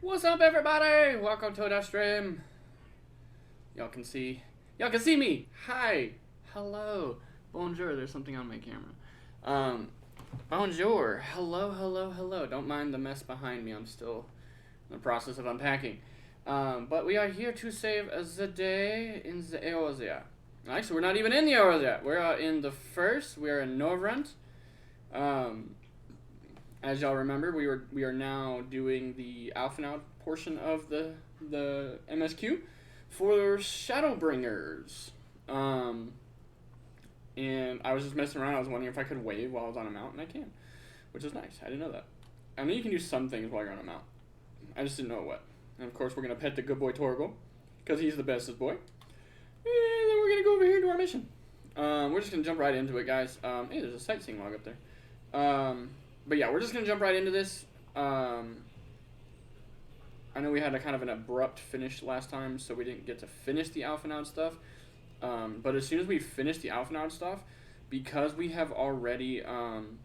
What's up, everybody? Welcome to the stream. Y'all can see me. Hi, hello, bonjour. There's something on my camera. Bonjour. Hello, hello, hello. Don't mind the mess behind me. I'm still in the process of unpacking. But we are here to save the day in the Eorzea. Actually, we're not even in the Eorzea. We're in the first. We are in Novrant. As y'all remember, we are now doing the Alphenau portion of the MSQ for Shadowbringers. And I was just messing around. I was wondering if I could wave while I was on a mount, and I can, which is nice. I didn't know that. I know you can do some things while you're on a mount. I just didn't know what. And of course, we're gonna pet the good boy Torgal because he's the bestest boy. And then we're gonna go over here to our mission. We're just gonna jump right into it, guys. Hey, there's a sightseeing log up there. But yeah, we're just going to jump right into this. I know we had a kind of an abrupt finish last time, so we didn't get to finish the Alphenau stuff. But as soon as we finish the Alphenau stuff, because we have already done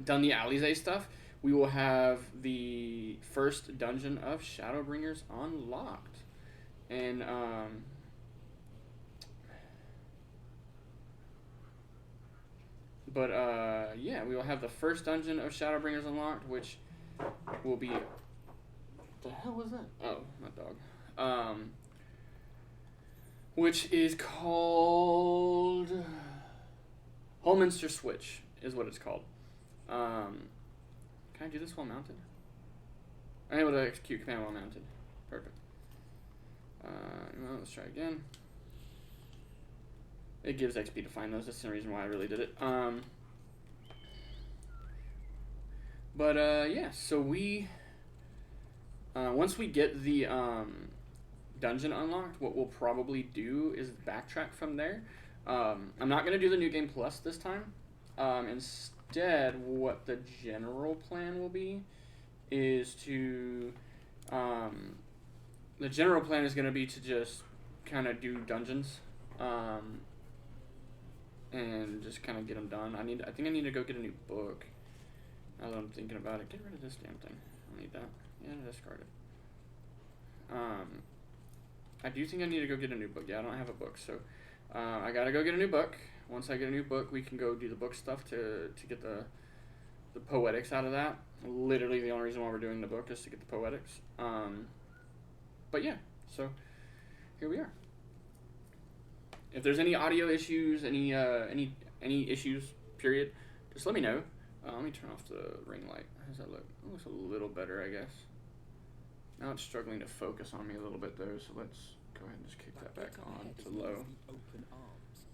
the Alize stuff, we will have the first dungeon of Shadowbringers unlocked. And yeah, we will have the first dungeon of Shadowbringers unlocked, which will be... What the hell was that? Oh, my dog. Which is called... Holminster Switch is what it's called. Can I do this while mounted? I'm able to execute command while mounted. Perfect. Well, let's try again. It gives XP to find those. That's the reason why I really did it. Yeah, so we... once we get the dungeon unlocked, what we'll probably do is backtrack from there. I'm not going to do the New Game Plus this time. Instead, what the general plan will be is to... the general plan is going to be to just kind of do dungeons. And just kind of get them done. I think I need to go get a new book. Now that I'm thinking about it, get rid of this damn thing. I don't need that. Yeah, discard it. I do think I need to go get a new book. Yeah, I don't have a book, so I gotta go get a new book. Once I get a new book, we can go do the book stuff to get the poetics out of that. Literally, the only reason why we're doing the book is to get the poetics. But yeah, so here we are. If there's any audio issues, any issues, period, just let me know. Let me turn off the ring light. How does that look? It looks a little better, I guess. Now it's struggling to focus on me a little bit, though, so let's go ahead and just kick that back on to low. The open arms,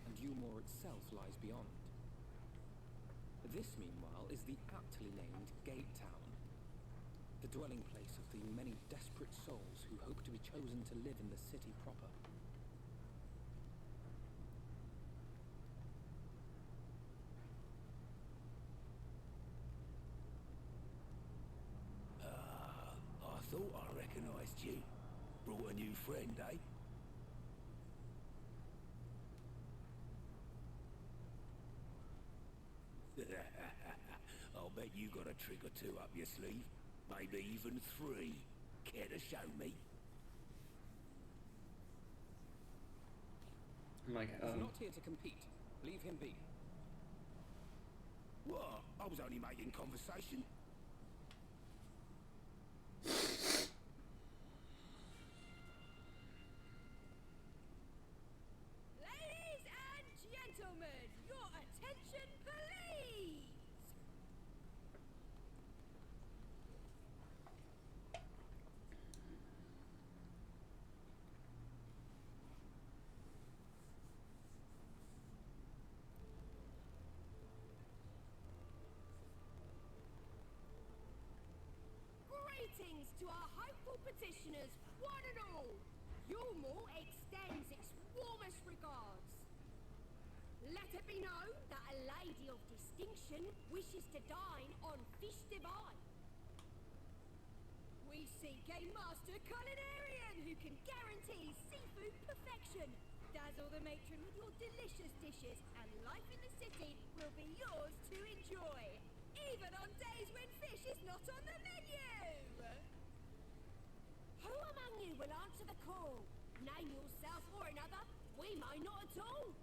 and Umor itself lies beyond. This, meanwhile, is the aptly named Gate Town, the dwelling place of the many desperate souls who hope to be chosen to live in the city proper. I thought I recognised you. Brought a new friend, eh? I'll bet you got a trick or two up your sleeve. Maybe even 3. Care to show me? I'm like, He's not here to compete. Leave him be. What? I was only making conversation. Ladies and gentlemen, your attention please! Greetings to our hopeful petitioners, one and all. Umor extends its warmest regards. Let it be known that a lady of distinction wishes to dine on fish divine. We seek a master culinarian who can guarantee seafood perfection. Dazzle the matron with your delicious dishes, and life in the city will be yours to enjoy. Even on days when fish is not on the menu! Answer the call. Name yourself or another. We may not at all.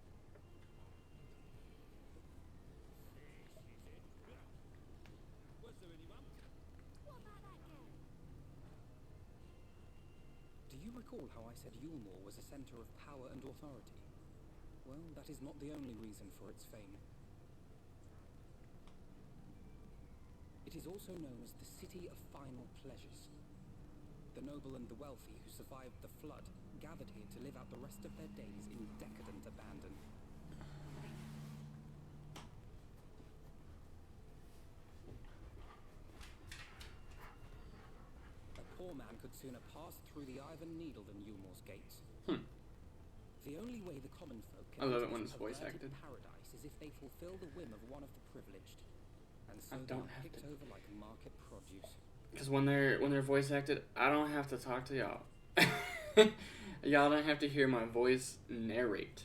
Was there anyone? What about that girl? Do you recall how I said Yulmore was a center of power and authority? Well, that is not the only reason for its fame. It is also known as the City of Final Pleasures. The noble and the wealthy who survived the flood gathered here to live out the rest of their days in decadent abandon. A poor man could sooner pass through the Iron Needle than Yulmore's gates. The only way the common folk I can love it enter when this it's voice perverted acted. paradise is if they fulfill the whim of one of the privileged. And so I they don't are have picked to. over like market produce. Because when they're voice acted, I don't have to talk to y'all. Y'all don't have to hear my voice narrate.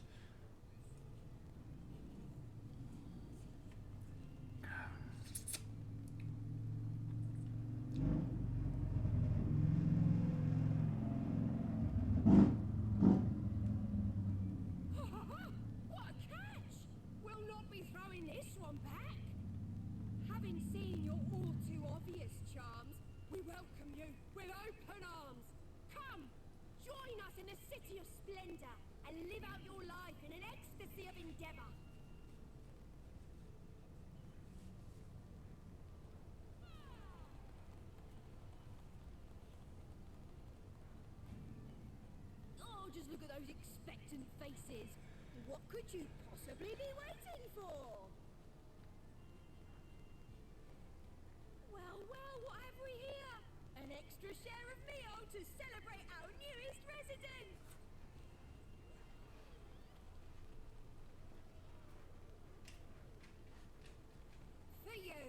What a catch! We'll not be throwing this one back. Having seen your all too obvious charms, we welcome you with open arms. Come, join us in the city of splendor and live out your life in an ecstasy of endeavor. Oh, just look at those expectant faces. What could you possibly be waiting for? Well, what have we here? An extra share of meal to celebrate our newest resident. For you.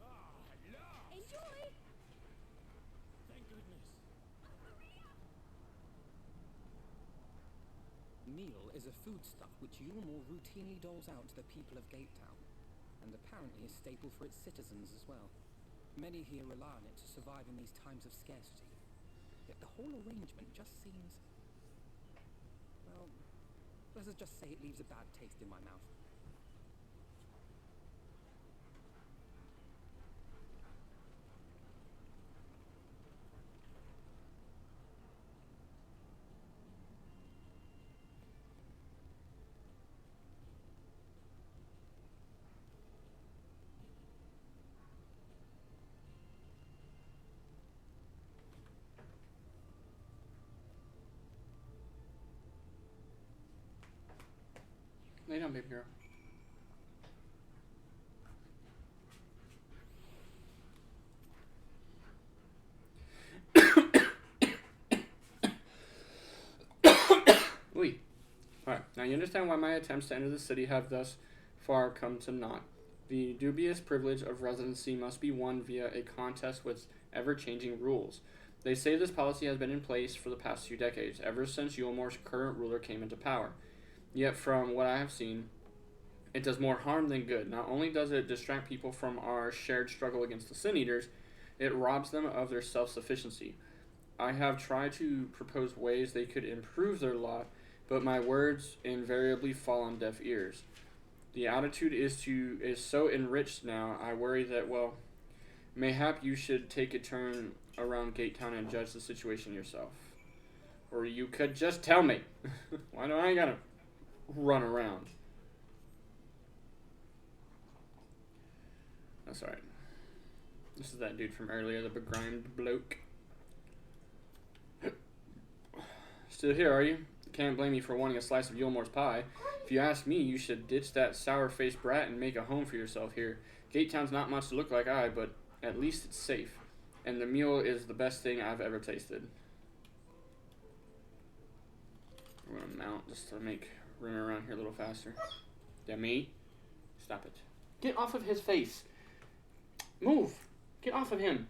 Ah, hello! Enjoy. Thank goodness. Meal is a foodstuff which Yulmore routinely doles out to the people of Gatetown, and apparently a staple for its citizens as well. Many here rely on it to survive in these times of scarcity. Yet the whole arrangement just seems... well, let us just say it leaves a bad taste in my mouth. Lay down, baby girl. Oy. Alright, now you understand why my attempts to enter the city have thus far come to naught. The dubious privilege of residency must be won via a contest with ever-changing rules. They say this policy has been in place for the past few decades, ever since Yulmore's current ruler came into power. Yet from what I have seen, it does more harm than good. Not only does it distract people from our shared struggle against the Sin Eaters, it robs them of their self-sufficiency. I have tried to propose ways they could improve their lot, but my words invariably fall on deaf ears. The attitude is so enriched now, I worry that, well, mayhap you should take a turn around Gatetown and judge the situation yourself. Or you could just tell me. Why do I gotta run around? That's alright. This is that dude from earlier, the begrimed bloke. Still here, are you? Can't blame you for wanting a slice of Yulmore's pie. If you ask me, you should ditch that sour-faced brat and make a home for yourself here. Gatetown's not much to look like but at least it's safe. And the meal is the best thing I've ever tasted. I'm gonna mount just to make running around here a little faster. Yeah, me? Stop it. Get off of his face. Move. Get off of him.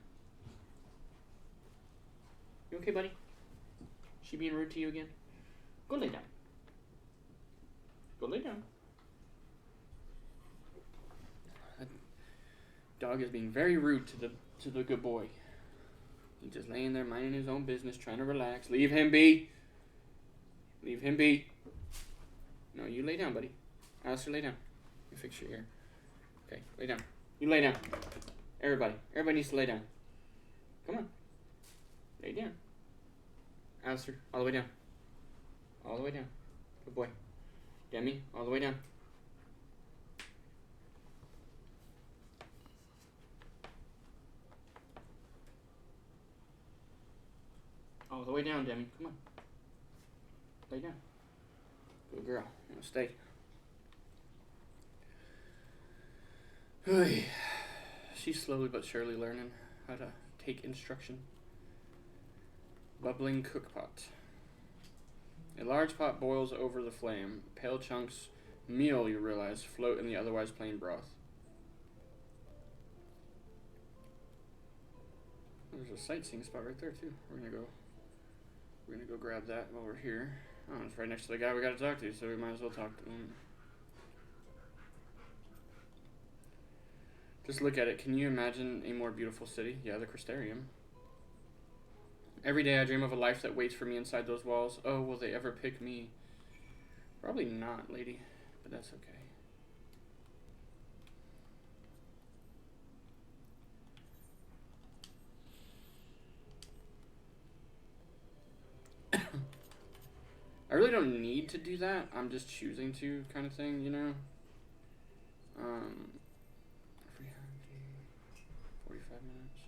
You okay, buddy? She being rude to you again? Go lay down. Go lay down. That dog is being very rude to the good boy. He's just laying there minding his own business, trying to relax. Leave him be. Leave him be. No, you lay down, buddy. Alistair, lay down. Let me fix your ear. Okay, lay down. You lay down. Everybody needs to lay down. Come on. Lay down. Alistair, all the way down. All the way down. Good boy. Demi, all the way down. All the way down, Demi. Come on. Lay down. Good girl. Now stay. She's slowly but surely learning how to take instruction. Bubbling cookpot. A large pot boils over the flame. Pale chunks, meal, you realize, float in the otherwise plain broth. There's a sightseeing spot right there too. We're gonna go grab that while we're here. Oh, it's right next to the guy we gotta talk to, so we might as well talk to him. Just look at it. Can you imagine a more beautiful city? Yeah, the Crystarium. Every day I dream of a life that waits for me inside those walls. Oh, will they ever pick me? Probably not, lady, but that's okay. I really don't need to do that. I'm just choosing to, kind of thing, you know? 45 minutes.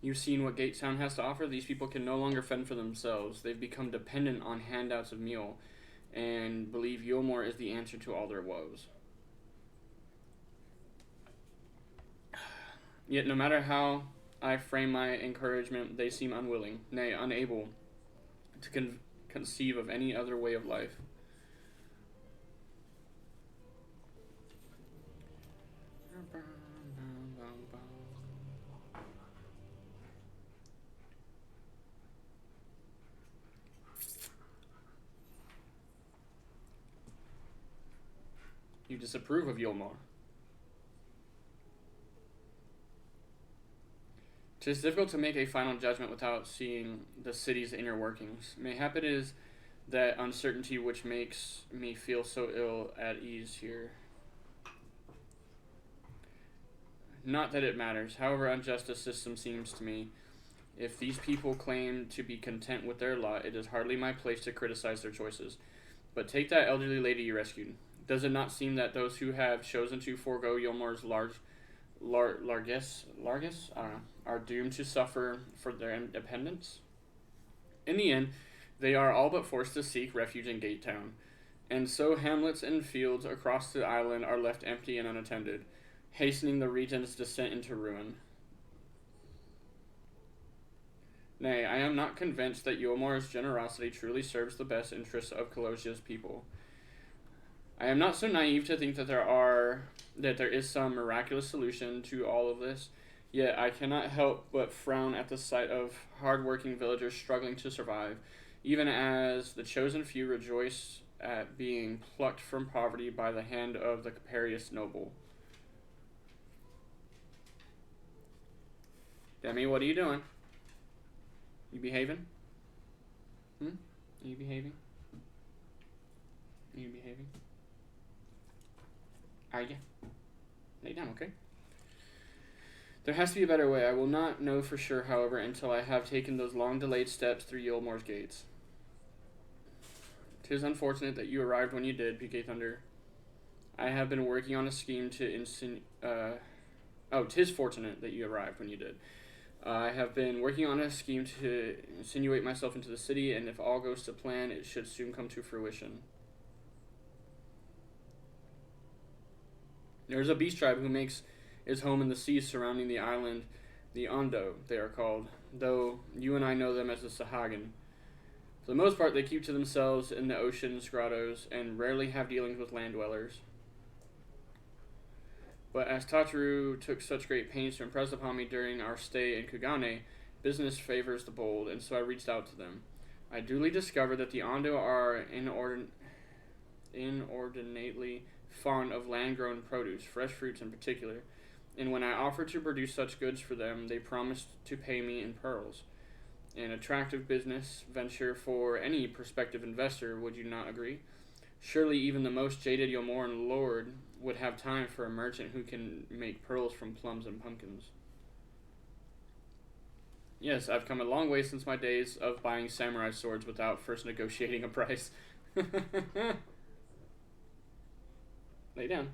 You've seen what Gatetown has to offer. These people can no longer fend for themselves. They've become dependent on handouts of meal and believe Yulmore is the answer to all their woes. Yet no matter how I frame my encouragement, they seem unwilling, nay, unable to conceive of any other way of life. You disapprove of Yulmore. 'Tis difficult to make a final judgment without seeing the city's inner workings. Mayhap it is that uncertainty which makes me feel so ill at ease here. Not that it matters, however unjust the system seems to me. If these people claim to be content with their lot, it is hardly my place to criticize their choices. But take that elderly lady you rescued. Does it not seem that those who have chosen to forego Yulmore's largesse are doomed to suffer for their independence? In the end, they are all but forced to seek refuge in Gatetown, and so hamlets and fields across the island are left empty and unattended, hastening the region's descent into ruin. Nay, I am not convinced that Yulmore's generosity truly serves the best interests of Colosia's people. I am not so naive to think that there is some miraculous solution to all of this, yet I cannot help but frown at the sight of hard-working villagers struggling to survive, even as the chosen few rejoice at being plucked from poverty by the hand of the caparious noble. Demi, what are you doing? You behaving? Are you behaving? Are you behaving? Are you? Lay down, okay? There has to be a better way. I will not know for sure, however, until I have taken those long-delayed steps through Yulmore's gates. 'Tis unfortunate that you arrived when you did, PK Thunder. I have been working on a scheme to tis fortunate that you arrived when you did. I have been working on a scheme to insinuate myself into the city, and if all goes to plan, it should soon come to fruition. There's a beast tribe who makes its home in the seas surrounding the island, the Ondo, they are called, though you and I know them as the Sahagin. For the most part, they keep to themselves in the ocean's grottos and rarely have dealings with land dwellers. But as Tataru took such great pains to impress upon me during our stay in Kugane, business favors the bold, and so I reached out to them. I duly discovered that the Ondo are inordinately fond of land-grown produce, fresh fruits in particular, and when I offered to produce such goods for them, they promised to pay me in pearls. An attractive business venture for any prospective investor, would you not agree? Surely even the most jaded Yomoran lord would have time for a merchant who can make pearls from plums and pumpkins. Yes, I've come a long way since my days of buying samurai swords without first negotiating a price. Lay down.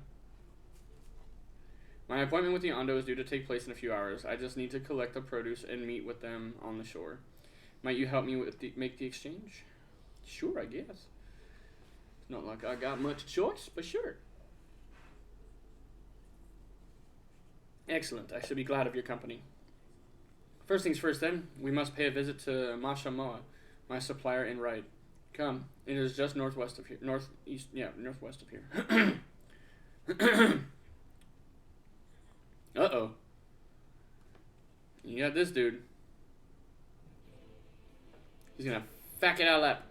My appointment with the Ondo is due to take place in a few hours. I just need to collect the produce and meet with them on the shore. Might you help me with make the exchange? Sure, I guess. It's not like I got much choice, but sure. Excellent. I should be glad of your company. First things first, then, we must pay a visit to Mashamoa, my supplier in Ride. Come, it is just northwest of here. Northwest of here. Uh-oh. You got this dude. He's gonna fuck it all up.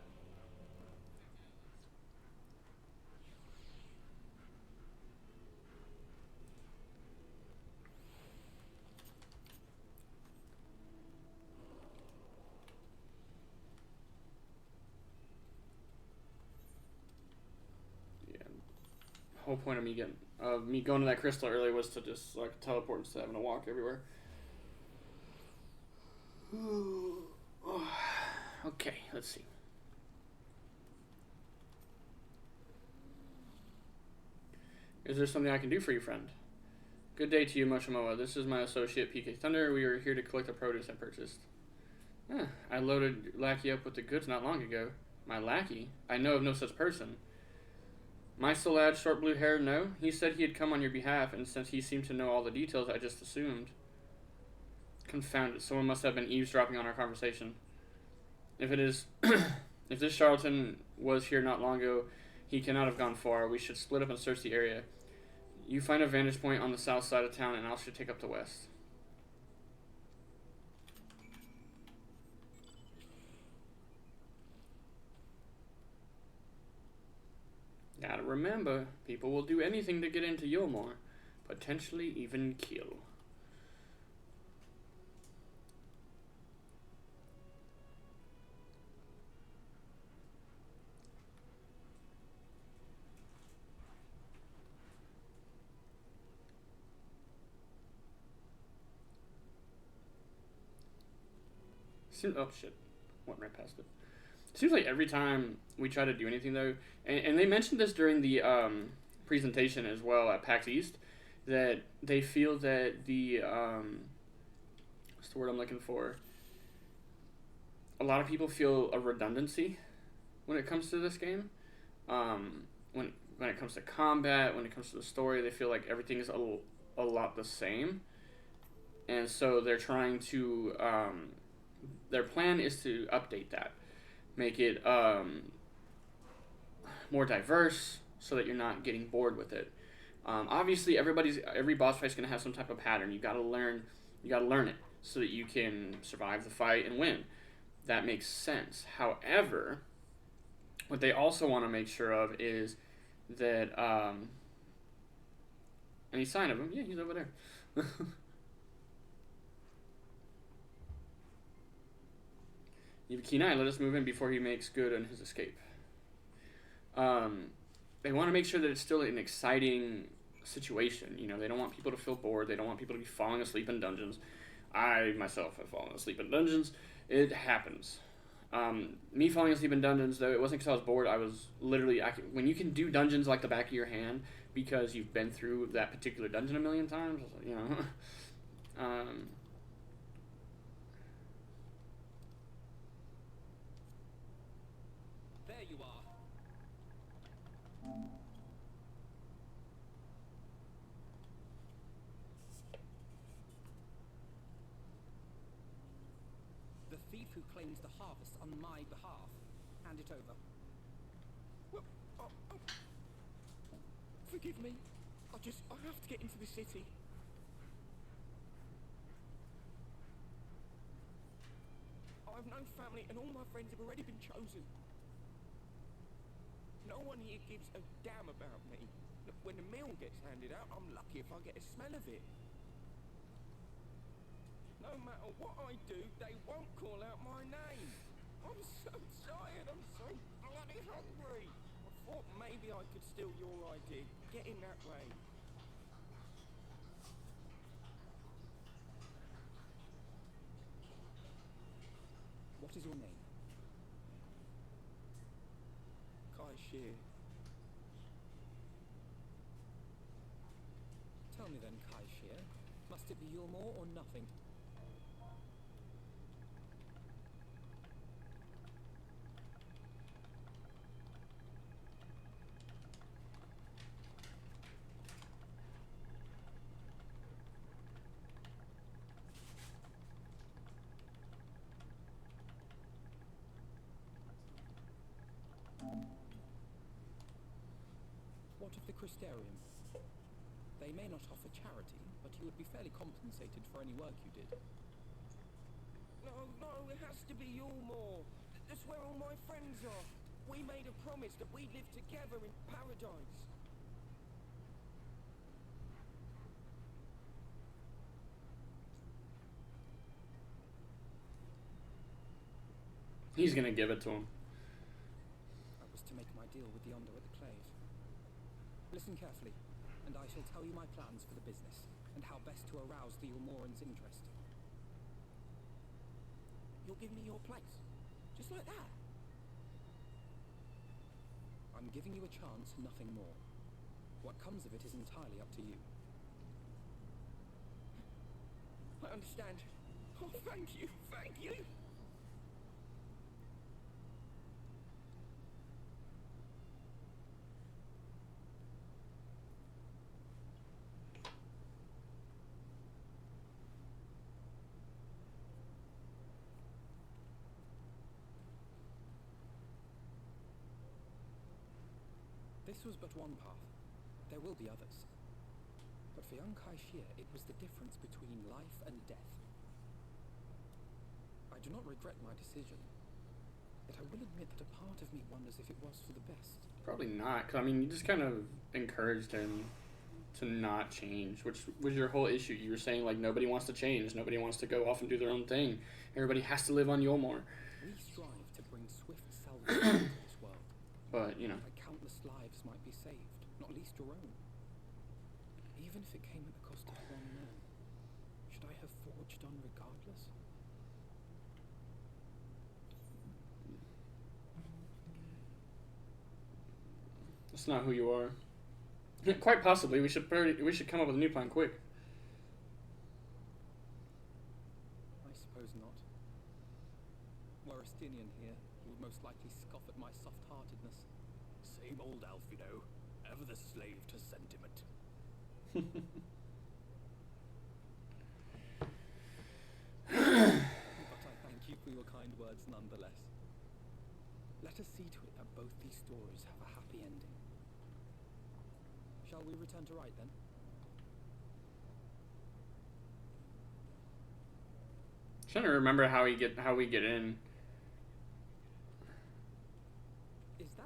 Yeah. The whole point of me going to that crystal earlier was to just like teleport instead of having to walk everywhere. Okay, let's see. Is there something I can do for you, friend? Good day to you, Moshimoa. This is my associate, PK Thunder. We are here to collect the produce I purchased. I loaded Lackey up with the goods not long ago. My lackey? I know of no such person. My lad, short blue hair? No. He said he had come on your behalf, and since he seemed to know all the details, I just assumed. Confound it. Someone must have been eavesdropping on our conversation. If it is, if this charlatan was here not long ago, he cannot have gone far. We should split up and search the area. You find a vantage point on the south side of town, and I should take up the west. Gotta remember, people will do anything to get into Yulmore, potentially even kill. Oh shit, went right past it. Seems like every time we try to do anything though, and they mentioned this during the presentation as well at PAX East, that they feel that the what's the word I'm looking for? A lot of people feel a redundancy when it comes to this game. When it comes to combat, when it comes to the story, they feel like everything is a lot the same, and so they're trying to. Their plan is to update that, make it more diverse, so that you're not getting bored with it. Obviously, every boss fight is going to have some type of pattern. You got to learn it so that you can survive the fight and win. That makes sense. However, what they also want to make sure of is that any sign of him? Yeah, he's over there. You have a keen eye. Let us move in before he makes good on his escape. They want to make sure that it's still an exciting situation. You know, they don't want people to feel bored. They don't want people to be falling asleep in dungeons. I myself have fallen asleep in dungeons. It happens. Me falling asleep in dungeons, though, it wasn't because I was bored. I was literally... when you can do dungeons like the back of your hand because you've been through that particular dungeon a million times, you know... There you are. chief who claims the harvest on my behalf. Hand it over. Well, forgive me. I have to get into the city. I've no family and all my friends have already been chosen. No one here gives a damn about me. Look, when the meal gets handed out, I'm lucky if I get a smell of it. No matter what I do, they won't call out my name. I'm so tired, I'm so bloody hungry. I thought maybe I could steal your idea. Get in that way. What is your name? Kai Shear. Tell me then, Kai Shear. Must it be Yulmore or nothing? What of the Christerium? They may not offer charity, but you would be fairly compensated for any work you did. No, it has to be Yulmore. That's where all my friends are. We made a promise that we'd live together in paradise. He's gonna give it to him. I was to make my deal with the Ondo at the Clave. Listen carefully, and I shall tell you my plans for the business, and how best to arouse the Yulmoran's interest. You'll give me your place? Just like that? I'm giving you a chance, nothing more. What comes of it is entirely up to you. I understand. Oh, thank you, thank you. This was but one path. There will be others. But for young Kai Shear, it was the difference between life and death. I do not regret my decision, yet I will admit that a part of me wonders if it was for the best. Probably not, 'cause I mean, you just kind of encouraged him to not change, which was your whole issue. You were saying, like, nobody wants to change, nobody wants to go off and do their own thing. Everybody has to live on Yulmore. We strive to bring swift salvation into this world. But, you know. That countless lives might be saved, not least your own. Even if it came at the cost of one man, should I have forged on regardless? That's not who you are. Quite possibly, we should come up with a new plan quick. I suppose not. Were Estinian here, he would most likely scoff at my soft-heartedness. Same old Alf, you know. Ever the slave to sentiment. But I thank you for your kind words nonetheless. Let us see to it that both these stories have a happy ending. Shall we return to Wright then? Trying to remember how we get in. Is that?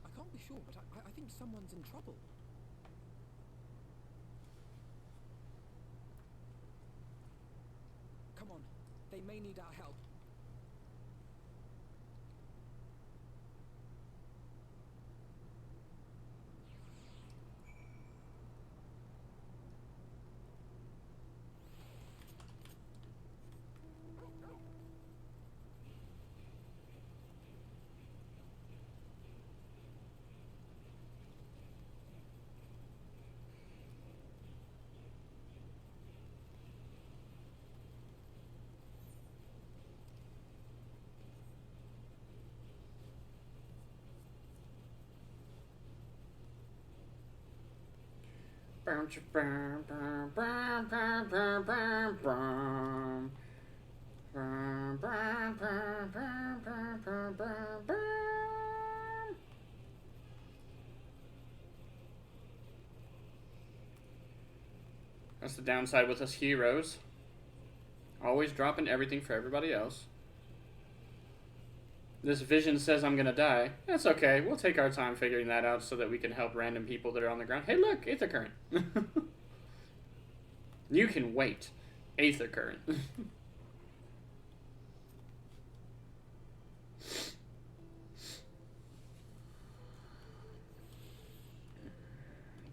I can't be sure, but I think someone's in trouble. Come on, they may need our help. That's the downside with us heroes. Always dropping everything for everybody else. This vision says I'm gonna die. That's okay. We'll take our time figuring that out so that we can help random people that are on the ground. Hey, look, Aether Current. You can wait. Aether Current.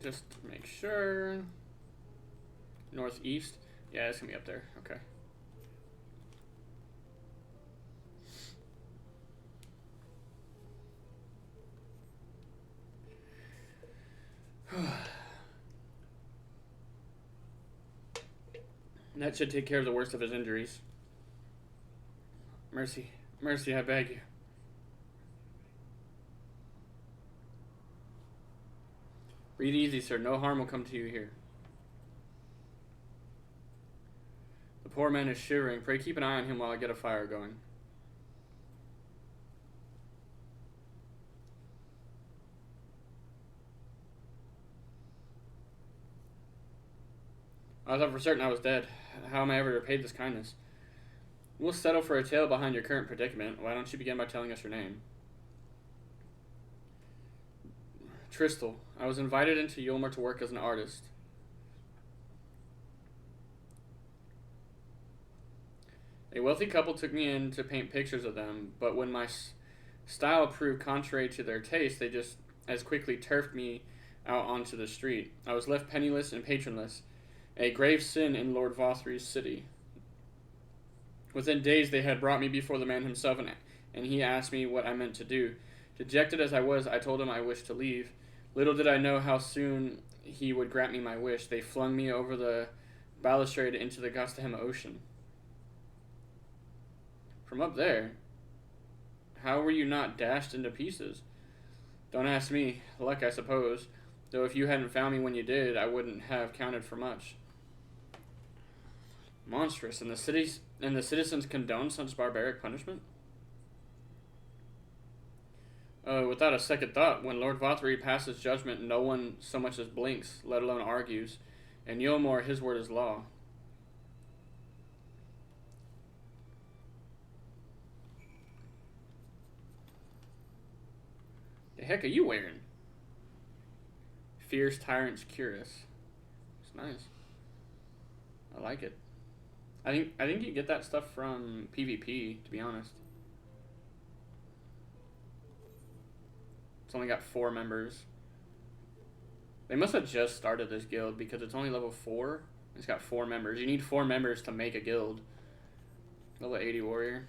Just to make sure. Northeast. Yeah, it's gonna be up there. Okay. That should take care of the worst of his injuries. Mercy. Mercy, I beg you. Breathe easy, sir. No harm will come to you here. The poor man is shivering. Pray keep an eye on him while I get a fire going. I thought for certain I was dead. How am I ever repaid this kindness? We'll settle for a tale behind your current predicament. Why don't you begin by telling us your name? Tristal. I was invited into Yulmar to work as an artist. A wealthy couple took me in to paint pictures of them, but when my style proved contrary to their taste, they just as quickly turfed me out onto the street. I was left penniless and patronless, a grave sin in Lord Vothry's city. Within days they had brought me before the man himself, and he asked me what I meant to do. Dejected as I was, I told him I wished to leave. Little did I know how soon he would grant me my wish. They flung me over the balustrade into the Gostahema Ocean. From up there? How were you not dashed into pieces? Don't ask me. Luck, I suppose. Though if you hadn't found me when you did, I wouldn't have counted for much. Monstrous. And the citizens condone such barbaric punishment? Without a second thought, when Lord Vothry passes judgment, no one so much as blinks, let alone argues. In Yulmar, his word is law. The heck are you wearing? Fierce Tyrant's Curious. It's nice. I like it. I think you get that stuff from PvP, to be honest. It's only got 4 members. They must have just started this guild because it's only level 4. It's got 4 members. You need 4 members to make a guild. Level 80 warrior.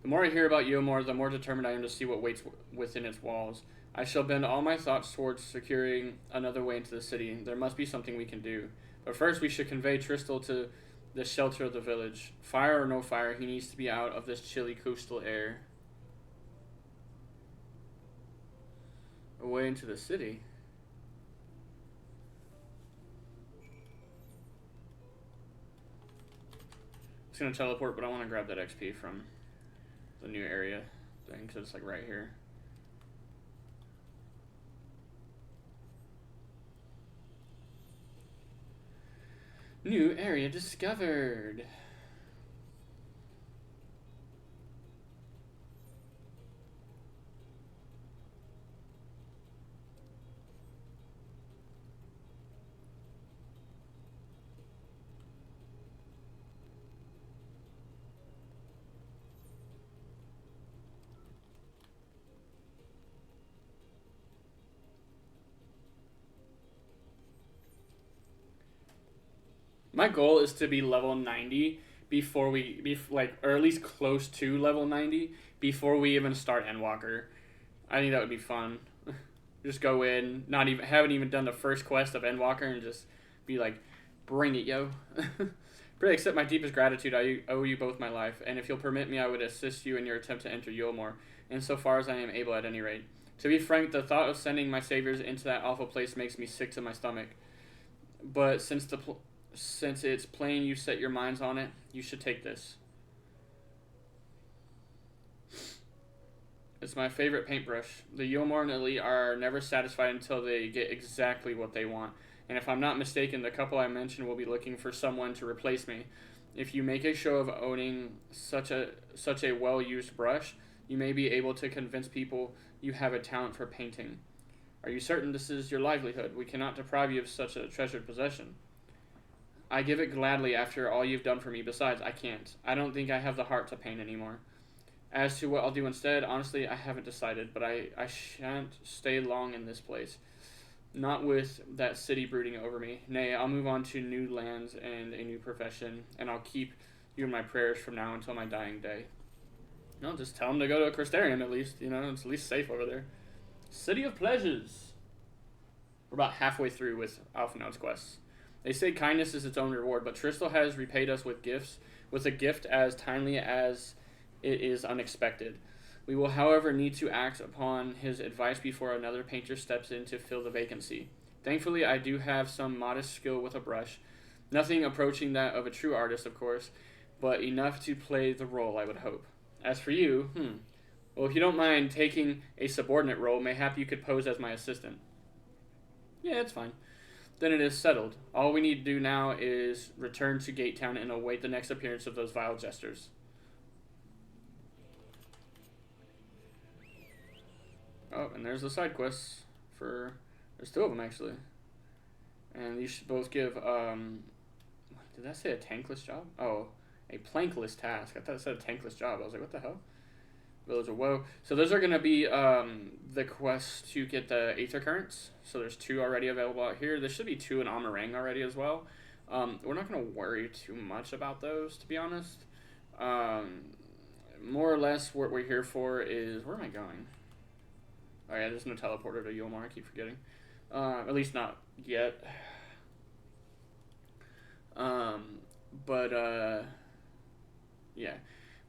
The more I hear about Yulmar, the more determined I am to see what waits within its walls. I shall bend all my thoughts towards securing another way into the city. There must be something we can do. But first we should convey Tristal to the shelter of the village. Fire or no fire, he needs to be out of this chilly coastal air. Away into the city. It's gonna teleport, but I want to grab that XP from the new area thing because it's like right here. New area discovered. My goal is to be level 90 before or at least close to level 90 before we even start Endwalker. I think that would be fun. Just go in, haven't even done the first quest of Endwalker and just be like, bring it, yo. Pray accept my deepest gratitude. I owe you both my life, and if you'll permit me, I would assist you in your attempt to enter Yulmar, insofar as I am able at any rate. To be frank, the thought of sending my saviors into that awful place makes me sick to my stomach. But since it's plain you set your minds on it, you should take this. It's my favorite paintbrush. The Yulmore and Elite are never satisfied until they get exactly what they want. And if I'm not mistaken, the couple I mentioned will be looking for someone to replace me. If you make a show of owning such a well-used brush, you may be able to convince people you have a talent for painting. Are you certain this is your livelihood? We cannot deprive you of such a treasured possession. I give it gladly after all you've done for me. Besides, I can't. I don't think I have the heart to paint anymore. As to what I'll do instead, honestly, I haven't decided, but I shan't stay long in this place. Not with that city brooding over me. Nay, I'll move on to new lands and a new profession, and I'll keep you in my prayers from now until my dying day. No, just tell them to go to a Crystarium at least. You know, it's at least safe over there. City of Pleasures. We're about halfway through with Alphinaud's quests. They say kindness is its own reward, but Tristel has repaid us with a gift as timely as it is unexpected. We will, however, need to act upon his advice before another painter steps in to fill the vacancy. Thankfully, I do have some modest skill with a brush. Nothing approaching that of a true artist, of course, but enough to play the role, I would hope. As for you, well, if you don't mind taking a subordinate role, mayhap you could pose as my assistant. Yeah, it's fine. Then it is settled. All we need to do now is return to Gatetown and await the next appearance of those vile jesters. Oh, and there's the side quests for... There's two of them, actually. And you should both give, did that say a tankless job? Oh, a plankless task. I thought it said a tankless job. I was like, what the hell? Village of Woe. So those are going to be the quests to get the Aether Currents. So there's 2 already available out here. There should be 2 in Amarang already as well. We're not going to worry too much about those, to be honest. More or less what we're here for is... Where am I going? Oh yeah, there's no teleporter to Yulmore, I keep forgetting. At least not yet. Yeah.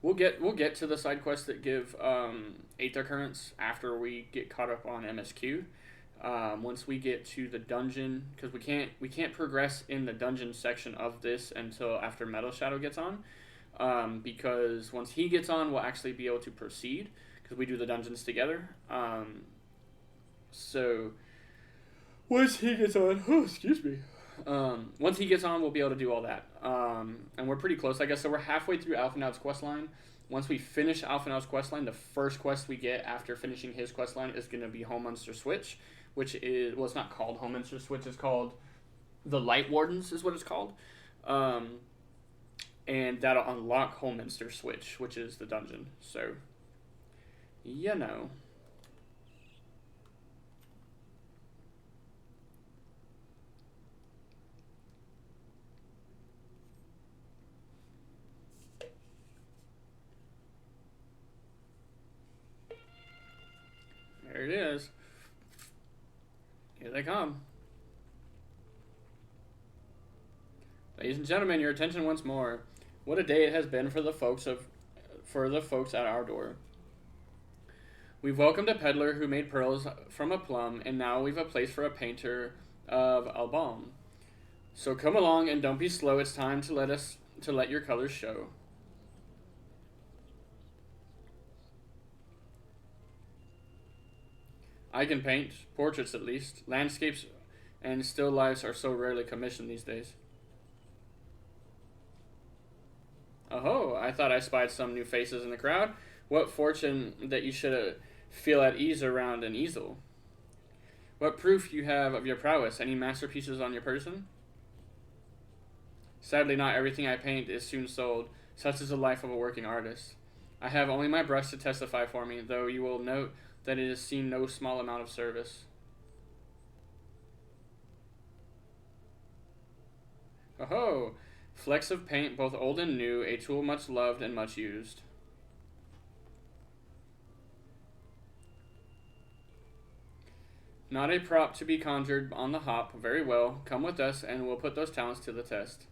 We'll get to the side quests that give Aether Currents after we get caught up on MSQ. Once we get to the dungeon, because we can't progress in the dungeon section of this until after Metal Shadow gets on. Because once he gets on, we'll actually be able to proceed, because we do the dungeons together. So once he gets on, once he gets on, we'll be able to do all that. And we're pretty close, I guess. So we're halfway through Alphinaud's questline. Once we finish Alphinaud's questline, the first quest we get after finishing his questline is going to be Homeminster Switch, which is, well, it's not called Homeminster Switch. It's called the Light Wardens is what it's called. And that'll unlock Homeminster Switch, which is the dungeon. So, you know. There it is. Here they come. Ladies and gentlemen, your attention once more. What a day it has been for the folks at our door. We've welcomed a peddler who made pearls from a plum, and now we've a place for a painter of album. So come along and don't be slow. It's time to let your colors show. I can paint, portraits at least. Landscapes and still lifes are so rarely commissioned these days. Oh, I thought I spied some new faces in the crowd. What fortune that you should feel at ease around an easel. What proof you have of your prowess? Any masterpieces on your person? Sadly, not everything I paint is soon sold. Such is the life of a working artist. I have only my brush to testify for me, though you will note that it has seen no small amount of service. Oh, flecks of paint, both old and new, a tool much loved and much used. Not a prop to be conjured on the hop. Very well, come with us and we'll put those talents to the test.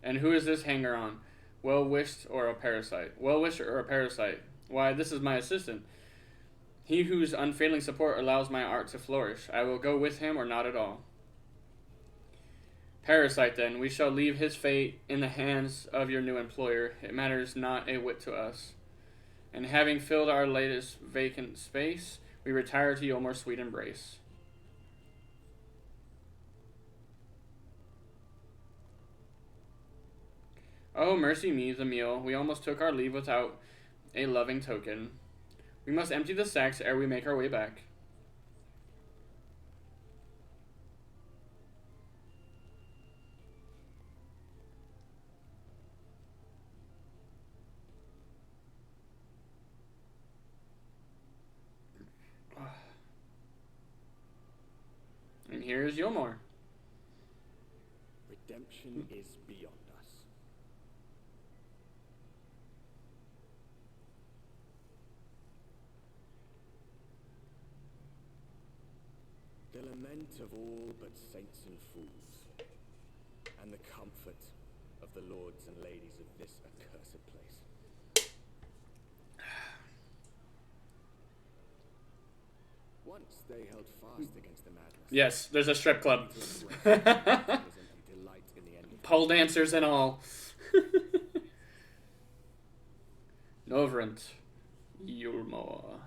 And who is this hanger-on? Well-wished or a parasite? Well-wisher or a parasite? Why, this is my assistant. He whose unfailing support allows my art to flourish. I will go with him or not at all. Parasite, then. We shall leave his fate in the hands of your new employer. It matters not a whit to us. And having filled our latest vacant space, we retire to your more sweet embrace. Oh, mercy me, the meal. We almost took our leave without a loving token. We must empty the sacks ere we make our way back. And here is Yomor. Redemption is beyond us. The lament of all but saints and fools, and the comfort of the lords and ladies of this accursed place. Once they held fast against the madness. Yes, there's a strip club. Pole dancers and all. Novrant. Yulmor.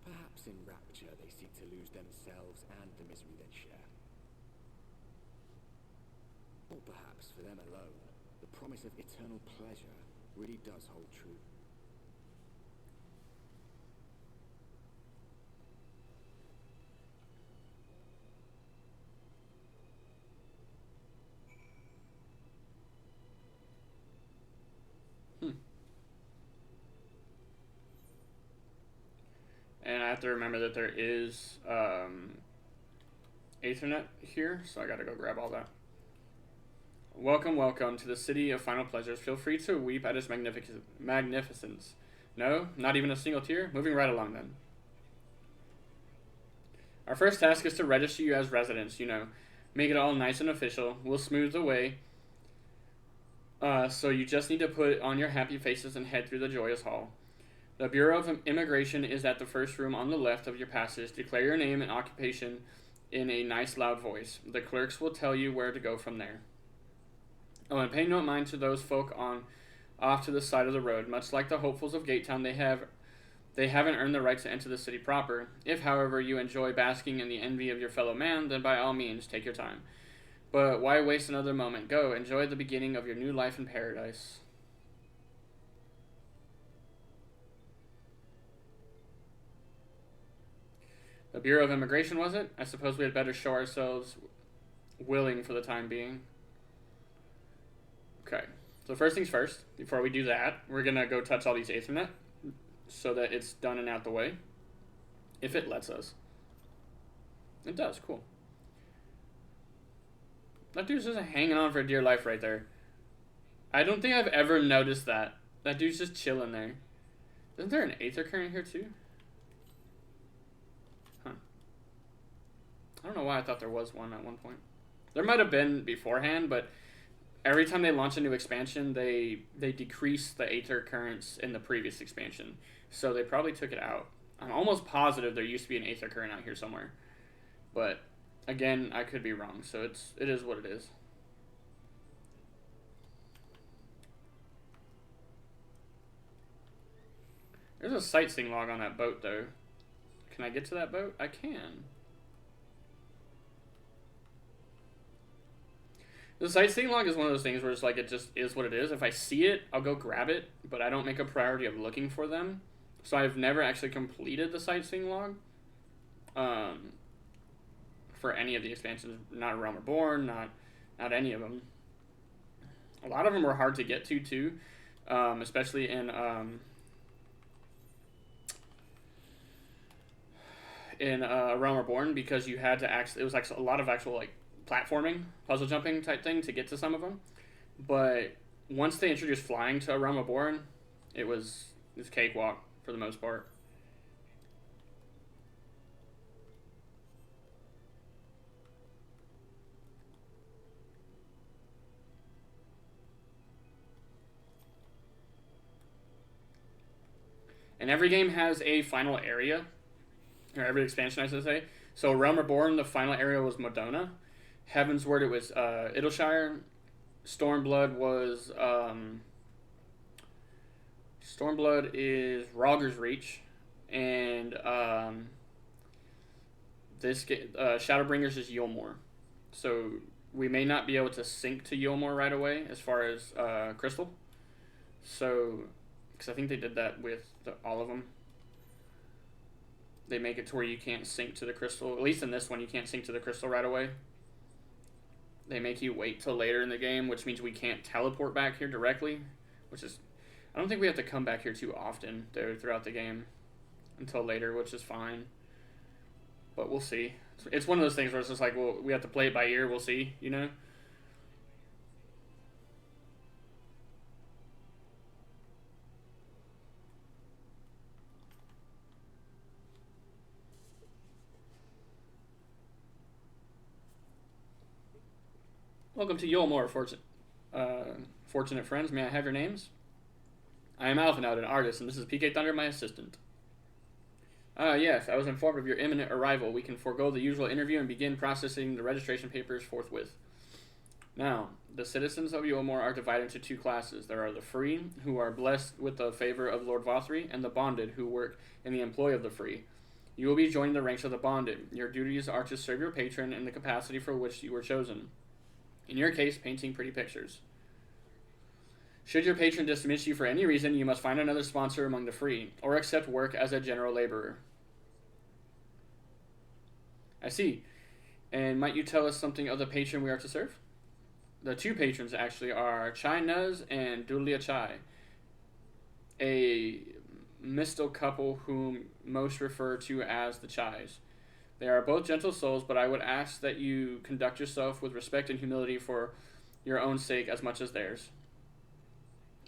Perhaps in rapture they seek to lose themselves and the misery they share. Or perhaps for them alone, the promise of eternal pleasure really does hold true. And I have to remember that there is Ethernet here, so I gotta go grab all that. Welcome, welcome to the city of final pleasures. Feel free to weep at its magnificence. No, not even a single tear? Moving right along then. Our first task is to register you as residents, you know. Make it all nice and official. We'll smooth the way. So you just need to put on your happy faces and head through the joyous hall. The Bureau of Immigration is at the first room on the left of your passage. Declare your name and occupation in a nice loud voice. The clerks will tell you where to go from there. Oh, and pay no mind to those folk off to the side of the road. Much like the hopefuls of Gatetown, they haven't earned the right to enter the city proper. If, however, you enjoy basking in the envy of your fellow man, then by all means, take your time. But why waste another moment? Go, enjoy the beginning of your new life in paradise. The Bureau of Immigration, was it? I suppose we had better show ourselves willing for the time being. Okay, so first things first, before we do that, we're going to go touch all these Ethernet so that it's done and out the way. If it lets us. It does, cool. That dude's just hanging on for dear life right there. I don't think I've ever noticed that. That dude's just chilling there. Isn't there an Aether current here too? Huh. I don't know why I thought there was one at one point. There might have been beforehand, but every time they launch a new expansion, they decrease the Aether currents in the previous expansion. So they probably took it out. I'm almost positive there used to be an Aether current out here somewhere. But again, I could be wrong, so it is what it is. There's a sightseeing log on that boat, though. Can I get to that boat? I can. The sightseeing log is one of those things where it's like, it just is what it is. If I see it, I'll go grab it, but I don't make a priority of looking for them. So I've never actually completed the sightseeing log. For any of the expansions, not Realm Reborn, not any of them. A lot of them were hard to get to too, especially in Realm Reborn, because you had to actually, it was like a lot of actual like platforming, puzzle jumping type thing to get to some of them. But once they introduced flying to Realm Reborn, it was cakewalk. for the most part. And every game has a final area, or every expansion, I should say. So Realm Reborn, the final area was Modona. Heavensward, it was Idyllshire. Stormblood was Stormblood is Rogger's Reach, and Shadowbringers is Yulmore. So we may not be able to sync to Yulmore right away as far as Crystal. So, because I think they did that with all of them. They make it to where you can't sync to the crystal. At least in this one, you can't sync to the crystal right away. They make you wait till later in the game, which means we can't teleport back here directly. Which is, I don't think we have to come back here too often throughout the game until later, which is fine. But we'll see. It's one of those things where it's just like, well, we have to play it by ear. We'll see, you know? Welcome to Yulmore, fortunate friends. May I have your names? I am Alphinaud, an artist, and this is pt21, my assistant. Yes, I was informed of your imminent arrival. We can forego the usual interview and begin processing the registration papers forthwith. Now, the citizens of Yulmore are divided into two classes. There are the free, who are blessed with the favor of Lord Vothry, and the bonded, who work in the employ of the free. You will be joining the ranks of the bonded. Your duties are to serve your patron in the capacity for which you were chosen. In your case, painting pretty pictures. Should your patron dismiss you for any reason, you must find another sponsor among the free, or accept work as a general laborer. I see. And might you tell us something of the patron we are to serve? The two patrons, actually, are Chai Nuz and Dulia Chai, a mystical couple whom most refer to as the Chais. They are both gentle souls, but I would ask that you conduct yourself with respect and humility for your own sake as much as theirs.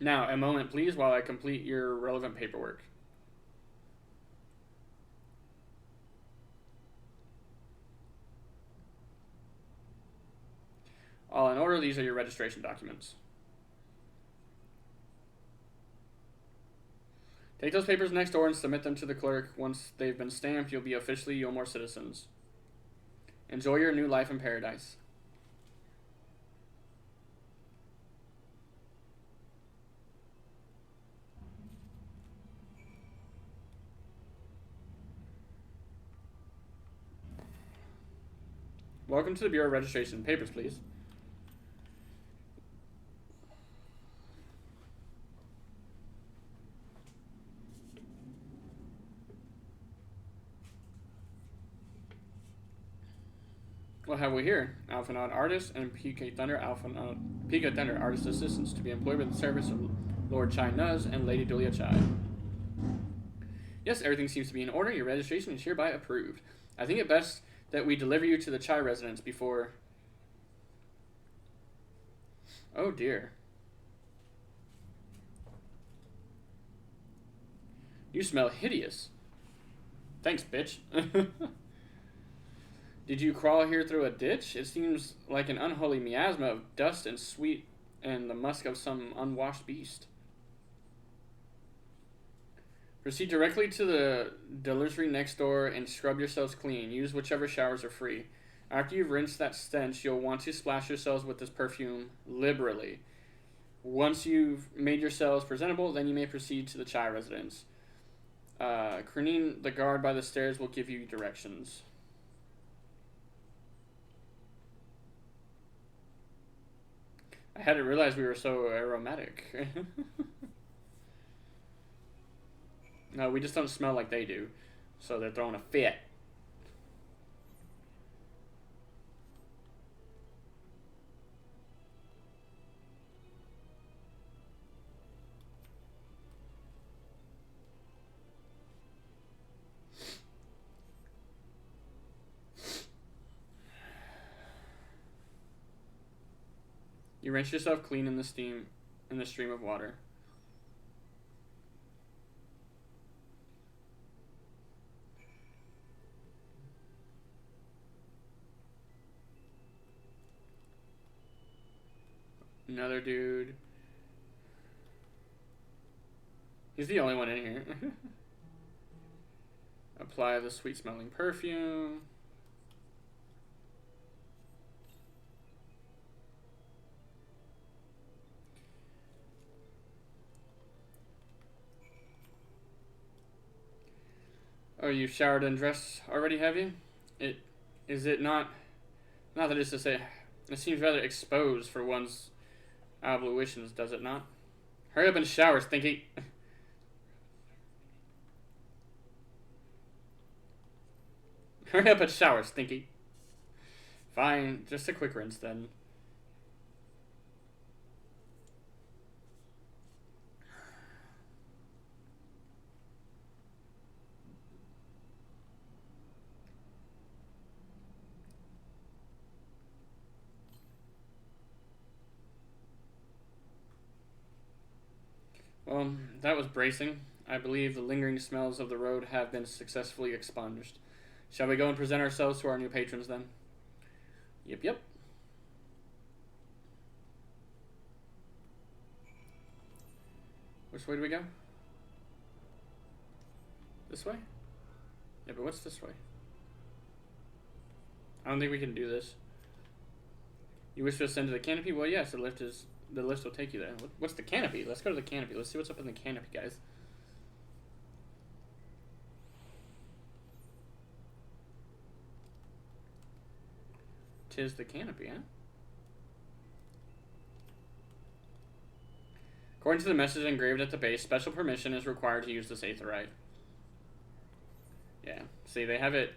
Now, a moment, please, while I complete your relevant paperwork. All in order, these are your registration documents. Take those papers next door and submit them to the clerk. Once they've been stamped, you'll be officially Yulmore citizens. Enjoy your new life in paradise. Welcome to the Bureau of Registration. Papers, please. What have we here? Alphinaud artist and pt21 artist assistants to be employed with the service of Lord Chai Nuz and Lady Dulia Chai. Yes, everything seems to be in order. Your registration is hereby approved. I think it best that we deliver you to the Chai residence before... Oh dear. You smell hideous. Thanks, bitch. Did you crawl here through a ditch? It seems like an unholy miasma of dust and sweat and the musk of some unwashed beast. Proceed directly to the distillery next door and scrub yourselves clean. Use whichever showers are free. After you've rinsed that stench, you'll want to splash yourselves with this perfume liberally. Once you've made yourselves presentable, then you may proceed to the Chai residence. Crenine, the guard by the stairs, will give you directions. I hadn't realized we were so aromatic. No, we just don't smell like they do. So they're throwing a fit. You rinse yourself clean in the stream of water. Another dude. He's the only one in here. Apply the sweet smelling perfume. Oh, you showered and dressed already, have you? Is it not that it's to say, it seems rather exposed for one's ablutions, does it not? Hurry up and shower, Stinky. Hurry up and shower, Stinky. Fine, just a quick rinse then. Well, that was bracing. I believe the lingering smells of the road have been successfully expunged. Shall we go and present ourselves to our new patrons then? Yep. Which way do we go? This way? Yeah, but what's this way? I don't think we can do this. You wish to ascend to the canopy? Well, yes, the lift will take you there. What's the canopy? Let's go to the canopy. Let's see what's up in the canopy, guys. Tis the canopy, huh? According to the message engraved at the base, special permission is required to use this aetheryte. Yeah, see, they have the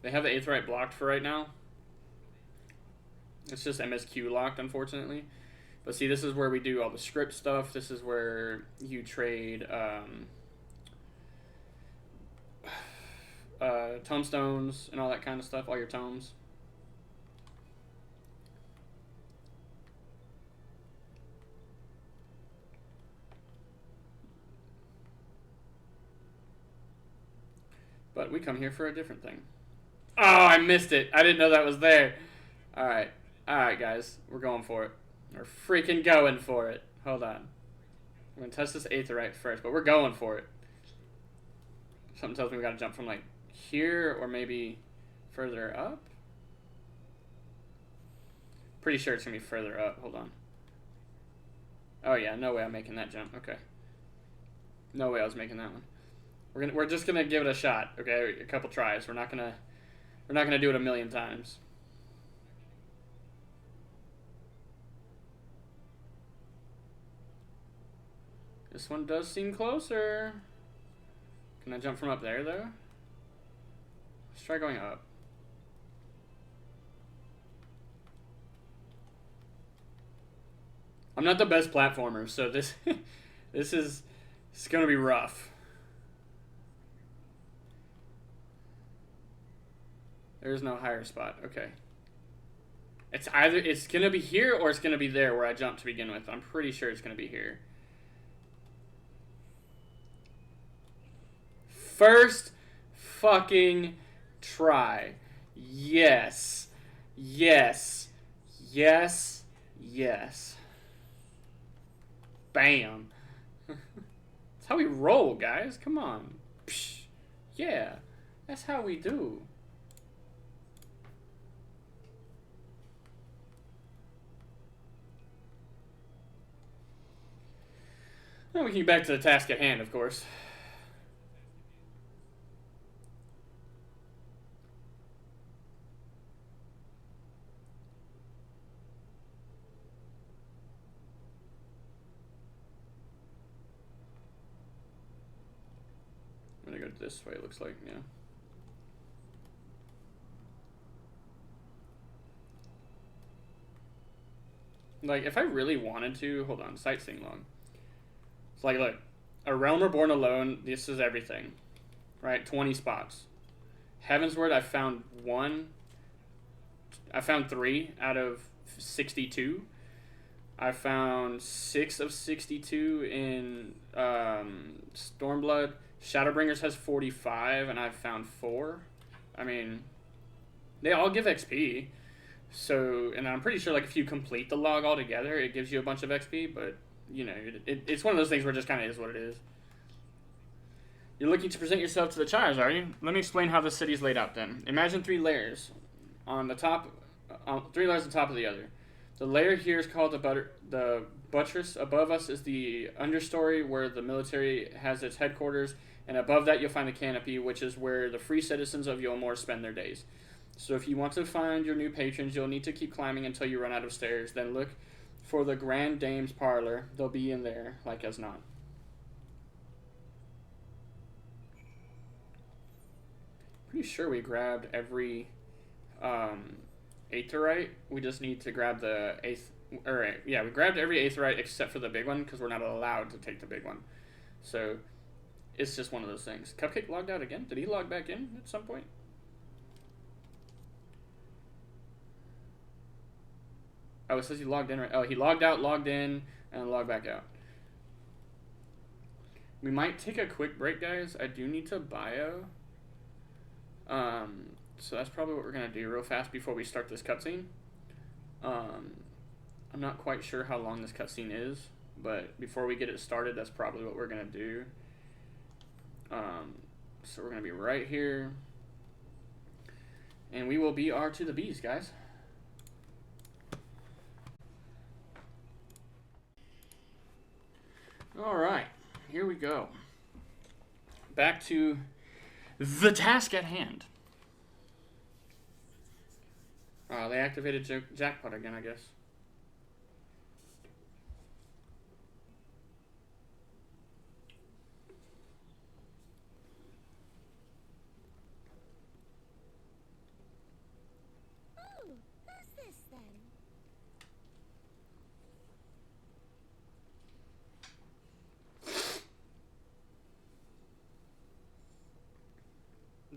aetheryte blocked for right now. It's just MSQ locked, unfortunately. But see, this is where we do all the script stuff. This is where you trade tomestones and all that kind of stuff, all your tomes. But we come here for a different thing. Oh, I missed it. I didn't know that was there. Alright. Alright, guys. We're going for it. We're freaking going for it. Hold on. I'm going to test this aetheryte first, but we're going for it. Something tells me we got to jump from, like, here or maybe further up. Pretty sure it's going to be further up. Hold on. Oh, yeah. No way I'm making that jump. Okay. No way I was making that one. We're just gonna give it a shot, okay? A couple tries. We're not gonna do it a million times. This one does seem closer. Can I jump from up there though? Let's try going up. I'm not the best platformer, so this it's gonna be rough. There's no higher spot. Okay. It's gonna be here or it's gonna be there where I jumped to begin with. I'm pretty sure it's gonna be here. First fucking try. Yes. Yes. Yes. Yes. Bam. That's how we roll, guys. Come on. Psh. Yeah. That's how we do. Well, we can get back to the task at hand, of course. I'm gonna go this way, it looks like, yeah. Like, if I really wanted to, hold on, sightseeing log. It's like, look, A Realm Reborn alone, this is everything, right? 20 spots. Heavensward, I found 3 out of 62. I found 6 of 62 in Stormblood. Shadowbringers has 45, and I've found 4. I mean, they all give XP. So, and I'm pretty sure like if you complete the log altogether, it gives you a bunch of XP. But you know, it's one of those things where it just kind of is what it is. You're looking to present yourself to the Chires, are you? Let me explain how the city's laid out then. Imagine 3 layers. On the top, 3 layers on top of the other. The layer here is called the buttress. Above us is the understory where the military has its headquarters. And above that you'll find the canopy, which is where the free citizens of Yolmore spend their days. So if you want to find your new patrons, you'll need to keep climbing until you run out of stairs. Then look for the Grand Dame's parlor. They'll be in there, like as not. Pretty sure we grabbed every aetheryte. We just need to grab the we grabbed every aetheryte except for the big one because we're not allowed to take the big one. So it's just one of those things. Cupcake logged out again? Did he log back in at some point? Oh, it says he logged in, right? Oh, he logged out, logged in, and logged back out. We might take a quick break, guys. I do need to bio. So that's probably what we're going to do real fast before we start this cutscene. I'm not quite sure how long this cutscene is, but before we get it started, that's probably what we're going to do. So we're going to be right here. And we will be R to the B's, guys. Alright, here we go. Back to the task at hand. They activated jackpot again, I guess. Oh, who's this then?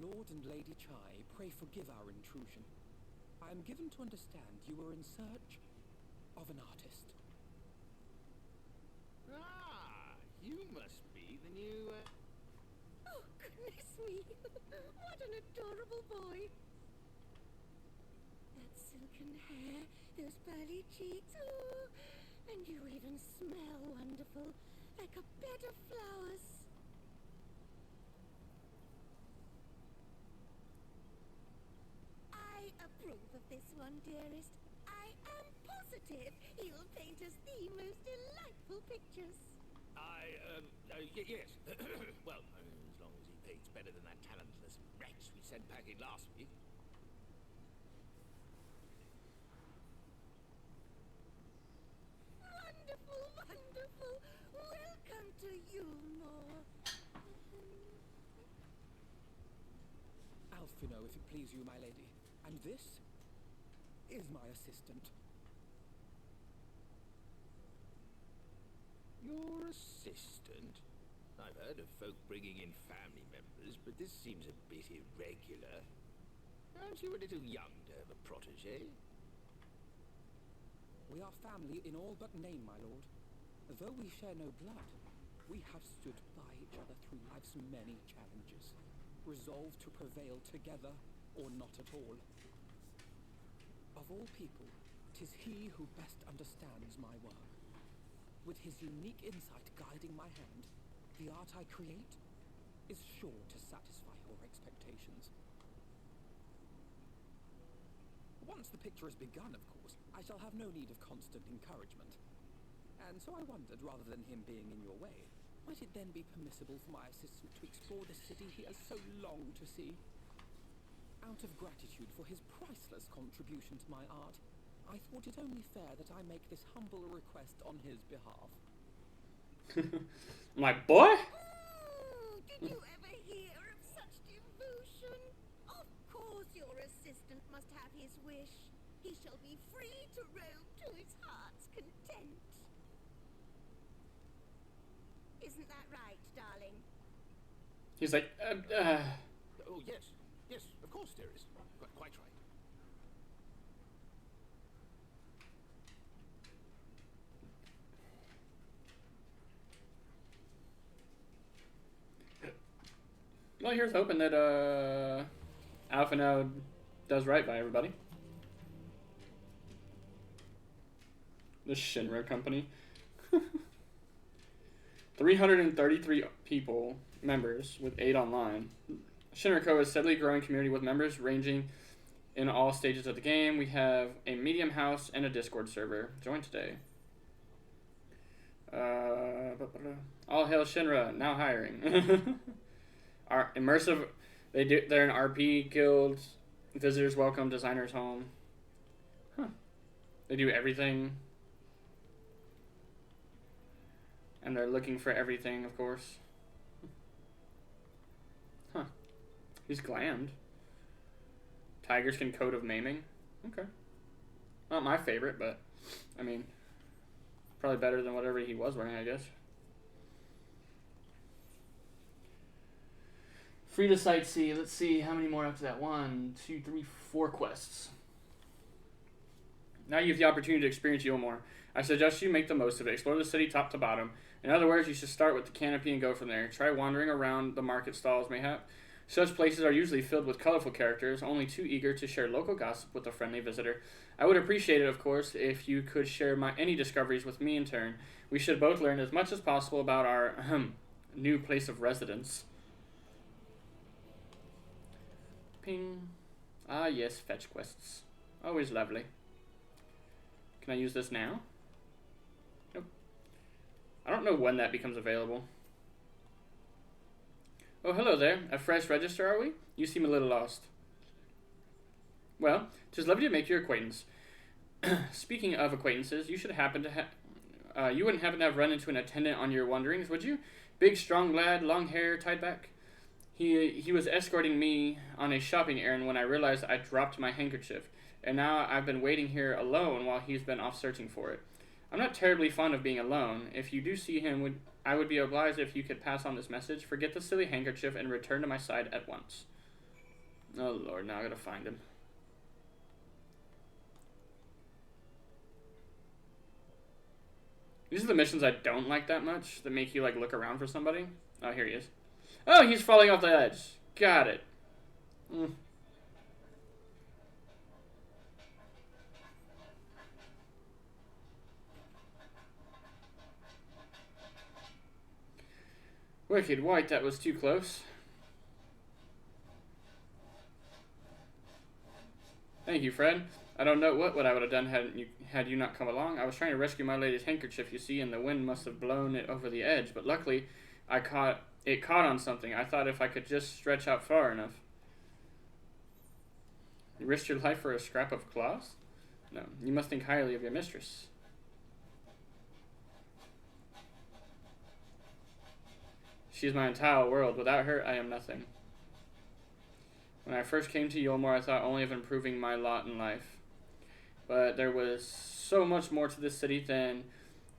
Lord and Lady Chai, pray forgive our intrusion. I am given to understand you were in search of an artist. Ah, you must be the new, Oh, goodness me. What an adorable boy. That silken hair, those pearly cheeks. Oh, and you even smell wonderful, like a bed of flowers. I approve of this one, dearest. I am positive he'll paint us the most delightful pictures. yes. Well, as long as he paints better than that talentless wretch we sent packing last week. Wonderful, wonderful. Welcome to Yulmore. Alphino, if it please you, my lady. And this is my assistant. Your assistant? I've heard of folk bringing in family members, but this seems a bit irregular. Aren't you a little young to have a protege? We are family in all but name, my lord. Though we share no blood, we have stood by each other through life's many challenges, resolved to prevail together or not at all. Of all people, 'tis he who best understands my work. With his unique insight guiding my hand, the art I create is sure to satisfy your expectations. Once the picture has begun, of course, I shall have no need of constant encouragement. And so I wondered, rather than him being in your way, might it then be permissible for my assistant to explore the city he has so longed to see? Out of gratitude for his priceless contribution to my art, I thought it only fair that I make this humble request on his behalf. My boy? Did you ever hear of such devotion? Of course your assistant must have his wish. He shall be free to roam to his heart's content. Isn't that right, darling? He's like, Oh, yes. Yes, of course, dearest. Quite right. Well, here's hoping that Alpha now does right by everybody. The Shinra company. 333 members with 8 online. Shinra Co. is a steadily growing community with members ranging in all stages of the game. We have a Medium house and a Discord server. Join today. All hail Shinra, now hiring. Our immersive, they're an RP guild. Visitors welcome, designers home. Huh. They do everything. And they're looking for everything, of course. Huh. He's glammed. Tigers can code of maiming. Okay. Not my favorite, but I mean, probably better than whatever he was wearing, I guess. Free to sightsee. Let's see how many more after that. 1, 2, 3, 4 quests. Now you have the opportunity to experience Yulmore. I suggest you make the most of it. Explore the city top to bottom. In other words, you should start with the canopy and go from there. Try wandering around the market stalls, mayhap. Such places are usually filled with colorful characters, only too eager to share local gossip with a friendly visitor. I would appreciate it, of course, if you could share any discoveries with me in turn. We should both learn as much as possible about our new place of residence. Ping. Ah, yes, fetch quests. Always lovely. Can I use this now? Nope. I don't know when that becomes available. Oh, hello there. A fresh register, are we? You seem a little lost. Well, 'tis lovely to make your acquaintance. Speaking of acquaintances, you wouldn't happen to have run into an attendant on your wanderings, would you? Big, strong lad, long hair, tied back. He was escorting me on a shopping errand when I realized I dropped my handkerchief, and now I've been waiting here alone while he's been off searching for it. I'm not terribly fond of being alone. If you do see him, I would be obliged if you could pass on this message. Forget the silly handkerchief and return to my side at once. Oh Lord, now I gotta find him. These are the missions I don't like that much, that make you like look around for somebody. Oh, here he is. Oh, he's falling off the edge. Got it. Wicked white, that was too close. Thank you, Fred. I don't know what I would have done had you not come along. I was trying to rescue my lady's handkerchief, you see, and the wind must have blown it over the edge. But luckily, it caught on something. I thought if I could just stretch out far enough. You risked your life for a scrap of cloth? No, you must think highly of your mistress. She is my entire world. Without her, I am nothing. When I first came to Yulmore, I thought only of improving my lot in life. But there was so much more to this city than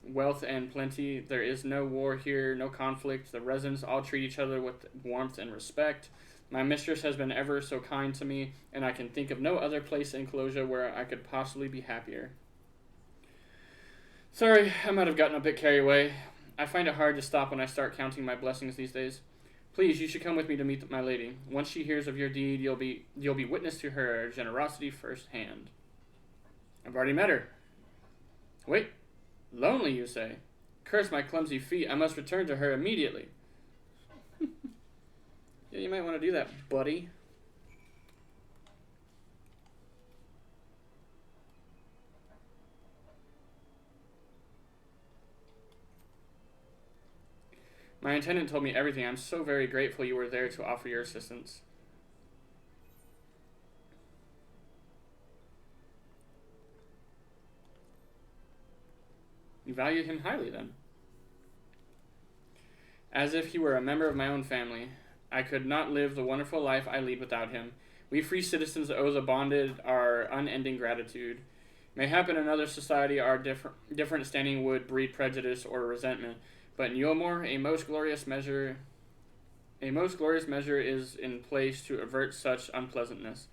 wealth and plenty. There is no war here, no conflict. The residents all treat each other with warmth and respect. My mistress has been ever so kind to me, and I can think of no other place in Closure where I could possibly be happier. Sorry, I might have gotten a bit carried away. I find it hard to stop when I start counting my blessings these days. Please, you should come with me to meet my lady. Once she hears of your deed, you'll be witness to her generosity firsthand. I've already met her. Wait, lonely, you say? Curse my clumsy feet, I must return to her immediately. Yeah, you might want to do that, buddy. My attendant told me everything. I'm so very grateful you were there to offer your assistance. You valued him highly, then. As if he were a member of my own family. I could not live the wonderful life I lead without him. We free citizens owe the bonded our unending gratitude. Mayhap in another society our different standing would breed prejudice or resentment. But in Yulmore, a most glorious measure is in place to avert such unpleasantness.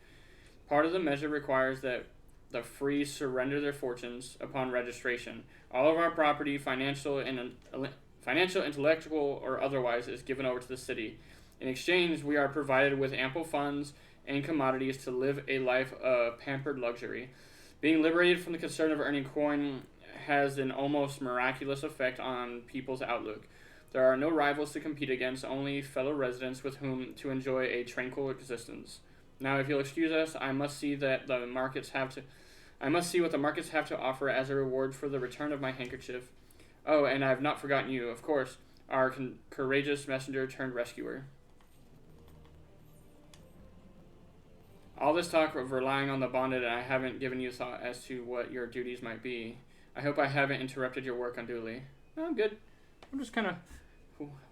Part of the measure requires that the free surrender their fortunes upon registration. All of our property, financial, intellectual, or otherwise, is given over to the city. In exchange, we are provided with ample funds and commodities to live a life of pampered luxury. Being liberated from the concern of earning coin has an almost miraculous effect on people's outlook. There are no rivals to compete against, only fellow residents with whom to enjoy a tranquil existence. Now, if you'll excuse us, I must see what the markets have to offer as a reward for the return of my handkerchief. Oh, and I have not forgotten you, of course, our courageous messenger turned rescuer. All this talk of relying on the bonded, and I haven't given you thought as to what your duties might be. I hope I haven't interrupted your work unduly. No, I'm good. I'm just kind of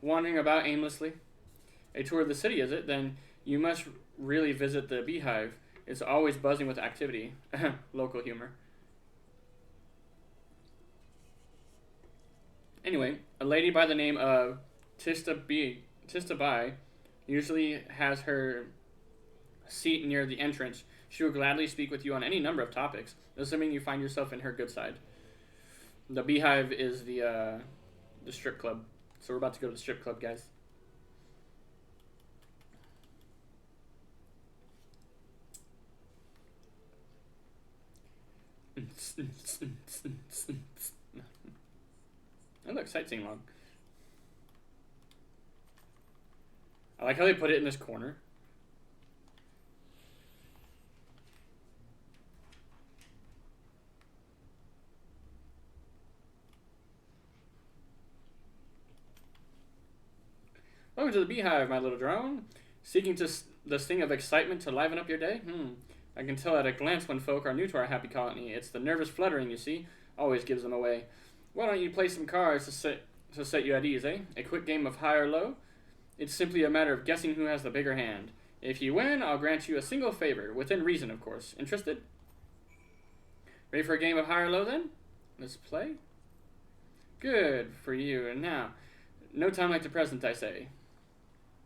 wandering about aimlessly. A tour of the city, is it? Then you must really visit the beehive. It's always buzzing with activity. Local humor. Anyway, a lady by the name of Tista Bai usually has her seat near the entrance. She will gladly speak with you on any number of topics, assuming you find yourself in her good side. The beehive is the strip club. So we're about to go to the strip club, guys. Oh, look, sightseeing log. I like how they put it in this corner. Welcome to the beehive, my little drone. Seeking the sting of excitement to liven up your day? I can tell at a glance when folk are new to our happy colony. It's the nervous fluttering, you see, always gives them away. Why don't you play some cards to set you at ease, eh? A quick game of high or low? It's simply a matter of guessing who has the bigger hand. If you win, I'll grant you a single favor, within reason, of course. Interested? Ready for a game of high or low, then? Let's play. Good for you. And now, no time like the present, I say.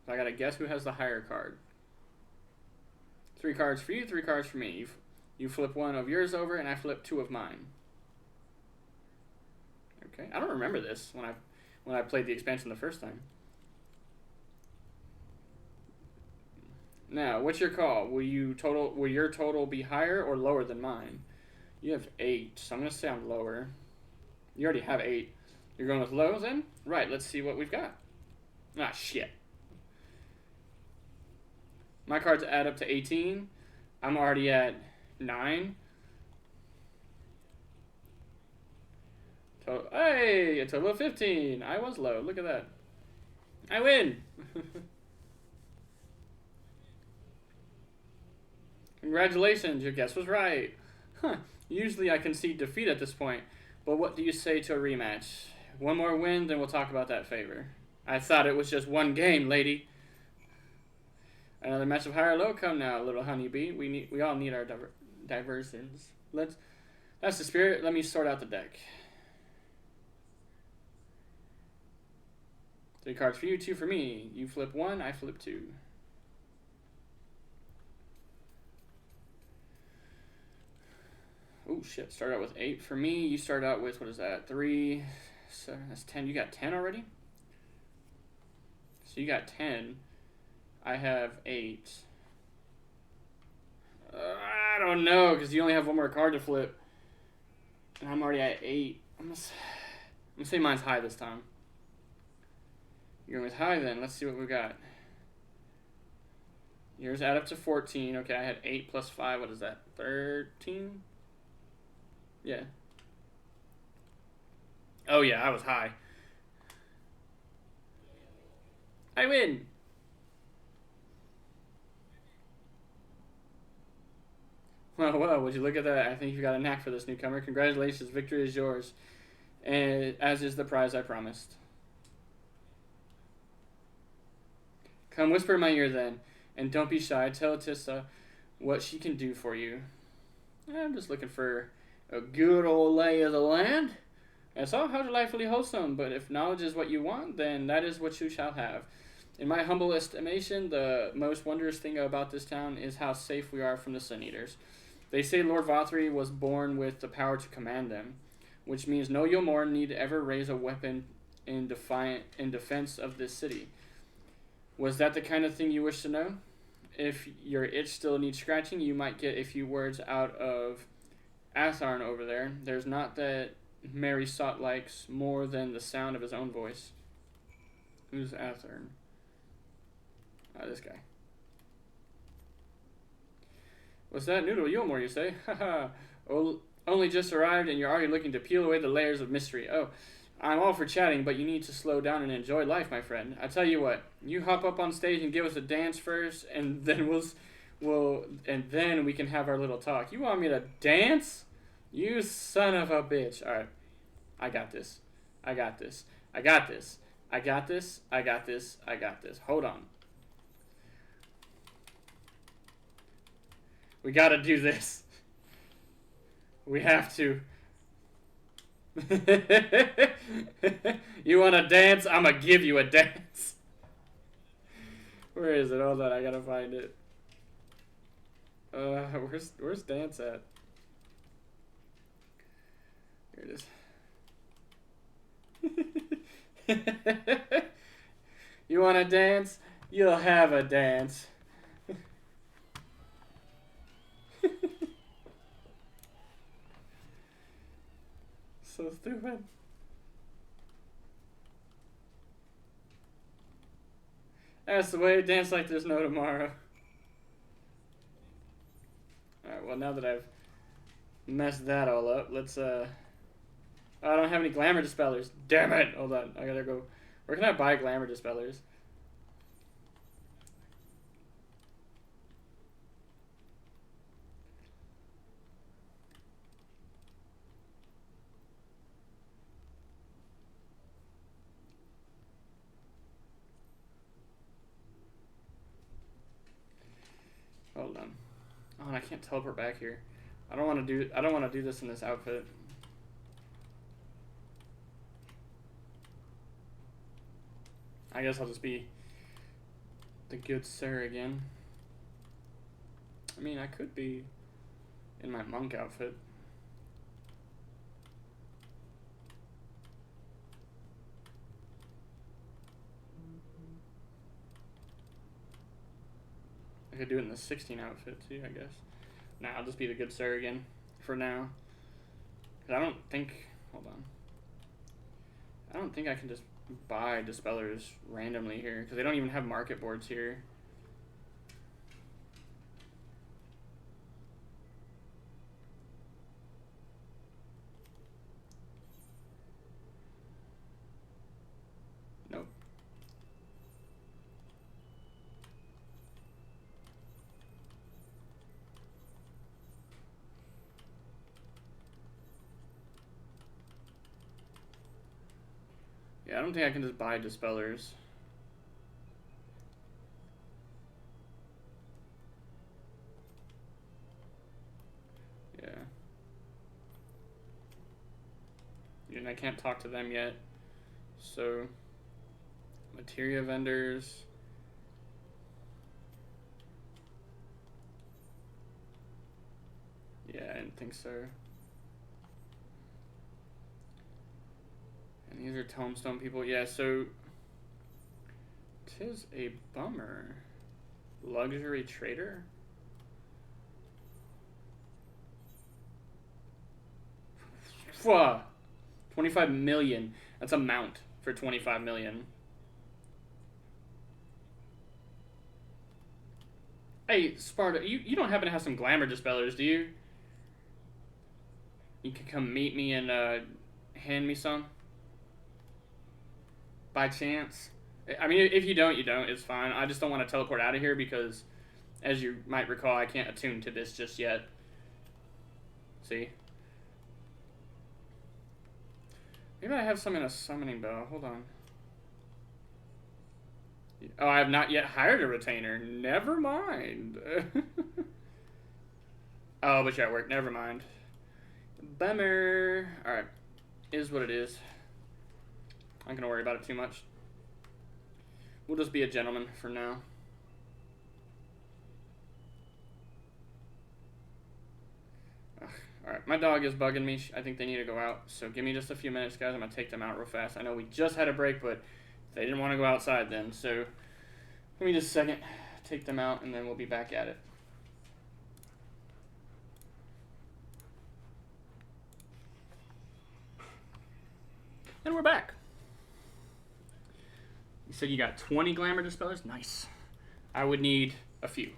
So I gotta guess who has the higher card. 3 cards for you, 3 cards for me. You flip one of yours over, and I flip 2 of mine. Okay, I don't remember this when I played the expansion the first time. Now, what's your call? Will your total be higher or lower than mine? You have 8, so I'm gonna say I'm lower. You already have 8. You're going with low then? Right, let's see what we've got. Ah, shit. My cards add up to 18. I'm already at 9. Hey, a total of 15. I was low. Look at that. I win. Congratulations, your guess was right. Usually I concede defeat at this point, but what do you say to a rematch? One more win, then we'll talk about that favor. I thought it was just one game, lady. Another match of high or low? Come now, little honeybee. We all need our diversions. That's the spirit. Let me sort out the deck. 3 cards for you, 2 for me. You flip 1, I flip 2. Oh shit, start out with 8 for me. You start out with, what is that, 3, 7, that's 10. You got 10 already? So you got 10. I have 8. I don't know, because you only have 1 more card to flip. And I'm already at 8. I'm gonna say mine's high this time. You're going with high then. Let's see what we got. Yours add up to 14. Okay, I had 8 plus 5. What is that? 13? Yeah. Oh yeah, I was high. I win. Well, would you look at that? I think you got a knack for this, newcomer. Congratulations, victory is yours. And as is the prize I promised. Come whisper in my ear then, and don't be shy. Tell Tissa what she can do for you. I'm just looking for a good old lay of the land. That's all how delightfully wholesome, but if knowledge is what you want, then that is what you shall have. In my humble estimation, the most wondrous thing about this town is how safe we are from the Sun Eaters. They say Lord Vothry was born with the power to command them, which means no Yulmore need ever raise a weapon in defense of this city. Was that the kind of thing you wish to know? If your itch still needs scratching, you might get a few words out of Atharn over there. There's not that Mary Sot likes more than the sound of his own voice. Who's Athern? This guy. What's that? Noodle Yulmore, you say? Haha. Only just arrived and you're already looking to peel away the layers of mystery. Oh, I'm all for chatting, but you need to slow down and enjoy life, my friend. I tell you what, you hop up on stage and give us a dance first, and then then we can have our little talk. You want me to dance? You son of a bitch. All right. I got this. I got this. I got this. I got this. I got this. I got this. Hold on. We gotta do this. We have to. You wanna dance? I'ma give you a dance. Where is it? Hold on, I gotta find it. Where's dance at? Here it is. You wanna dance? You'll have a dance. So stupid. That's the way. Dance like there's no tomorrow. Alright, well now that I've messed that all up, let's I don't have any glamour dispellers. Damn it! Hold on, I gotta go. Where can I buy glamour dispellers? Hold on. Oh, and I can't teleport back here. I don't want to do this in this outfit. I guess I'll just be the good sir again. I mean, I could be in my monk outfit. I could do it in the 16 outfit too, I guess. Nah, I'll just be the good sir again for now. 'Cause I don't think, hold on. I don't think I can just buy dispellers randomly here because they don't even have market boards here. Nope. Yeah, I don't think I can just buy dispellers. Yeah. And I can't talk to them yet. So, materia vendors. Yeah, I didn't think so. And these are tombstone people. Yeah, so tis a bummer. Luxury trader? Pwah! 25 million. That's a mount for 25 million. Hey, Sparta, you don't happen to have some glamour dispellers, do you? You can come meet me and hand me some? By chance? I mean, if you don't, you don't. It's fine. I just don't want to teleport out of here because, as you might recall, I can't attune to this just yet. See? Maybe I have some in a summoning bow. Hold on. Oh, I have not yet hired a retainer. Never mind. Oh, but you're at work. Never mind. Bummer. Alright. Is what it is. I'm not gonna worry about it too much. We'll just be a gentleman for now. Alright, my dog is bugging me. I think they need to go out. So give me just a few minutes, guys. I'm gonna take them out real fast. I know we just had a break, but they didn't want to go outside then. So give me just a second. Take them out, and then we'll be back at it. we're back. You said you got 20 glamour dispellers? Nice. I would need a few.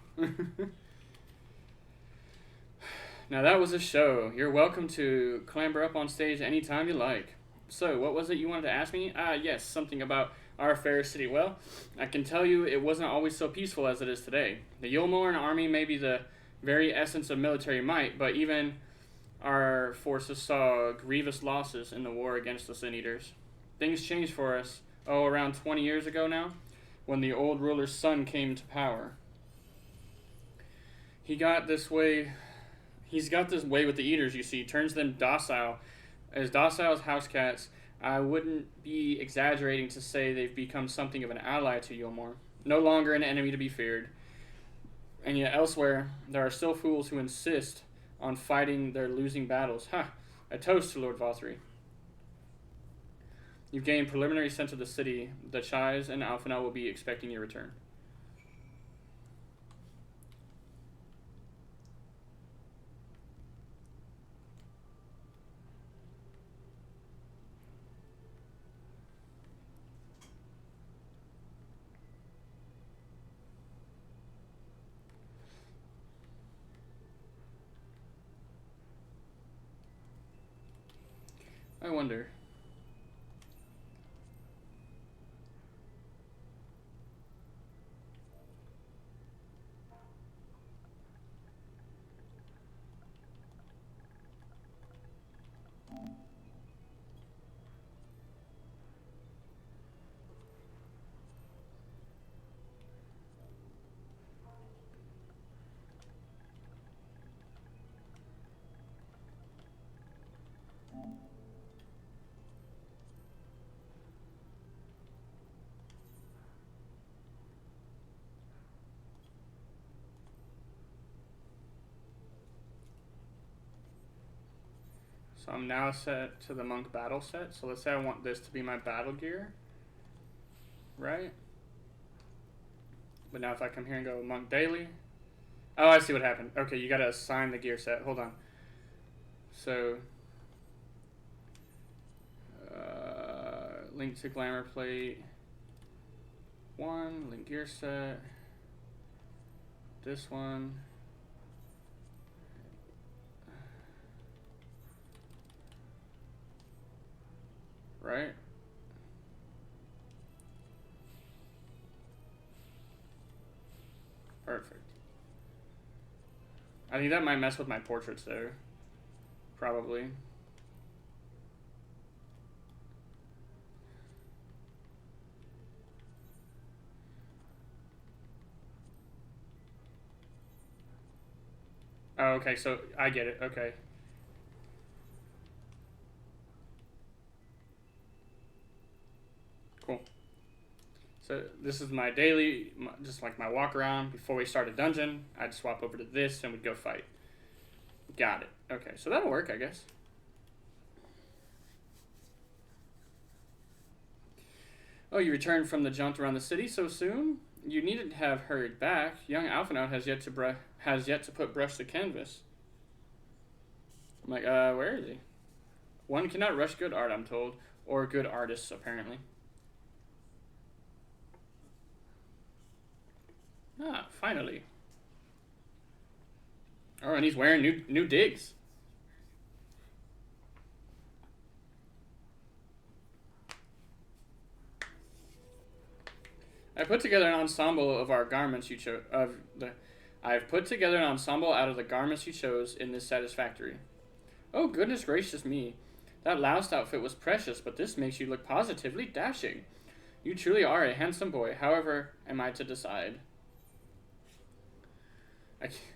Now that was a show. You're welcome to clamber up on stage anytime you like. So, what was it you wanted to ask me? Yes, something about our fair city. Well, I can tell you it wasn't always so peaceful as it is today. The Yulmoran army may be the very essence of military might, but even our forces saw grievous losses in the war against the Sin Eaters. Things changed for us, around 20 years ago now, when the old ruler's son came to power. He's got this way with the Eaters, you see, turns them docile as house cats. I wouldn't be exaggerating to say they've become something of an ally to Yulmor. No longer an enemy to be feared. And yet elsewhere, there are still fools who insist on fighting their losing battles. Ha! A toast to Lord Vothry. You've gained preliminary sense of the city. The Chais and Alphanel will be expecting your return. I wonder. So I'm now set to the monk battle set. So let's say I want this to be my battle gear. Right? But now if I come here and go monk daily. Oh, I see what happened. Okay, you gotta assign the gear set. Hold on. So, link to glamour plate 1, link gear set. This one. Right? Perfect. I think that might mess with my portraits there. Probably. Oh, okay, so I get it. Okay. Cool. So this is my daily, just like my walk around. Before we start a dungeon, I'd swap over to this and we'd go fight. Got it. Okay, so that'll work, I guess. Oh, you returned from the jaunt around the city so soon? You needn't have hurried back. Young Alphinaud has yet to put brush to canvas. I'm like, where is he? One cannot rush good art, I'm told, or good artists, apparently. Ah, finally. Oh, and he's wearing new digs. I put together an ensemble of our garments you chose. I've put together an ensemble out of the garments you chose in this satisfactory. Oh, goodness gracious me. That loused outfit was precious, but this makes you look positively dashing. You truly are a handsome boy. However, am I to decide?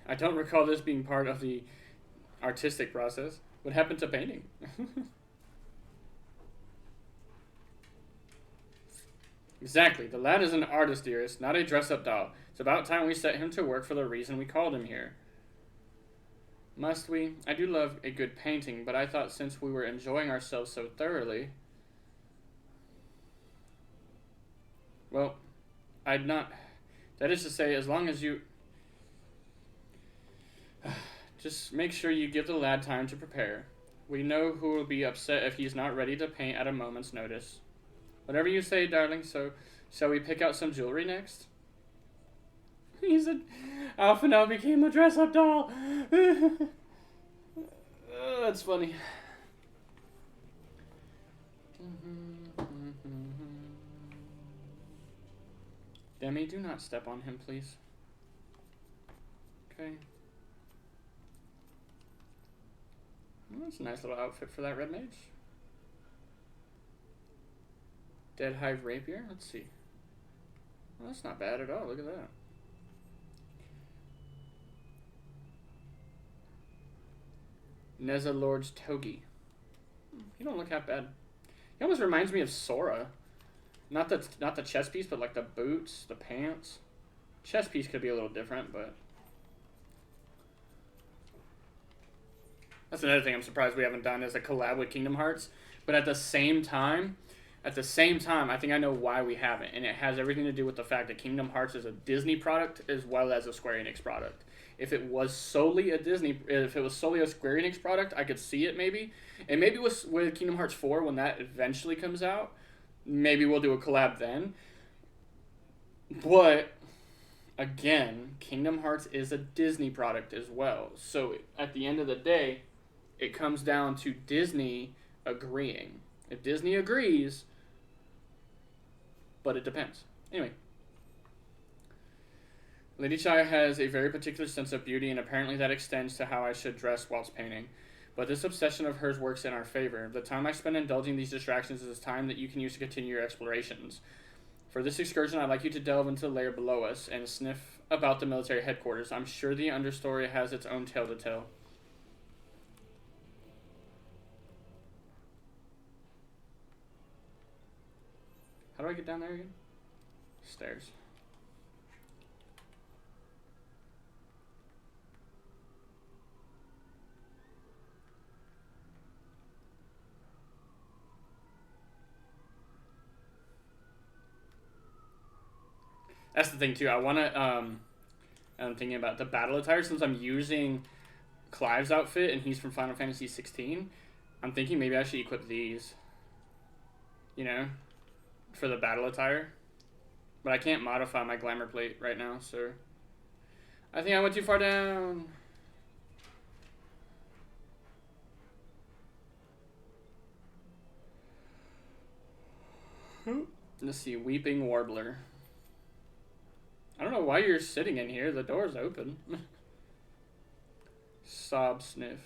I don't recall this being part of the artistic process. What happened to painting? Exactly. The lad is an artist, dearest, not a dress-up doll. It's about time we set him to work for the reason we called him here. Must we? I do love a good painting, but I thought since we were enjoying ourselves so thoroughly... Well, I'd not... That is to say, as long as you... Just make sure you give the lad time to prepare. We know who will be upset if he's not ready to paint at a moment's notice. Whatever you say, darling, so shall we pick out some jewelry next? He said, Alpha now became a dress-up doll. That's funny. Demi, do not step on him, please. Okay. Well, that's a nice little outfit for that red mage. Dead Hive Rapier? Let's see. Well, that's not bad at all. Look at that. Neza Lord's Togi. He don't look half bad. He almost reminds me of Sora. Not the chest piece, but like the boots, the pants. Chest piece could be a little different, but that's another thing I'm surprised we haven't done is a collab with Kingdom Hearts. But at the same time, I think I know why we haven't, and it has everything to do with the fact that Kingdom Hearts is a Disney product as well as a Square Enix product. If it was solely a Square Enix product, I could see it maybe. And maybe with Kingdom Hearts 4, when that eventually comes out, maybe we'll do a collab then. But again, Kingdom Hearts is a Disney product as well. So at the end of the day, it comes down to Disney agreeing. If Disney agrees, but it depends. Anyway. Lady Chai has a very particular sense of beauty, and apparently that extends to how I should dress whilst painting. But this obsession of hers works in our favor. The time I spend indulging these distractions is time that you can use to continue your explorations. For this excursion, I'd like you to delve into the layer below us and sniff about the military headquarters. I'm sure the understory has its own tale to tell. How do I get down there again? Stairs. That's the thing too. I want to. I'm thinking about the battle attire since I'm using Clive's outfit and he's from Final Fantasy 16. I'm thinking maybe I should equip these. You know, for the battle attire. But I can't modify my glamour plate right now, so I think I went too far down. Let's see, Weeping Warbler. I don't know why you're sitting in here. The door's open. Sob Sniff.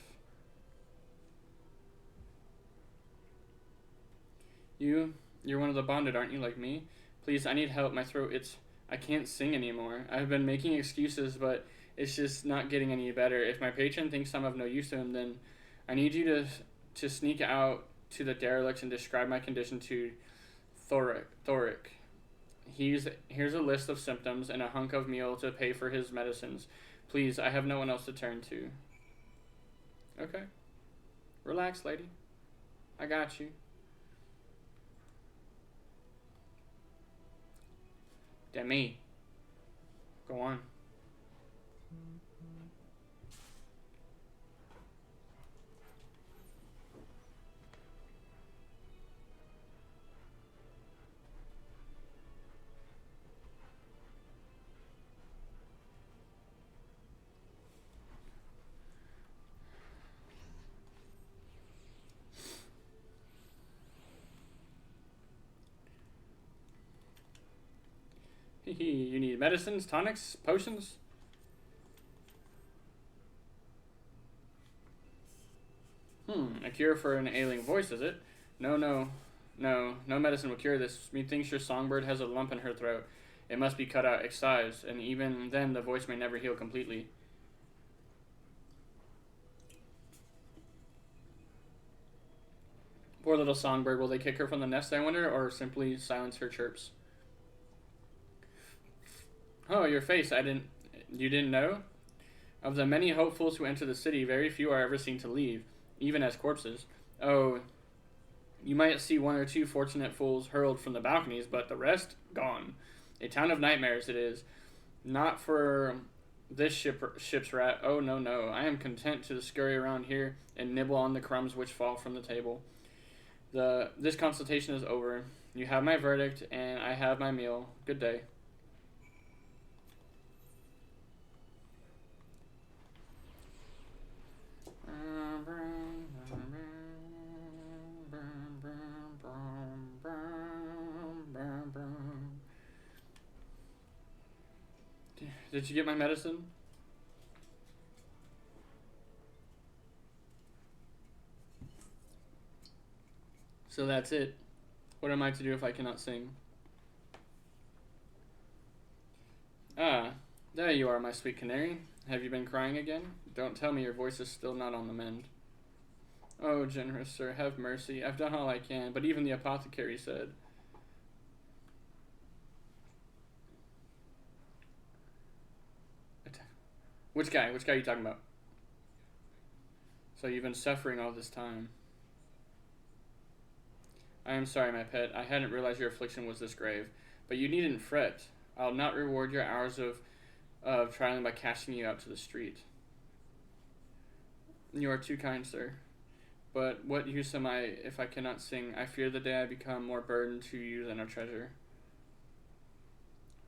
You're one of the bonded, aren't you, like me? Please, I need help. My throat, I can't sing anymore. I've been making excuses, but it's just not getting any better. If my patron thinks I'm of no use to him, then I need you to sneak out to the derelicts and describe my condition to Thoric. Here's a list of symptoms and a hunk of meal to pay for his medicines. Please, I have no one else to turn to. Okay. Relax, lady. I got you. Demi. Go on. You need medicines, tonics, potions? A cure for an ailing voice, is it? No medicine will cure this. Methinks your songbird has a lump in her throat. It must be cut out, excised, and even then the voice may never heal completely. Poor little songbird. Will they kick her from the nest, I wonder, or simply silence her chirps? Oh, your face. You didn't know? Of the many hopefuls who enter the city, very few are ever seen to leave, even as corpses. Oh, you might see one or two fortunate fools hurled from the balconies, but the rest, gone. A town of nightmares it is. Not for This ship's rat. Oh, no, no. I am content to scurry around here and nibble on the crumbs which fall from the table. This consultation is over. You have my verdict, and I have my meal. Good day. Did you get my medicine? So that's it. What am I to do if I cannot sing? Ah, there you are, my sweet canary. Have you been crying again? Don't tell me your voice is still not on the mend. Oh, generous sir, have mercy. I've done all I can, but even the apothecary said... Which guy? Which guy are you talking about? So you've been suffering all this time. I am sorry, my pet. I hadn't realized your affliction was this grave. But you needn't fret. I'll not reward your hours of trialing by casting you out to the street. You are too kind, sir. But what use am I if I cannot sing? I fear the day I become more burden to you than a treasure.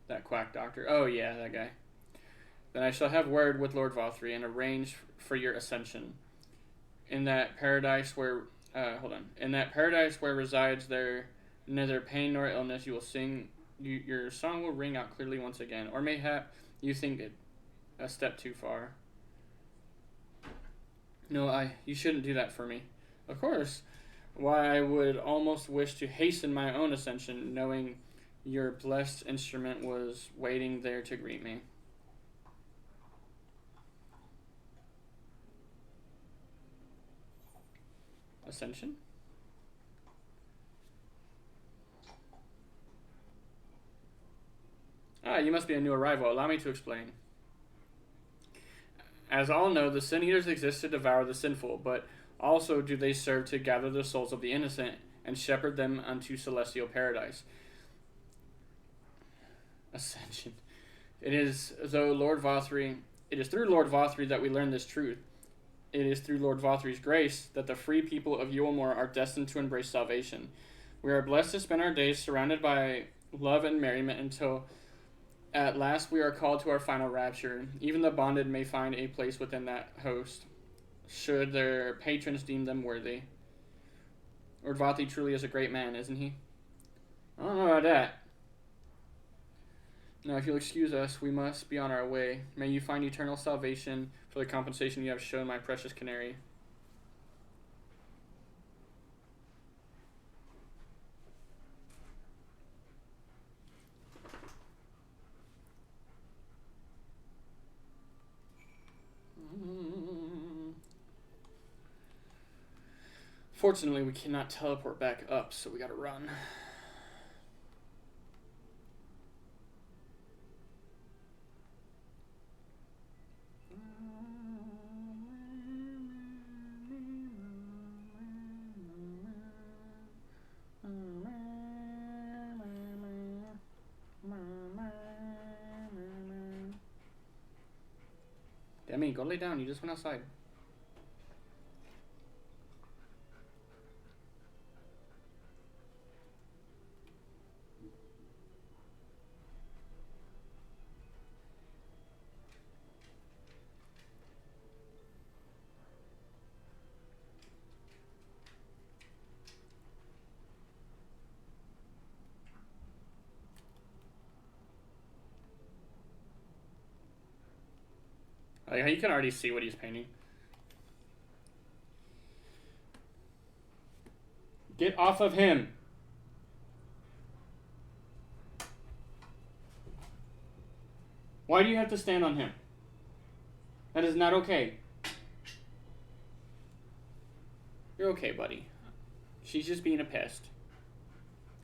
That quack doctor. Oh, yeah, that guy. Then I shall have word with Lord Vothry and arrange for your ascension. In that paradise where... In that paradise where resides there neither pain nor illness, you will sing... your song will ring out clearly once again. Or mayhap you think it a step too far. No, you shouldn't do that for me. Of course. Why, I would almost wish to hasten my own ascension, knowing your blessed instrument was waiting there to greet me. Ascension? Ah, you must be a new arrival. Allow me to explain. As all know, the sin eaters exist to devour the sinful, but also do they serve to gather the souls of the innocent and shepherd them unto celestial paradise. Ascension. It is through Lord Vothry that we learn this truth. It is through Lord Vothry's grace that the free people of Yulmore are destined to embrace salvation. We are blessed to spend our days surrounded by love and merriment until at last we are called to our final rapture. Even the bonded may find a place within that host, should their patrons deem them worthy. Lord Vothry truly is a great man, isn't he? I don't know about that. Now, if you'll excuse us, we must be on our way. May you find eternal salvation for the compensation you have shown my precious canary. Fortunately, we cannot teleport back up, so we gotta run. Demi, go lay down. You just went outside. Like, you can already see what he's painting. Get off of him. Why do you have to stand on him? That is not okay. You're okay, buddy. She's just being a pest.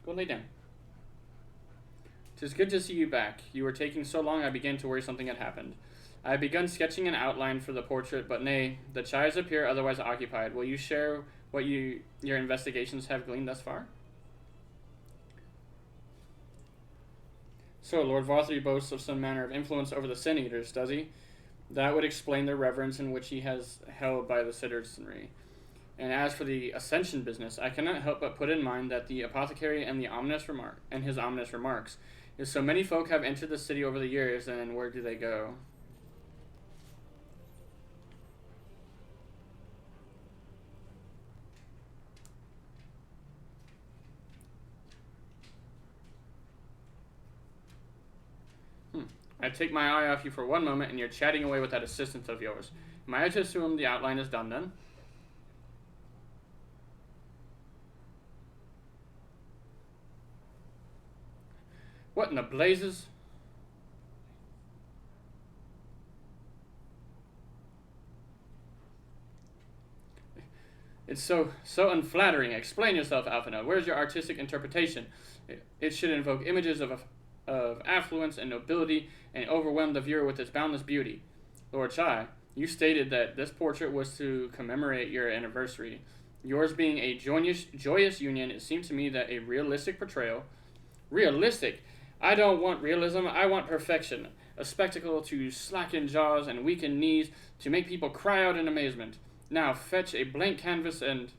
Go lay down. 'Tis good to see you back. You were taking so long I began to worry something had happened. I have begun sketching an outline for the portrait, but nay, the chives appear otherwise occupied. Will you share what your investigations have gleaned thus far? So, Lord Vothry boasts of some manner of influence over the Sin Eaters, does he? That would explain the reverence in which he has held by the citizenry. And as for the ascension business, I cannot help but put in mind that the apothecary and his ominous remarks, if so many folk have entered the city over the years, then where do they go? I take my eye off you for one moment, and you're chatting away with that assistant of yours. Am I to assume the outline is done then? What in the blazes? It's so unflattering. Explain yourself, Alphina. Where's your artistic interpretation? It should invoke images of affluence and nobility and overwhelm the viewer with its boundless beauty. Lord Chai, you stated that this portrait was to commemorate your anniversary. Yours being a joyous union, it seems to me that a realistic portrayal... Realistic? I don't want realism, I want perfection. A spectacle to slacken jaws and weaken knees, to make people cry out in amazement. Now fetch a blank canvas and...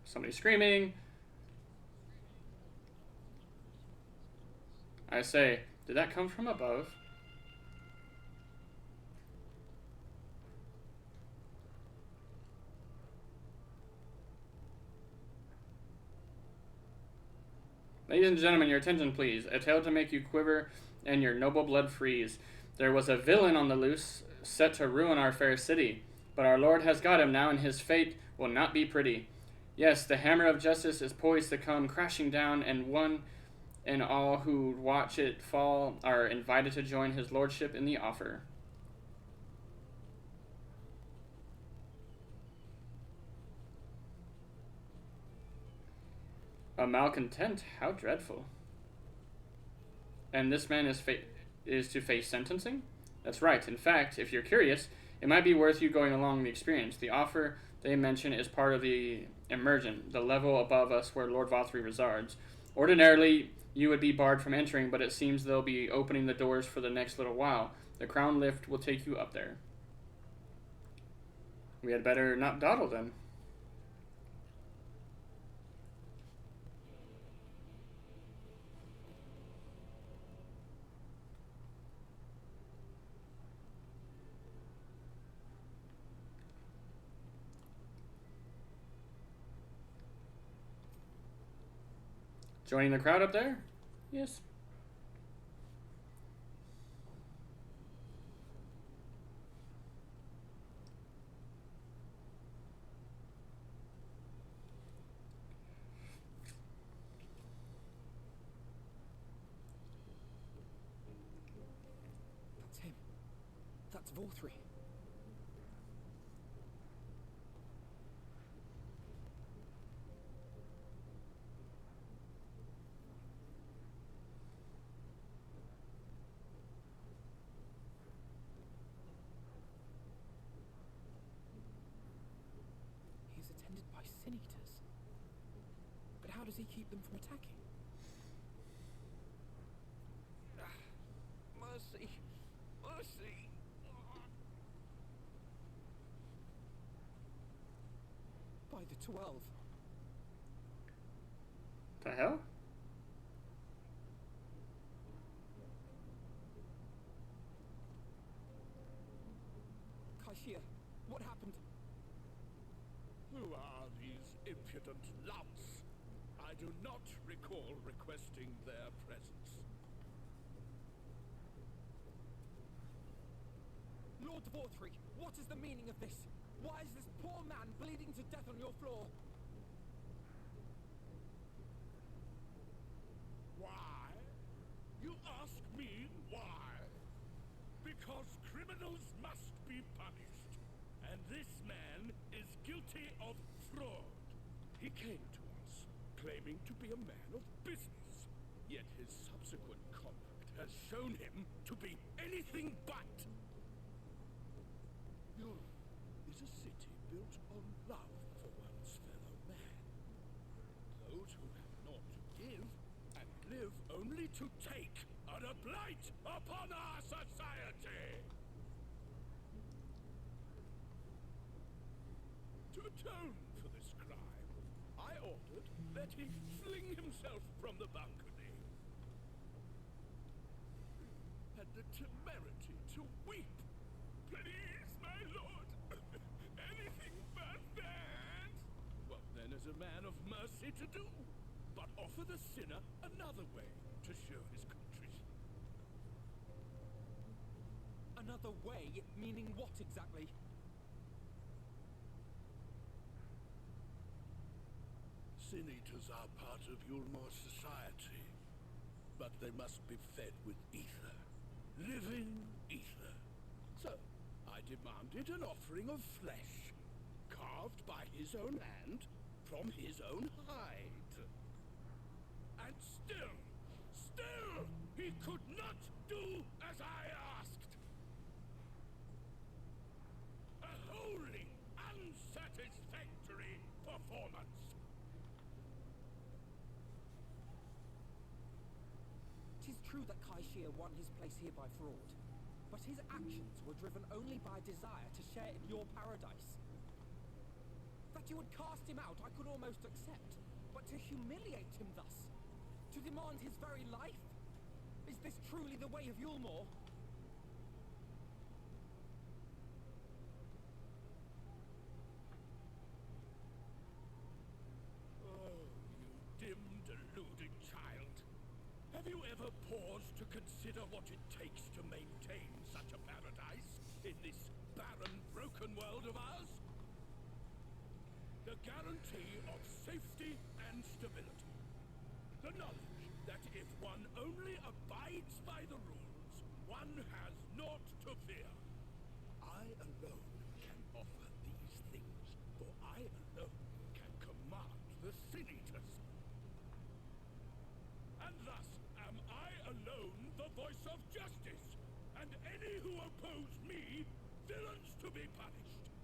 somebody screaming. I say, did that come from above? Ladies and gentlemen, your attention please. A tale to make you quiver and your noble blood freeze. There was a villain on the loose, set to ruin our fair city. But our Lord has got him now, and his fate will not be pretty. Yes, the hammer of justice is poised to come crashing down, and one and all who watch it fall are invited to join his lordship in the offer. A malcontent? How dreadful. And this man is to face sentencing? That's right. In fact, if you're curious, it might be worth you going along the experience. The offer they mention is part of the immersion, the level above us where Lord Vothry resides. Ordinarily, you would be barred from entering, but it seems they'll be opening the doors for the next little while. The crown lift will take you up there. We had better not dawdle then. Joining the crowd up there? Yes. That's him. That's Vothry. He's attended by sin eaters. But how does he keep them from attacking? Mercy! Mercy! By the 12. The hell? Kaishia, what happened? Who are these impudent louts? I do not recall requesting their presence. Lord Vothry, what is the meaning of this? Why is this poor man bleeding to death on your floor? Why? You ask me why? Because criminals must be punished. And this man is guilty of fraud. He came to us, claiming to be a man of business. Yet his subsequent conduct has shown him to be anything but. Europe is a city built on love for one's fellow man. Those who have naught to give and live only to take are a blight upon our society. To atone for this crime, I ordered that he fling himself from the balcony. Had the temerity to weep. Please, my lord, anything but that. What then is a man of mercy to do? But offer the sinner another way to show his contrition. Another way? Meaning what exactly? Sin eaters are part of Yulmor's society, but they must be fed with ether. Living ether. So, I demanded an offering of flesh, carved by his own hand, from his own hide. And still, he could not do as I asked. A wholly unsatisfactory performance. Tis true that Kaishir won his place here by fraud, but his actions were driven only by desire to share in your paradise. That you would cast him out I could almost accept, but to humiliate him thus, to demand his very life? Is this truly the way of Yulmor? Oh, you dim, deluded child. Have you ever paused to consider what it takes to maintain such a paradise in this barren, broken world of ours? The guarantee of safety and stability. The knowledge that if one only abides by the rules, one has naught to fear. I alone can offer these things, for I alone can command the Sin Eaters. And thus am I alone the voice of justice, and any who oppose me, villains to be punished.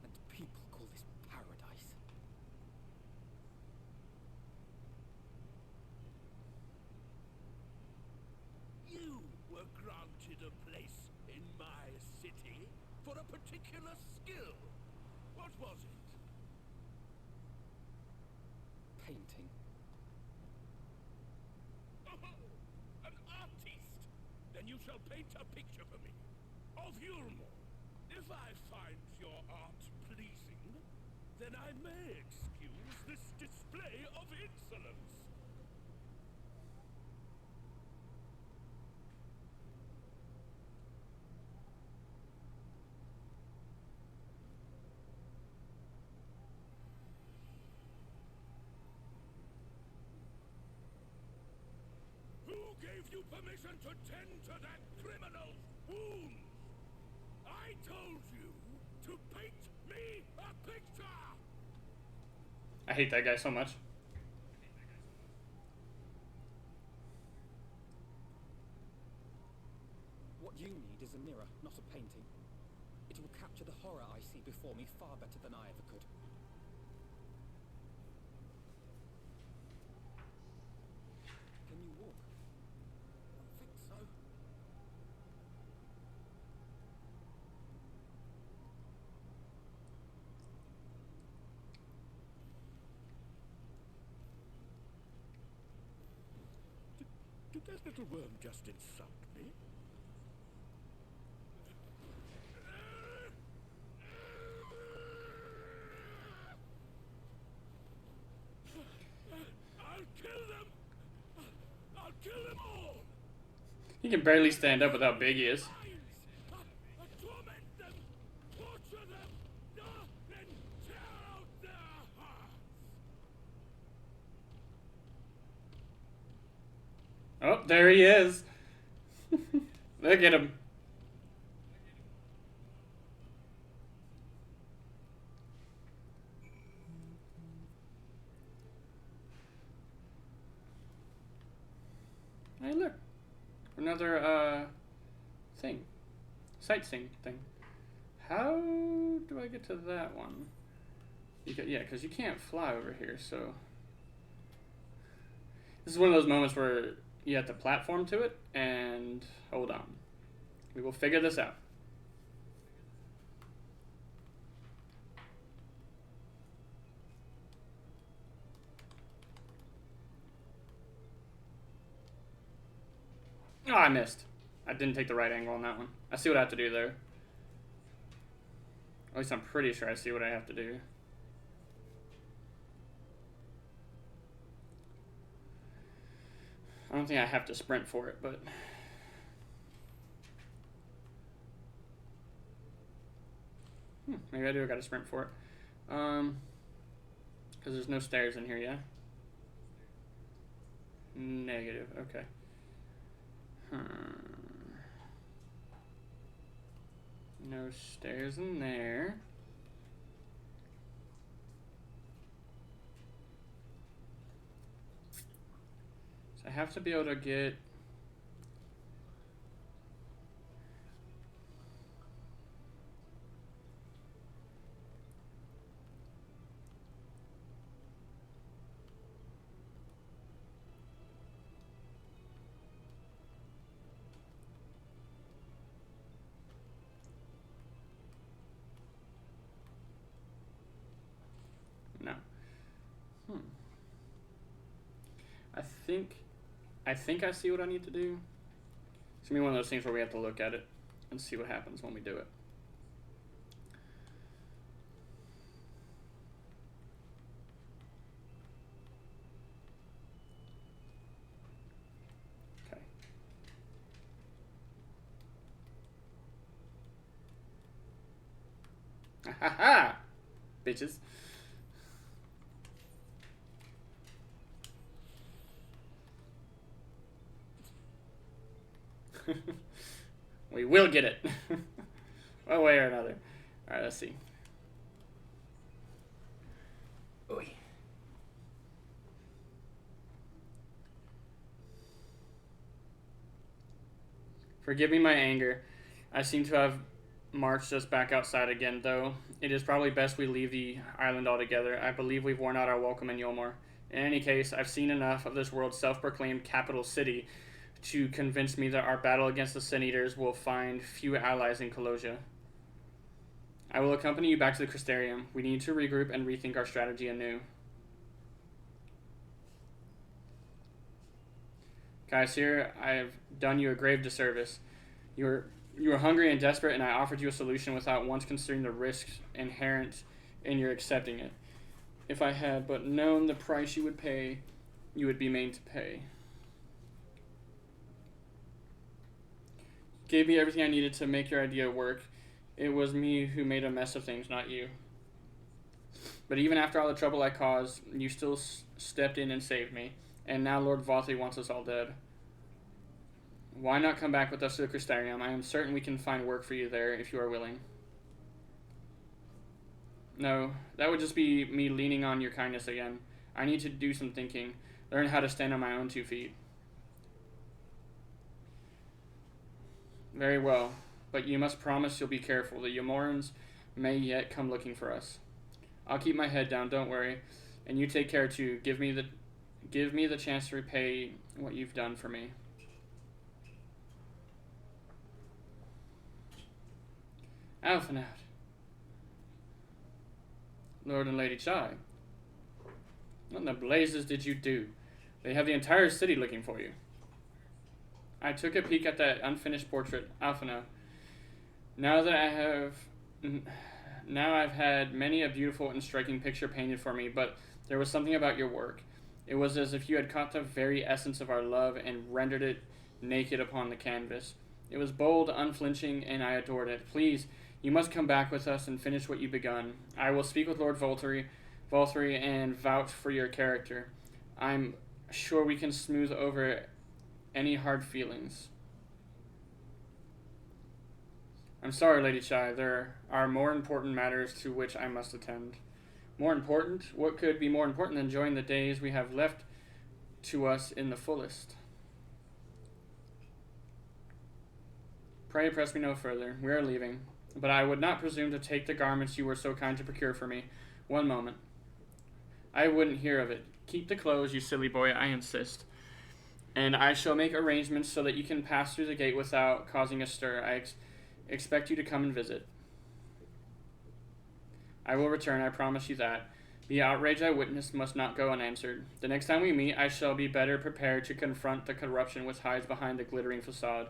And people call this paradise. You were granted a place in my city for a particular skill. What was it? Painting. Oh, an artiste! Then you shall paint a picture for me of Yulmor. If I find your art pleasing, then I may excuse this display of insolence. Who gave you permission to tend to that criminal's wounds? I told you to paint me a picture! I hate that guy so much. What you need is a mirror, not a painting. It will capture the horror I see before me far better than I ever could. Can you walk? I think so. Did that little worm just insult me? I'll kill them! I'll kill them all! He can barely stand up with how big he is. I'll torment them! Torture them! Then tear out their hearts! Oh, there he is. Look at him. Hey, look. Another, thing. sightseeing thing. How do I get to that one? Because you can't fly over here, so... This is one of those moments where you have to platform to it, and hold on. We will figure this out. Oh, I missed. I didn't take the right angle on that one. I see what I have to do there. At least I'm pretty sure I see what I have to do. I don't think I have to sprint for it, but... maybe I do gotta sprint for it. Because there's no stairs in here, yeah? Negative, okay. No stairs in there. So I have to be able to get... No. I think I see what I need to do. It's gonna be one of those things where we have to look at it and see what happens when we do it. Okay. Ha ha! Bitches. We will get it. One way or another. Alright, let's see. Oy. Forgive me my anger. I seem to have marched us back outside again, though. It is probably best we leave the island altogether. I believe we've worn out our welcome in Yulmore. In any case, I've seen enough of this world's self-proclaimed capital city to convince me that our battle against the Sin Eaters will find few allies in Colosia. I will accompany you back to the Crystarium. We need to regroup and rethink our strategy anew. Kaisir, I have done you a grave disservice. You were hungry and desperate, and I offered you a solution without once considering the risks inherent in your accepting it. If I had but known the price you would pay, you would be made to pay. Gave me everything I needed to make your idea work. It was me who made a mess of things, not you. But even after all the trouble I caused, you still stepped in and saved me. And now Lord Valtry wants us all dead. Why not come back with us to the Crystarium? I am certain we can find work for you there if you are willing. No, that would just be me leaning on your kindness again. I need to do some thinking. Learn how to stand on my own 2 feet. Very well, but you must promise you'll be careful. The Yomorans may yet come looking for us. I'll keep my head down, don't worry. And you take care too. Give me the chance to repay what you've done for me. Out and out. Lord and Lady Chai. What in the blazes did you do? They have the entire city looking for you. I took a peek at that unfinished portrait, Alphina. Now I've had many a beautiful and striking picture painted for me, but there was something about your work. It was as if you had caught the very essence of our love and rendered it naked upon the canvas. It was bold, unflinching, and I adored it. Please, you must come back with us and finish what you've begun. I will speak with Lord Valtry and vouch for your character. I'm sure we can smooth over any hard feelings. I'm sorry, Lady Chai. There are more important matters to which I must attend. More important? What could be more important than enjoying the days we have left to us in the fullest? Pray press me no further. We are leaving. But I would not presume to take the garments you were so kind to procure for me. One moment. I wouldn't hear of it. Keep the clothes, you silly boy, I insist. And I shall make arrangements so that you can pass through the gate without causing a stir. I expect you to come and visit. I will return, I promise you that. The outrage I witnessed must not go unanswered. The next time we meet, I shall be better prepared to confront the corruption which hides behind the glittering facade.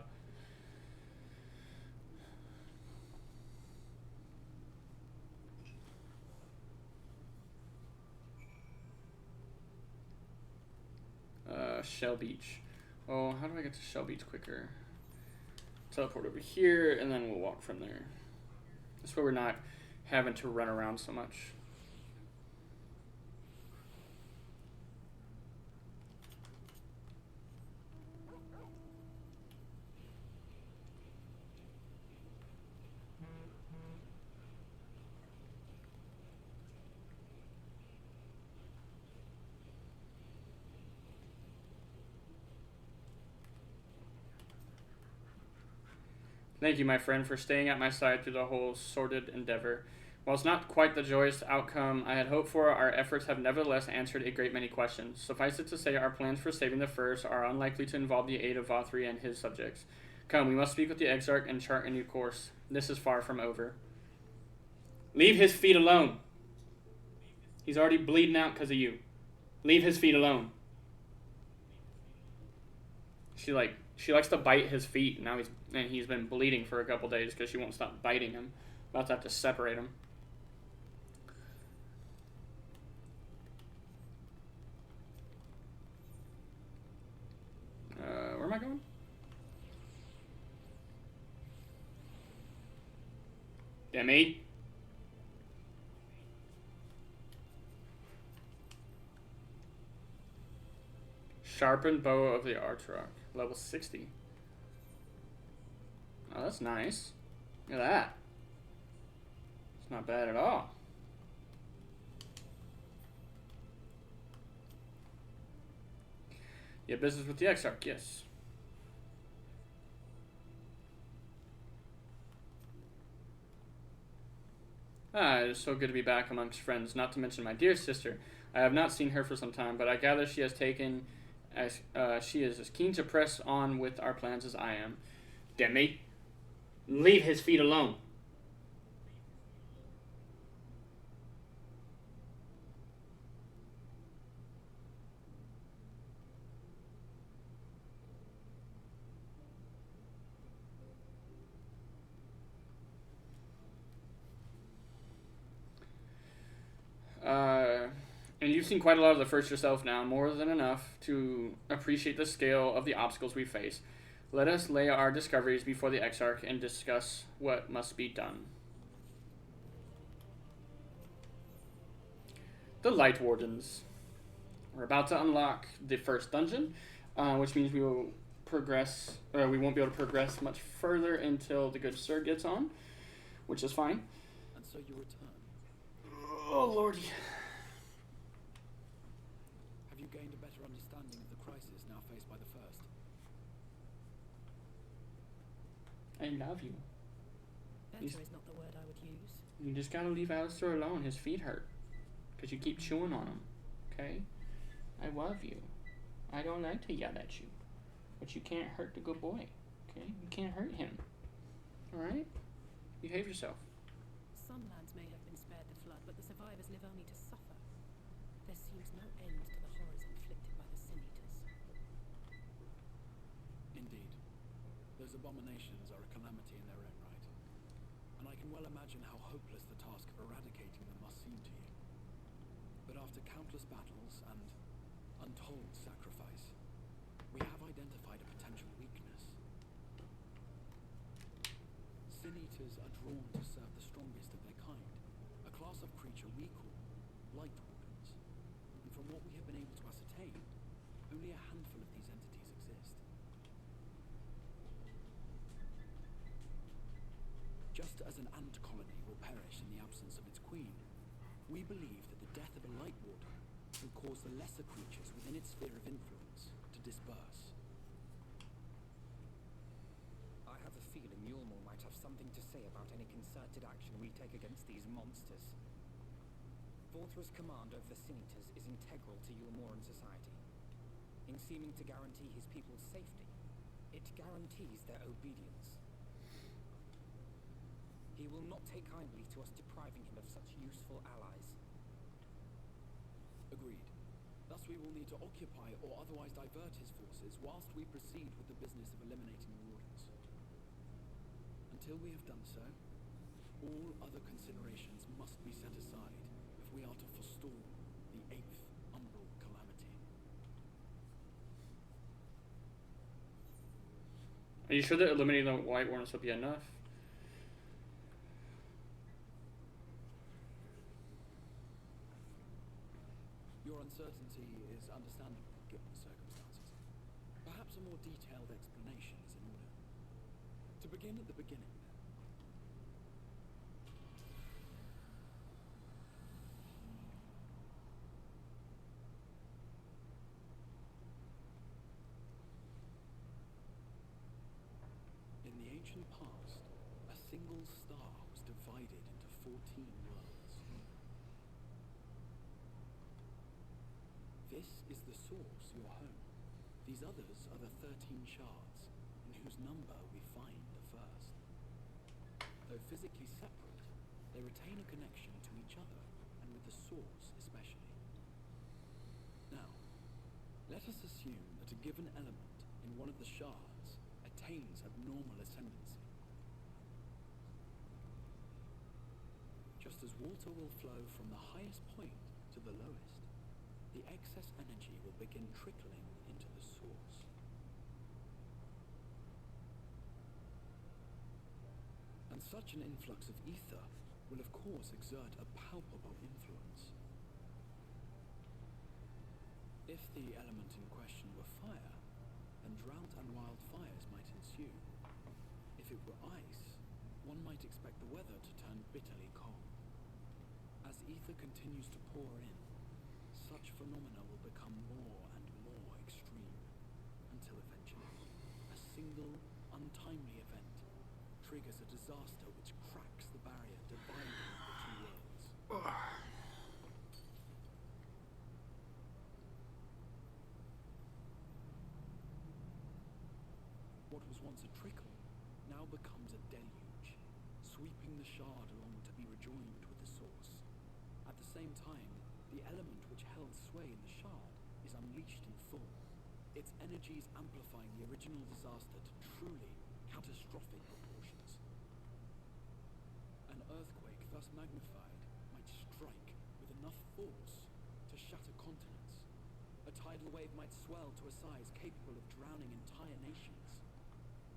Shell Beach. Oh, how do I get to Shell Beach quicker? Teleport over here, and then we'll walk from there. This way we're not having to run around so much. Thank you, my friend, for staying at my side through the whole sordid endeavor. While it's not quite the joyous outcome I had hoped for, our efforts have nevertheless answered a great many questions. Suffice it to say, our plans for saving the First are unlikely to involve the aid of Vothri and his subjects. Come, we must speak with the Exarch and chart a new course. This is far from over. Leave his feet alone. He's already bleeding out because of you. Leave his feet alone. She likes to bite his feet, and he's been bleeding for a couple days because she won't stop biting him. About to have to separate him. Where am I going? Demi? Sharpened bow of the Archrock. Level 60. Oh, that's nice. Look at that. It's not bad at all. Yeah, business with the Exarch, yes. It is so good to be back amongst friends, not to mention my dear sister. I have not seen her for some time, but I gather she is as keen to press on with our plans as I am. Demi, leave his feet alone. And you've seen quite a lot of the First yourself now, more than enough to appreciate the scale of the obstacles we face. Let us lay our discoveries before the Exarch and discuss what must be done. The Light Wardens. We're about to unlock the first dungeon, which means we will progress. We won't be able to progress much further until the good sir gets on, which is fine. And so you return. Oh lordy. Have you gained a better understanding of the crisis now faced by the First? I love you. Better is not the word I would use. You just gotta leave Alistair alone. His feet hurt. Because you keep chewing on him. Okay? I love you. I don't like to yell at you. But you can't hurt the good boy. Okay? You can't hurt him. Alright? Behave yourself. Some lands may have been spared the flood, but the survivors live only to suffer. There seems no end to the horrors inflicted by the Sin Eaters. Indeed. Those abominations are a calamity in their own right. And I can well imagine how hopeless the task of eradicating them must seem to you. But after countless battles and untold sacrifice, we have identified a potential weakness. Sin Eaters are drawn to serve the strongest of their kind, a class of creature we call Light Wardens. And from what we have been able to ascertain, only a handful of these entities exist. Just as an ant colony will perish in the absence of its queen, we believe that the death of a Light Warden will cause the lesser creatures within its sphere of influence to disperse. I have a feeling your something to say about any concerted action we take against these monsters. Vorthra's command over the Senators is integral to Yulmoran society. In seeming to guarantee his people's safety, it guarantees their obedience. He will not take kindly to us depriving him of such useful allies. Agreed. Thus we will need to occupy or otherwise divert his forces whilst we proceed with the business of eliminating the Wardens. Until we have done so, all other considerations must be set aside if we are to forestall the 8th Umbral Calamity. Are you sure that eliminating the White Wardens will be enough? Your uncertainty is understandable given the circumstances. Perhaps a more detailed explanation is in order. To begin at the beginning, then. In the ancient past, a single star was divided into 14 worlds. This is the source, your home. These others are the 13 shards, in whose number we find the first. Though physically separate, they retain a connection to each other, and with the source especially. Now, let us assume that a given element in one of the shards attains abnormal ascendancy. Just as water will flow from the highest point to the lowest, the excess energy will begin trickling into the source. And such an influx of ether will of course exert a palpable influence. If the element in question were fire, then drought and wildfires might ensue. If it were ice, one might expect the weather to turn bitterly cold. As ether continues to pour in, such phenomena will become more and more extreme, until eventually, a single, untimely event triggers a disaster which cracks the barrier dividing the two worlds. What was once a trickle now becomes a deluge, sweeping the shard along to be rejoined with the source. At the same time, the element which held sway in the shard is unleashed in full, its energies amplifying the original disaster to truly catastrophic proportions. An earthquake thus magnified might strike with enough force to shatter continents. A tidal wave might swell to a size capable of drowning entire nations.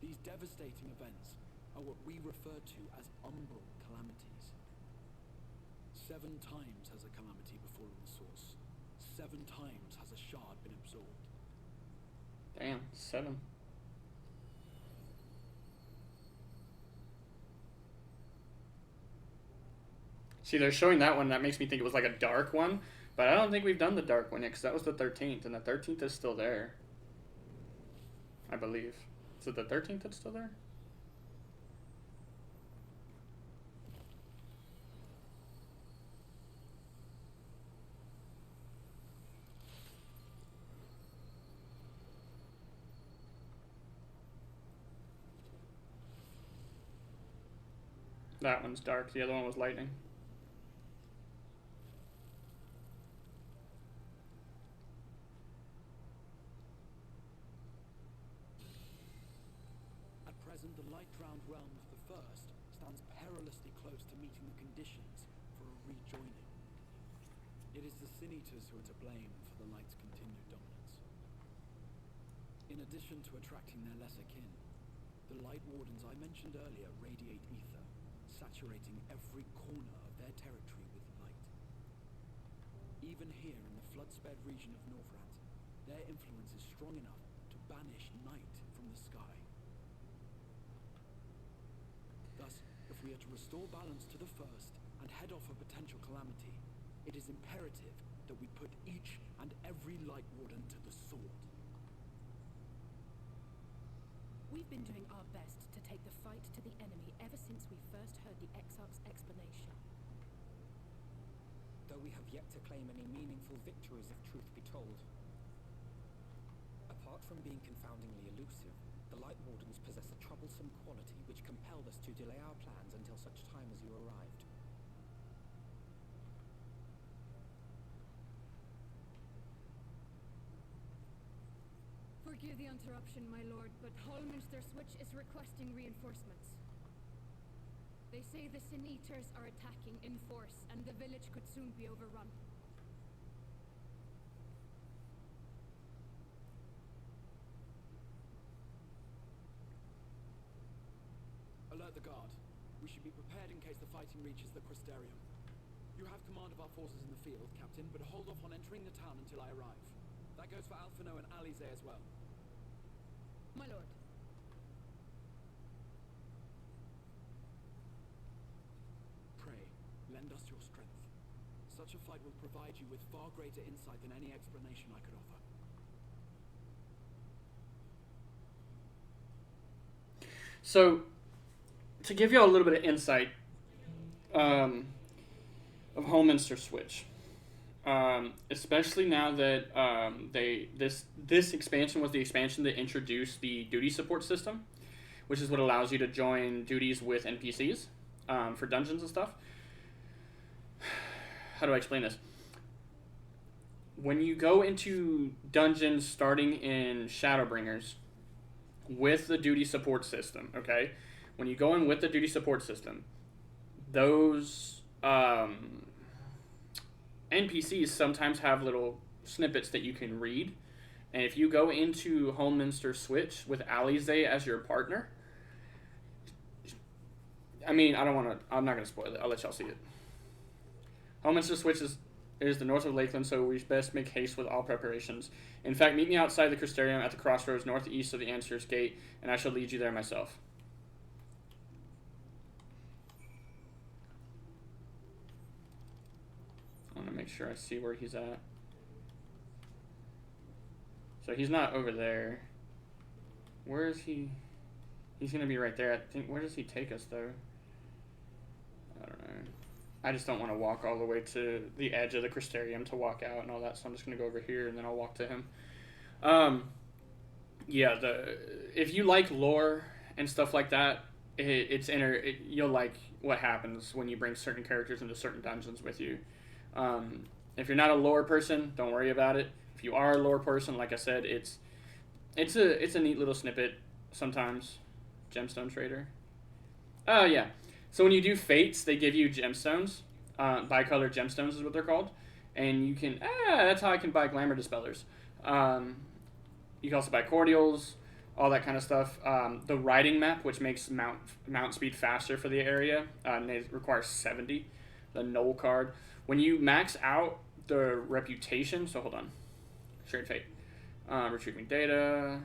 These devastating events are what we refer to as umbral calamities. 7 times has a calamity befallen the source. 7 times has a shard been absorbed. Damn, 7. See, they're showing that one. That makes me think it was like a dark one. But I don't think we've done the dark one yet, because that was the 13th. And the 13th is still there. I believe. Is it the 13th that's still there? That one's dark. The other one was lightning. At present, the light-drowned realm of the first stands perilously close to meeting the conditions for a rejoining. It is the Senators who are to blame for the light's continued dominance. In addition to attracting their lesser kin, the Light Wardens I mentioned earlier radiate ether, saturating every corner of their territory with light. Even here in the flood-spared region of Norvrat, their influence is strong enough to banish night from the sky. Thus, if we are to restore balance to the first and head off a potential calamity, it is imperative that we put each and every Light Warden to the sword. We've We've been doing our best to take the fight to the enemy ever since we first heard the Exarch's explanation. Though we have yet to claim any meaningful victories if truth be told. Apart from being confoundingly elusive, the Light Wardens possess a troublesome quality which compelled us to delay our plans until such time as you arrived. Forgive the interruption, my lord, but Hallminster Switch is requesting reinforcements. They say the Sin Eaters are attacking in force, and the village could soon be overrun. Alert the guard. We should be prepared in case the fighting reaches the Crystarium. You have command of our forces in the field, Captain, but hold off on entering the town until I arrive. That goes for Alphino and Alize as well. My lord. Pray, lend us your strength. Such a fight will provide you with far greater insight than any explanation I could offer. So, to give you all a little bit of insight of Hallminster Switch, especially now that this expansion was the expansion that introduced the duty support system, which is what allows you to join duties with NPCs for dungeons and stuff. How do I explain this? When you go into dungeons starting in Shadowbringers with the duty support system, okay? When you go in with the duty support system, those NPCs sometimes have little snippets that you can read. And if you go into Hallminster Switch with Alize as your partner, I mean, I'm not going to spoil it. I'll let y'all see it. Hallminster Switch is the north of Lakeland, so we best make haste with all preparations. In fact, meet me outside the Crystarium at the crossroads northeast of the Answer's Gate, and I shall lead you there myself. I want to make sure I see where he's at. So he's not over there. Where is he? He's going to be right there. I think. Where does he take us, though? I don't know. I just don't want to walk all the way to the edge of the Crystarium to walk out and all that, so I'm just going to go over here and then I'll walk to him. Yeah, if you like lore and stuff like that, you'll like what happens when you bring certain characters into certain dungeons with you. If you're not a lore person, don't worry about it. If you are a lore person, like I said, it's a neat little snippet sometimes. Gemstone Trader. Oh, yeah. So when you do fates, they give you gemstones. Bicolored gemstones is what they're called. And you can... that's how I can buy Glamour Dispellers. You can also buy cordials, all that kind of stuff. The riding map, which makes mount speed faster for the area, and it requires 70. The Knoll card. When you max out the reputation... So hold on. Shared fate. Retrieving data...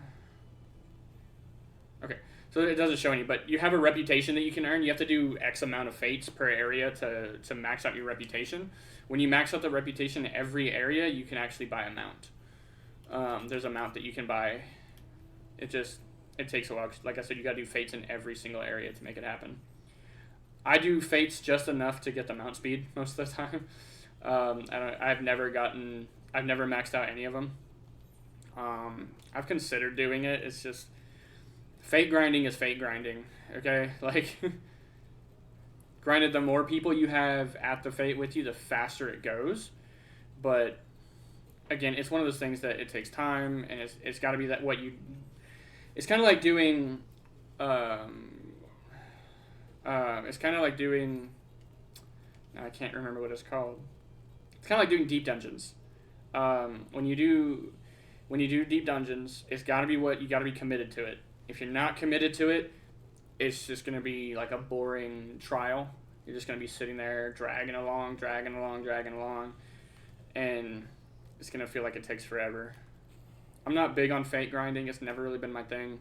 Okay. So it doesn't show any, but you have a reputation that you can earn. You have to do X amount of fates per area to max out your reputation. When you max out the reputation in every area, you can actually buy a mount. There's a mount that you can buy. It takes a while. Like I said, you got to do fates in every single area to make it happen. I do fates just enough to get the mount speed most of the time. I've never maxed out any of them. I've considered doing it. It's just... Fate grinding is fate grinding, okay? Like, granted, the more people you have at the fate with you, the faster it goes. But, again, it's one of those things that it takes time, and it's got to be that what you... It's kind of like doing... it's kind of like doing... I can't remember what it's called. It's kind of like doing deep dungeons. When you do deep dungeons, it's got to be what... You got to be committed to it. If you're not committed to it, it's just going to be like a boring trial. You're just going to be sitting there dragging along, and it's going to feel like it takes forever. I'm not big on fate grinding. It's never really been my thing.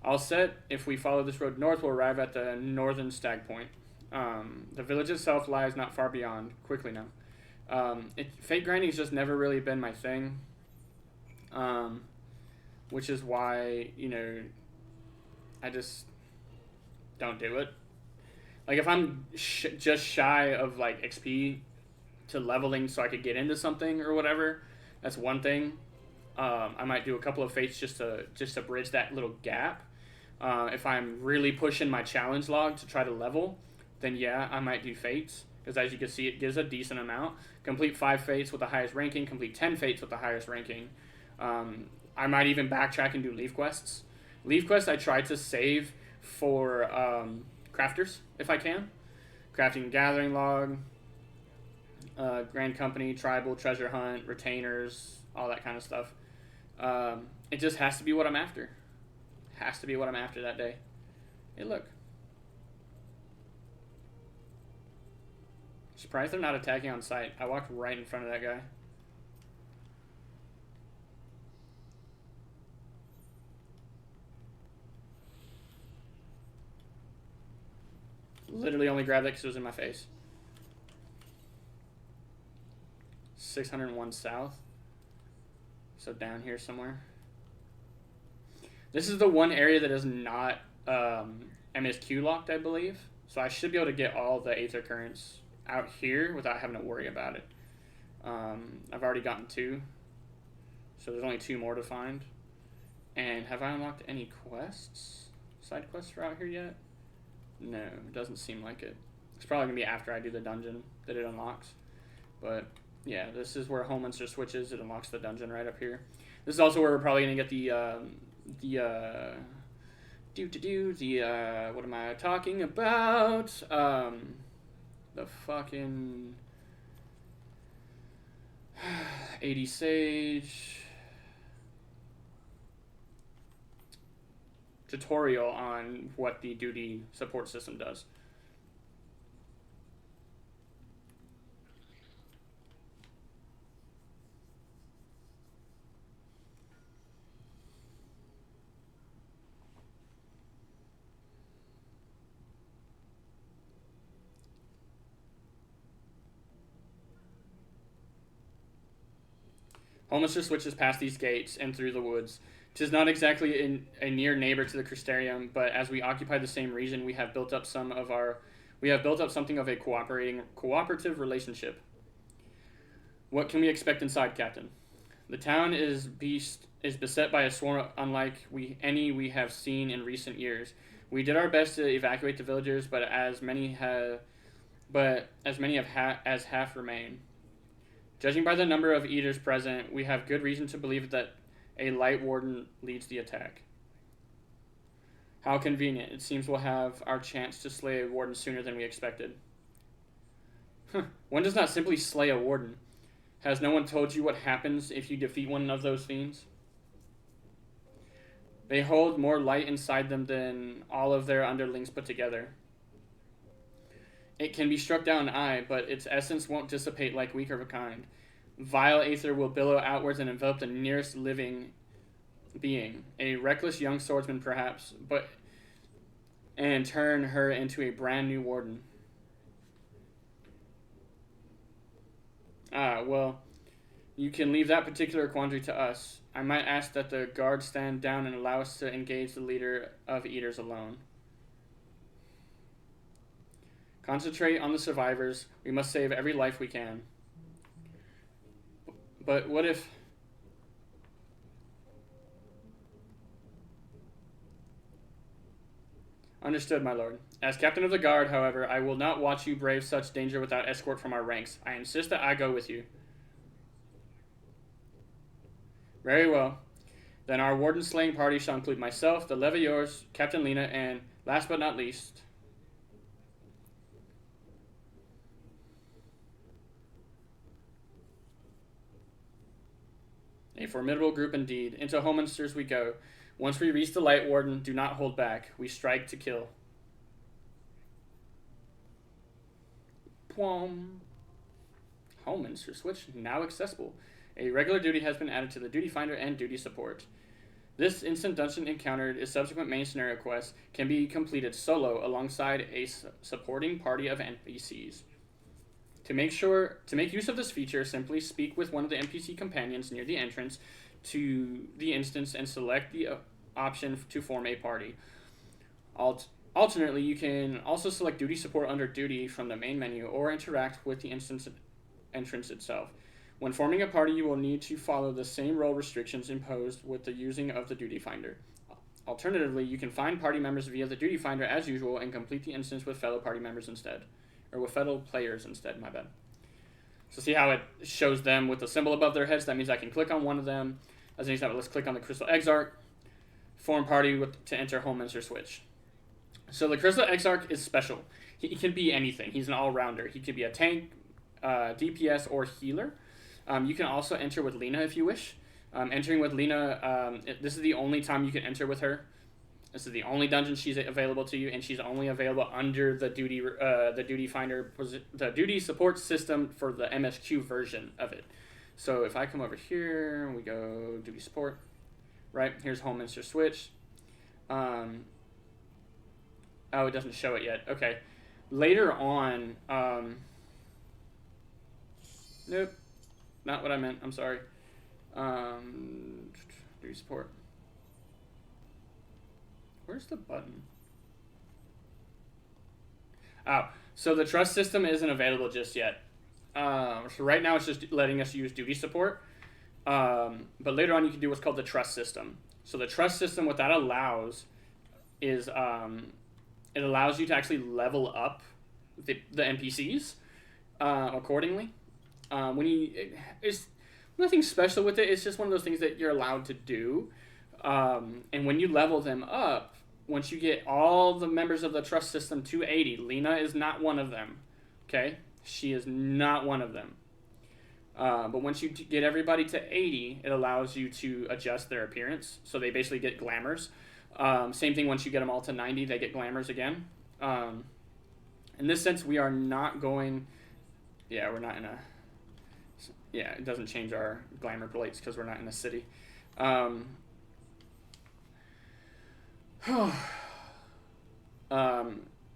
All set. If we follow this road north, we'll arrive at the northern stag point. The village itself lies not far beyond. Quickly now. Fate grinding has just never really been my thing. Which is why, I just don't do it. Like, if I'm just shy of, like, XP to leveling so I could get into something or whatever, that's one thing. I might do a couple of fates just to bridge that little gap. If I'm really pushing my challenge log to try to level, then yeah, I might do fates. Because as you can see, it gives a decent amount. Complete 5 fates with the highest ranking. Complete 10 fates with the highest ranking. I might even backtrack and do leaf quests. Leaf quests I try to save for crafters, if I can. Crafting and gathering log, Grand Company, tribal, treasure hunt, retainers, all that kind of stuff. It just has to be what I'm after. Has to be what I'm after that day. Hey, look. Surprised they're not attacking on sight. I walked right in front of that guy. Literally only grabbed it because it was in my face. 601 south. So down here somewhere. This is the one area that is not MSQ locked, I believe. So I should be able to get all the Aether Currents out here without having to worry about it. I've already gotten 2. So there's only 2 more to find. And have I unlocked any quests? Side quests for out here yet? No, it doesn't seem like it. It's probably going to be after I do the dungeon that it unlocks. But yeah, this is where Homelander switches. It unlocks the dungeon right up here. This is also where we're probably going to get what am I talking about? The fucking 80 Sage tutorial on what the duty support system does. Homelander switches past these gates and through the woods. 'Tis not exactly a near neighbor to the Crystarium, but as we occupy the same region, we have built up something of a cooperative relationship. What can we expect inside, Captain? The town is beset by a swarm unlike any we have seen in recent years. We did our best to evacuate the villagers, but as many have half remain. Judging by the number of eaters present, we have good reason to believe that a light warden leads the attack. How convenient. It seems we'll have our chance to slay a warden sooner than we expected. One does not simply slay a warden. Has no one told you what happens if you defeat one of those fiends? They hold more light inside them than all of their underlings put together. It can be struck down an eye, but its essence won't dissipate like weaker of a kind. Vile aether will billow outwards and envelop the nearest living being, a reckless young swordsman perhaps, and turn her into a brand new warden. Well, you can leave that particular quandary to us. I might ask that the guard stand down and allow us to engage the leader of Eaters alone. Concentrate on the survivors. We must save every life we can. But what if... Understood, my lord. As captain of the guard, however, I will not watch you brave such danger without escort from our ranks. I insist that I go with you. Very well. Then our warden slaying party shall include myself, the Leviors, Captain Lena, and, last but not least... A formidable group indeed. Into Hominsters we go. Once we reach the Light Warden, do not hold back. We strike to kill. Pwom. Hominster switch now accessible. A regular duty has been added to the Duty Finder and Duty Support. This instant dungeon encounter is subsequent main scenario quests can be completed solo alongside a supporting party of NPCs. To make use of this feature, simply speak with one of the NPC companions near the entrance to the instance and select the option to form a party. Alternately, you can also select duty support under duty from the main menu or interact with the instance entrance itself. When forming a party, you will need to follow the same role restrictions imposed with the using of the duty finder. Alternatively, you can find party members via the duty finder as usual and complete the instance with fellow party members instead. Or with fellow players instead, my bad. So see how it shows them with the symbol above their heads? That means I can click on one of them. As an example, let's click on the Crystal Exarch, form party to enter Homemaster Switch. So the Crystal Exarch is special. He can be anything. He's an all-rounder. He could be a tank, DPS, or healer. You can also enter with Lena if you wish. Entering with Lena, this is the only time you can enter with her. This is the only dungeon she's available to you, and she's only available under the duty finder, the duty support system for the MSQ version of it. So if I come over here, we go duty support, right? Here's Homemaster Switch. Oh, it doesn't show it yet. Okay. Later on, nope, not what I meant. I'm sorry. Duty support. Where's the button? Oh, so the trust system isn't available just yet. So right now it's just letting us use duty support. But later on you can do what's called the trust system. So the trust system, what that allows is it allows you to actually level up the NPCs accordingly. It's nothing special with it. It's just one of those things that you're allowed to do. And when you level them up, once you get all the members of the trust system to 80, Lena is not one of them. Okay? She is not one of them. But once you get everybody to 80, it allows you to adjust their appearance. So they basically get glamours. Same thing once you get them all to 90, they get glamours again. In this sense, we are not going... Yeah, we're not in a... Yeah, it doesn't change our glamour plates because we're not in a city. It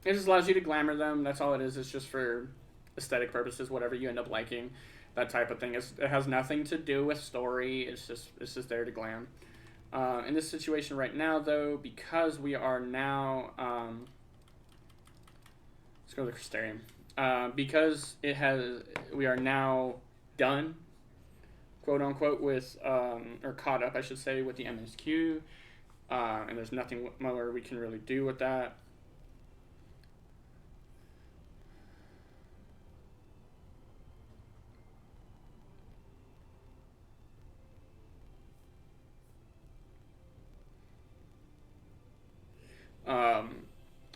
just allows you to glamour them. That's all it is. It's just for aesthetic purposes, whatever you end up liking, that type of thing. It has nothing to do with story. It's just there to glam. In this situation right now, though, because we are now let's go to the Crystarium. Because we are now done, quote unquote, with or caught up, I should say, with the MSQ. And there's nothing more we can really do with that.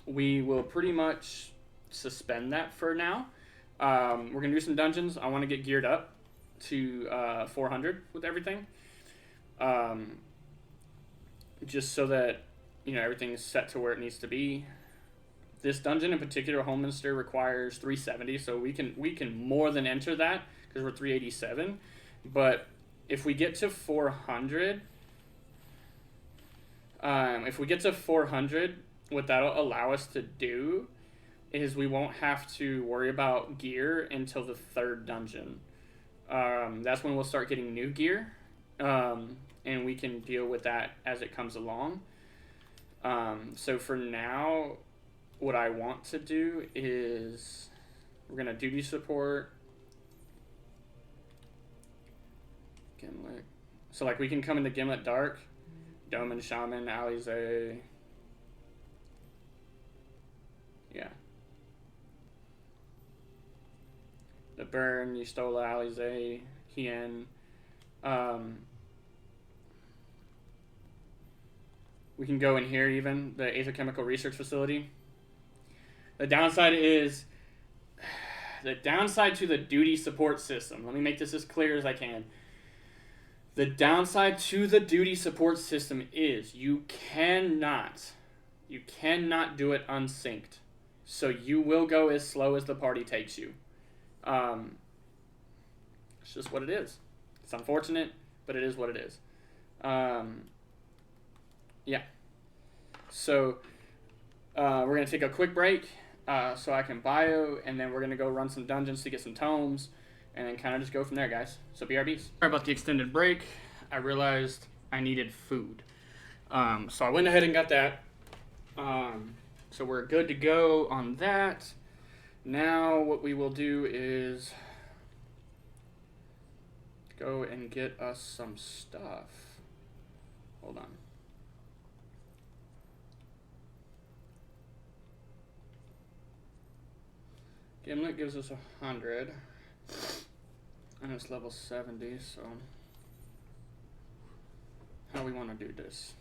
We will pretty much suspend that for now. We're going to do some dungeons. I want to get geared up to 400 with everything. Just so that, everything is set to where it needs to be. This dungeon in particular, Homemaster, requires 370, so we can more than enter that because we're 387. But if we get to 400, what that'll allow us to do is we won't have to worry about gear until the third dungeon. That's when we'll start getting new gear. And we can deal with that as it comes along. So for now, what I want to do is we're going to duty support Gimlet. So like we can come into Gimlet Dark, Doman, Shaman, Alize. Yeah. The Burn, Yustola, Alize, Hien. We can go in here even, the Aethochemical Research Facility. The downside to the duty support system. Let me make this as clear as I can. The downside to the duty support system is you cannot do it unsynced. So you will go as slow as the party takes you. It's just what it is. It's unfortunate, but it is what it is. Yeah. So we're going to take a quick break so I can bio, and then we're going to go run some dungeons to get some tomes, and then kind of just go from there, guys. So BRBs. Sorry about the extended break. I realized I needed food. So I went ahead and got that. So we're good to go on that. Now what we will do is go and get us some stuff. Hold on. Gimlet gives us 100. And it's level 70, so how we want to do this?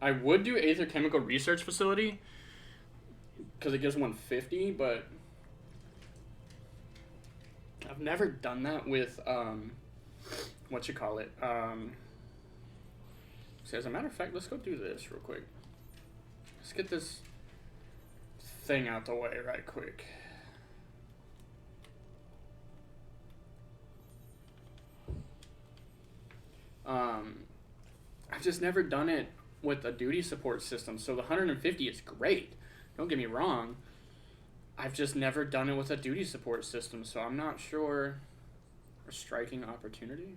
I would do Aether Chemical Research Facility because it gives 150, but I've never done that with what you call it. So as a matter of fact, let's go do this real quick. Let's get this thing out the way right quick. I've just never done it with a duty support system, so the 150 is great. Don't get me wrong. I've just never done it with a duty support system, so I'm not sure. A striking opportunity?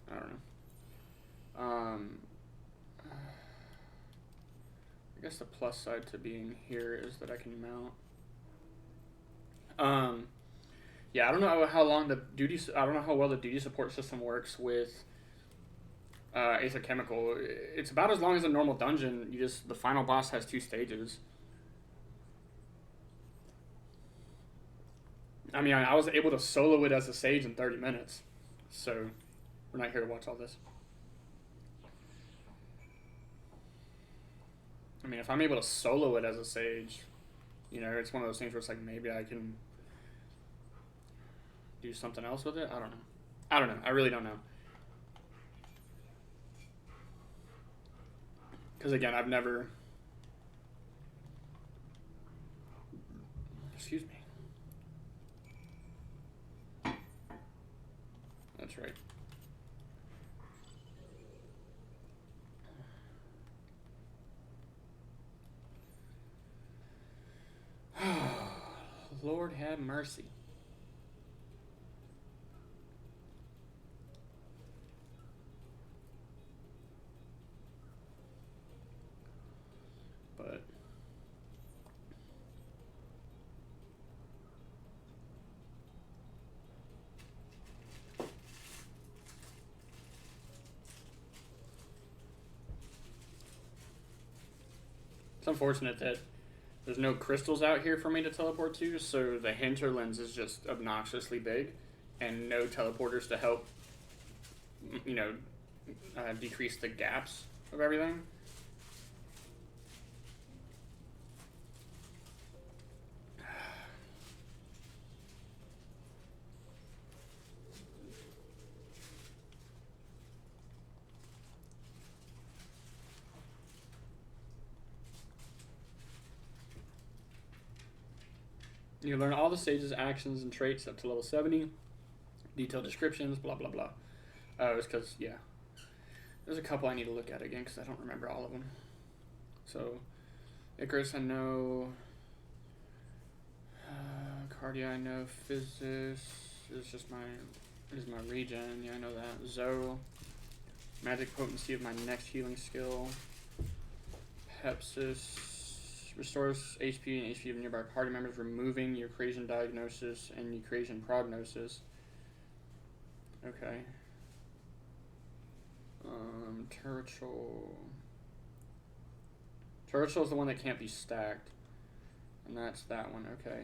I don't know. I guess the plus side to being here is that I can mount. Yeah, I don't know how long the duty. I don't know how well the duty support system works with Aether Chemical. It's about as long as a normal dungeon. The final boss has 2 stages. I mean, I was able to solo it as a sage in 30 minutes. So, we're not here to watch all this. I mean, if I'm able to solo it as a sage, you know, it's one of those things where it's like, maybe I can do something else with it. I don't know. I really don't know. Because again, I've never... Excuse me. That's right. Lord have mercy. But it's unfortunate that there's no crystals out here for me to teleport to, so the hinterlands is just obnoxiously big, and no teleporters to help, you know, decrease the gaps of everything. You learn all the sage's actions and traits up to level 70. Detailed descriptions, blah, blah, blah. It's because, yeah. There's a couple I need to look at again because I don't remember all of them. So, Icarus I know. Cardia I know. Physis is my regen. Yeah, I know that. Zoe. Magic potency of my next healing skill. Hepsis. Restores HP and HP of nearby party members, removing Eucrasian diagnosis and Eucrasian prognosis. Okay. Turtle. Turtle is the one that can't be stacked. And that's that one, okay.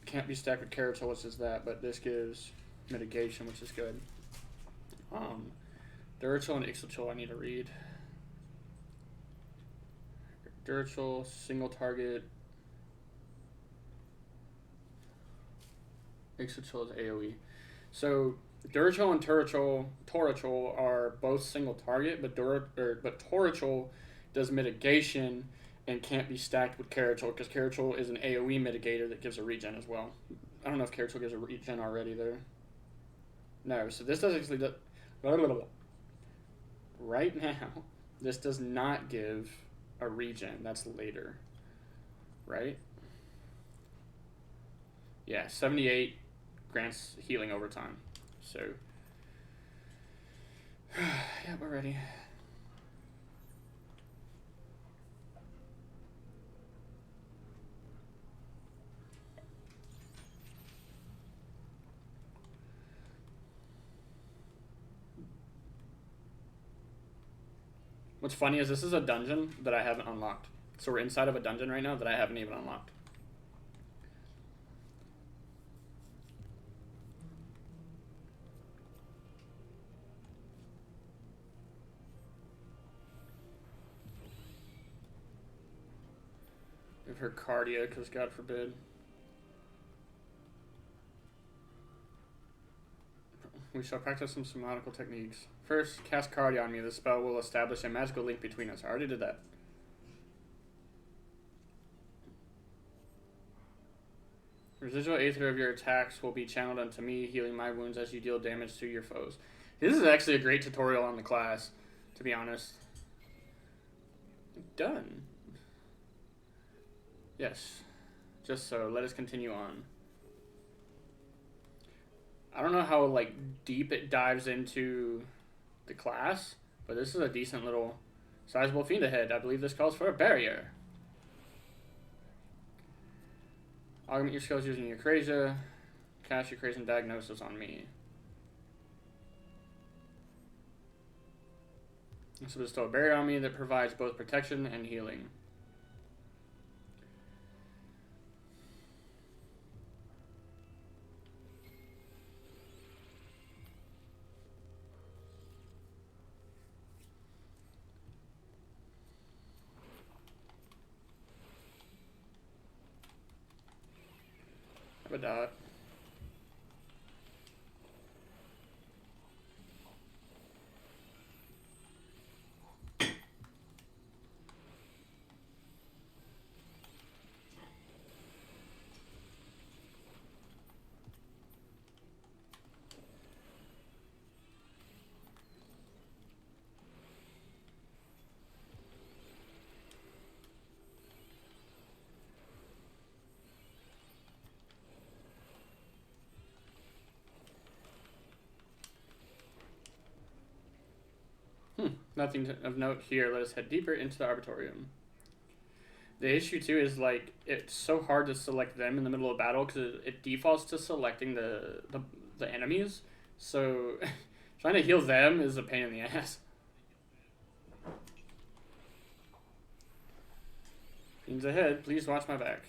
Can't be stacked with Caratal, which is that, but this gives mitigation, which is good. Duratil and Ixotil I need to read. Duratil, single target. Ixotil is AoE. So Duratil and Toratil are both single target, but Toratil does mitigation and can't be stacked with Caratal because Caratal is an AoE mitigator that gives a regen as well. I don't know if Caratal gives a regen already there. No, so this does actually right now. This does not give a regen. That's later, right? Yeah, 78 grants healing over time. So, yeah, we're ready. What's funny is this is a dungeon that I haven't unlocked. So we're inside of a dungeon right now that I haven't even unlocked. Give her cardia, because God forbid. We shall practice some somatical techniques. First, cast cardia on me. This spell will establish a magical link between us. I already did that. Residual aether of your attacks will be channeled onto me, healing my wounds as you deal damage to your foes. This is actually a great tutorial on the class, to be honest. Done. Yes. Just so. Let us continue on. I don't know how like deep it dives into the class, but this is a decent little sizable fiend ahead. I believe this calls for a barrier. Augment your skills using your Eucrasia. Cast your Eucrasian diagnosis on me. This will bestow a barrier on me that provides both protection and healing. Have a dot. Nothing of note here. Let us head deeper into the Arbitorium. The issue too is like it's so hard to select them in the middle of battle because it defaults to selecting the enemies. So trying to heal them is a pain in the ass. Fiends ahead, please watch my back.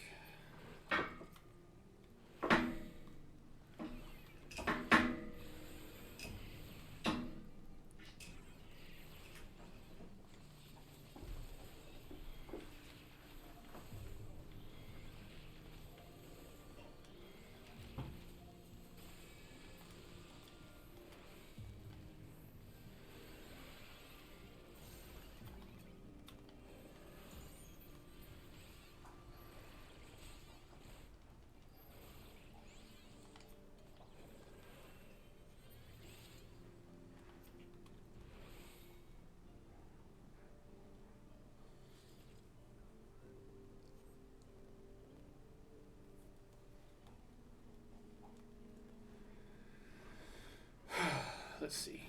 Let's see.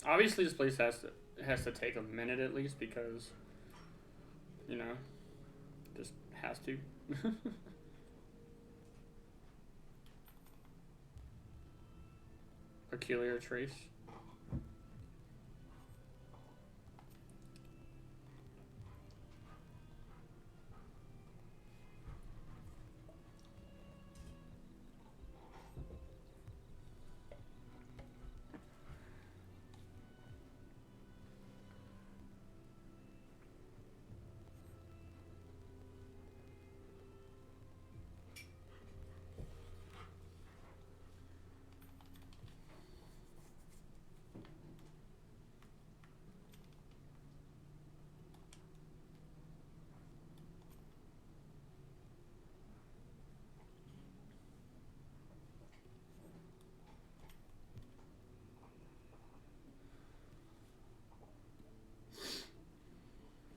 Obviously, this place has to take a minute at least because, you know, just has to. Peculiar trace.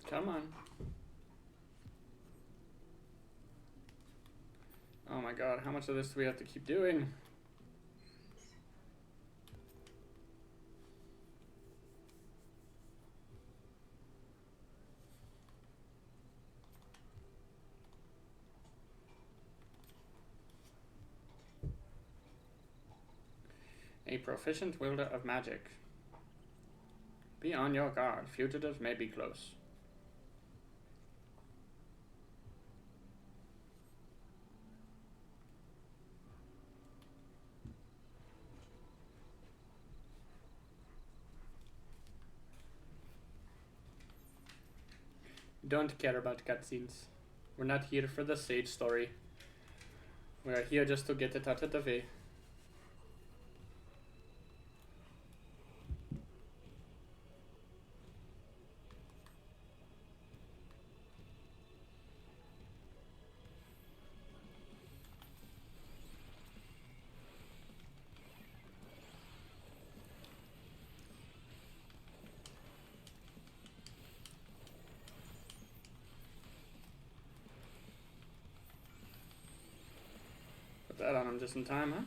Come on. Oh my god, how much of this do we have to keep doing? A proficient wielder of magic. Be on your guard. Fugitives may be close. Don't care about cutscenes. We're not here for the sage story. We are here just to get it out of the way. Put that on him just in time, huh?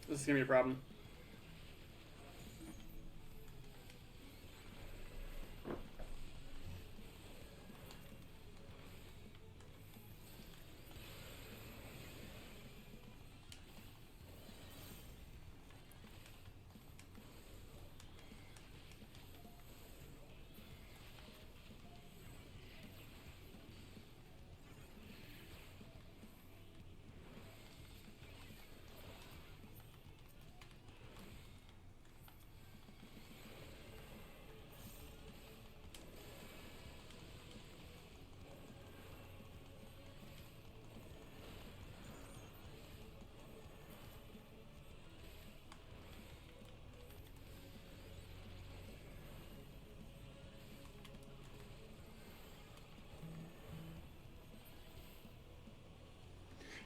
This is gonna be a problem.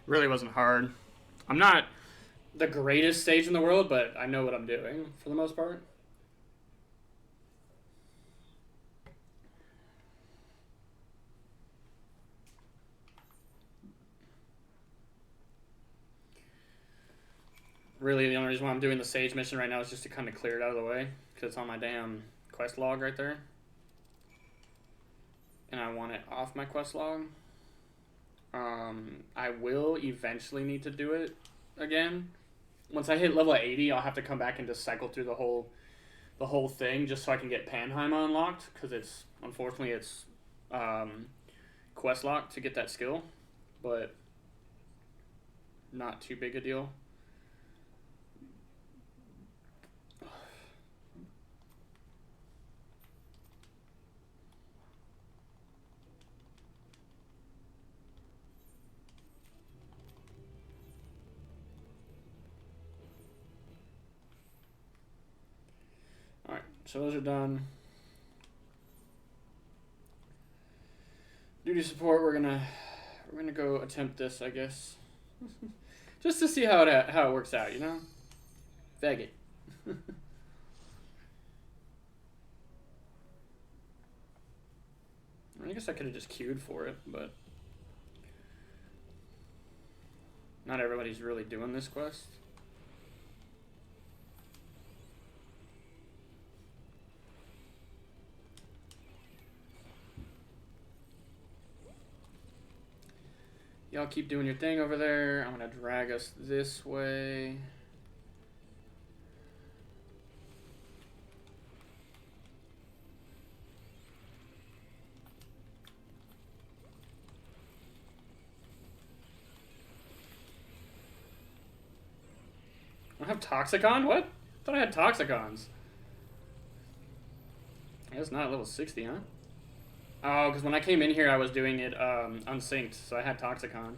Really wasn't hard. I'm not the greatest sage in the world, but I know what I'm doing for the most part. Really, the only reason why I'm doing the sage mission right now is just to kind of clear it out of the way, because it's on my damn quest log right there. And I want it off my quest log. I will eventually need to do it again. Once I hit level 80, I'll have to come back and just cycle through the whole thing just so I can get Panheim unlocked, because unfortunately it's quest lock to get that skill, but not too big a deal. All right, so those are done. Duty support. We're gonna go attempt this, I guess, just to see how it works out. You know, faggot. I guess I could have just queued for it, but not everybody's really doing this quest. Y'all keep doing your thing over there. I'm gonna drag us this way. I have Toxicon? What? I thought I had Toxicons. I guess not level 60, huh? Oh, because when I came in here, I was doing it unsynced, so I had Toxicon.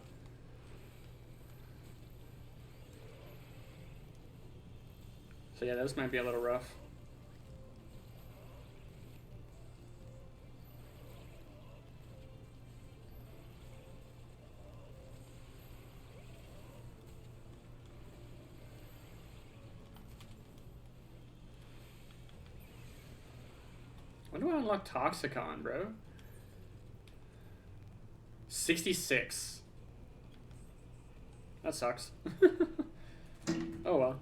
So yeah, this might be a little rough. When do I unlock Toxicon, bro? 66. That sucks. Oh well.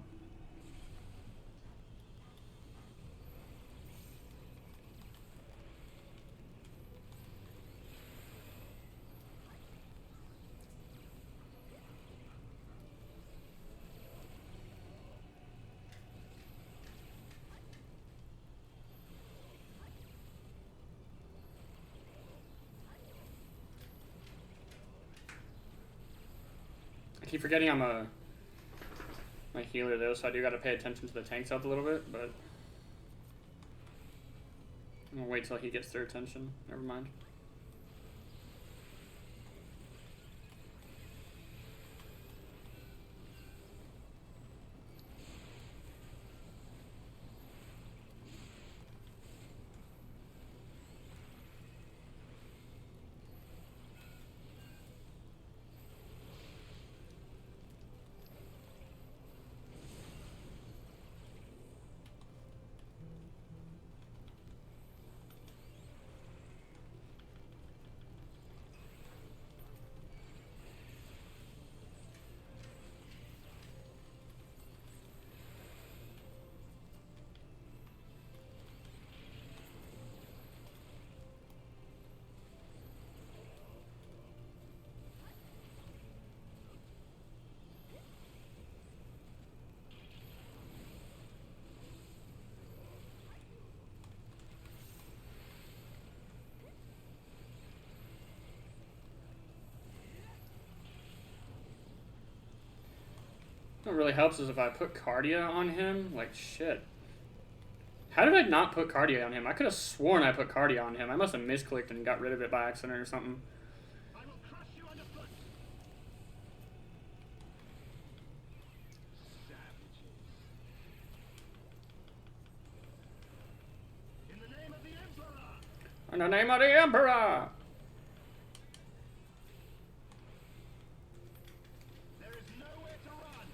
I keep forgetting I'm my healer though, so I do gotta pay attention to the tanks health a little bit, but I'm gonna wait till he gets their attention. Never mind. What really helps is if I put Cardia on him, like shit. How did I not put Cardia on him? I could have sworn I put Cardia on him. I must have misclicked and got rid of it by accident or something. I will crush you underfoot. Savages. In the name of the Emperor. In the name of the Emperor! There is nowhere to run.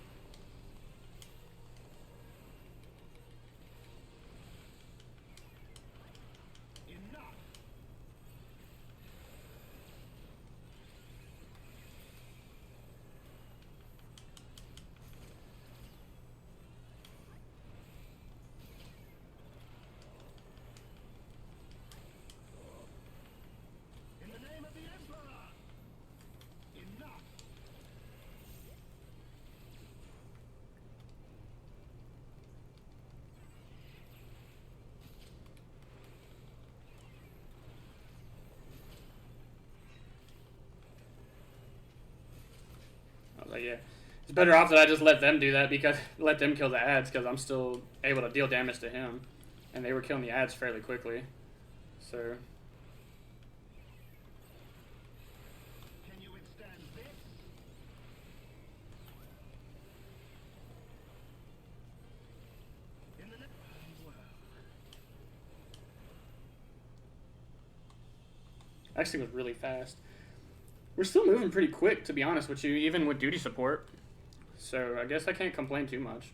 Enough. It's better off that I just let them do that, because let them kill the ads, because I'm still able to deal damage to him, and they were killing the ads fairly quickly. So Can you withstand this? In the well, actually was really fast. We're still moving pretty quick, to be honest with you, even with duty support. So I guess I can't complain too much.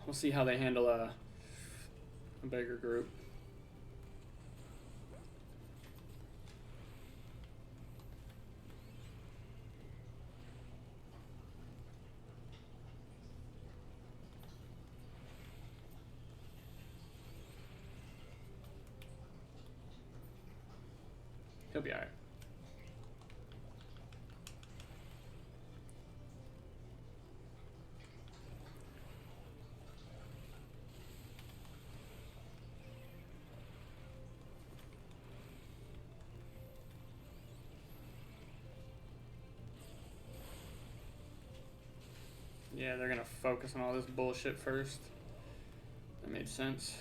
We'll see how they handle a bigger group. He'll be alright. Yeah, they're gonna focus on all this bullshit first. That made sense.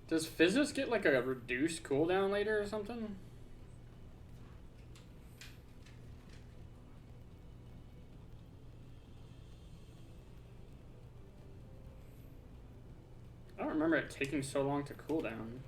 Does Physis get like a reduced cooldown later or something? I don't remember it taking so long to cool down.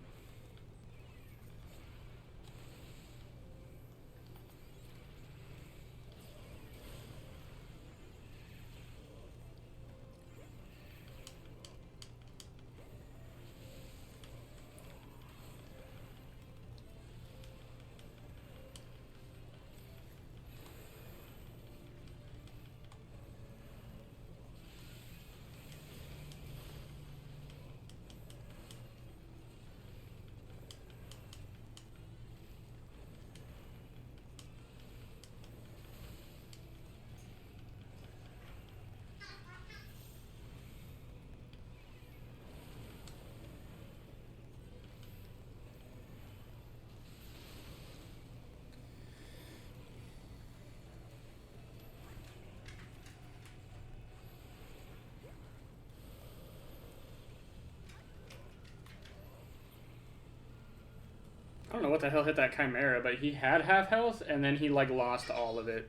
I don't know what the hell hit that Chimera, but he had half health, and then he, like, lost all of it.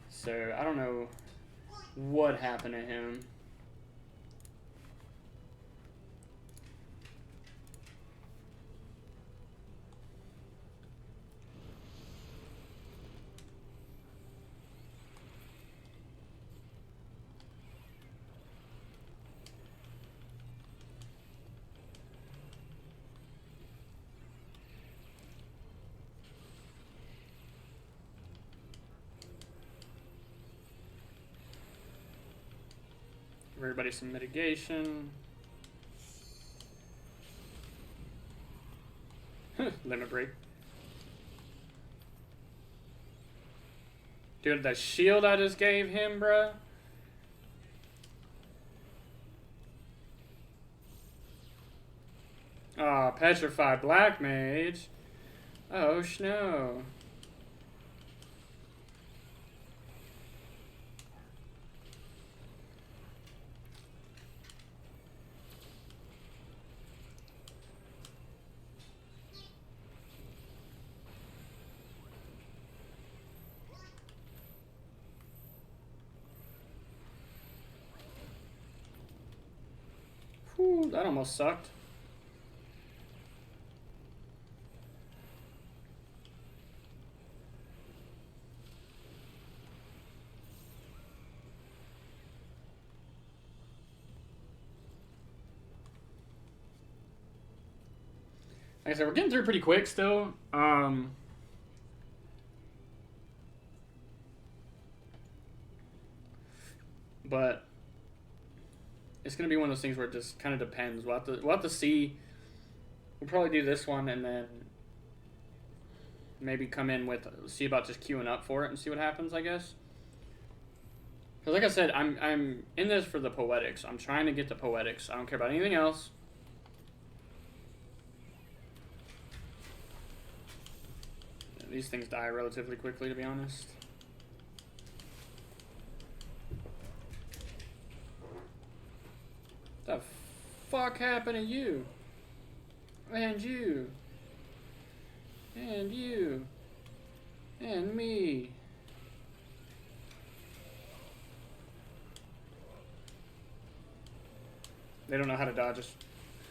So, I don't know what happened to him. Give everybody some mitigation. Limit break. Dude, the shield I just gave him, bruh. Aw, petrified black mage. Oh, no. Ooh, that almost sucked. Like I said, we're getting through pretty quick still. But it's gonna be one of those things where it just kind of depends. We'll have to see. We'll probably do this one and then maybe come in with see about just queuing up for it and see what happens. I guess. Because like I said, I'm in this for the poetics. I'm trying to get the poetics. I don't care about anything else. These things die relatively quickly, to be honest. The fuck happened to you? And you? And you? And me? They don't know how to dodge us.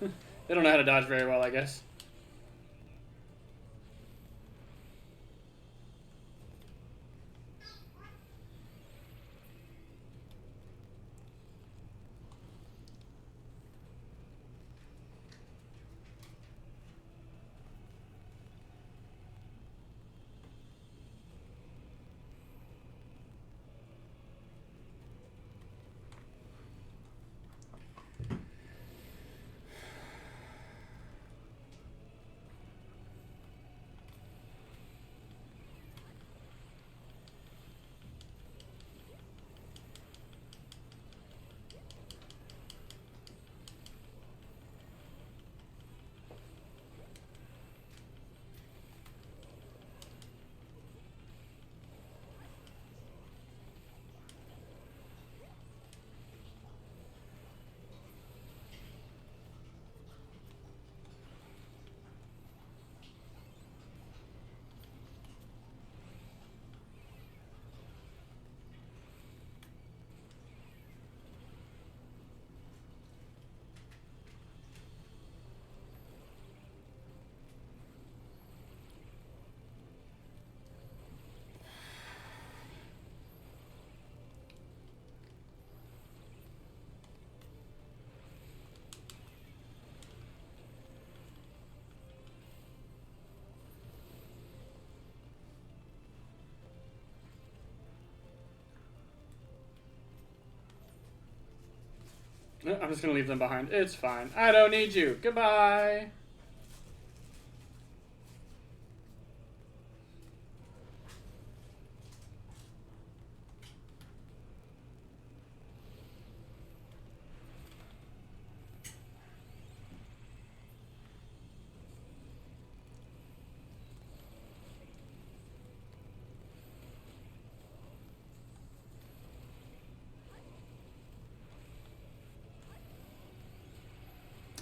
They don't know how to dodge very well, I guess. I'm just gonna leave them behind. It's fine. I don't need you. Goodbye.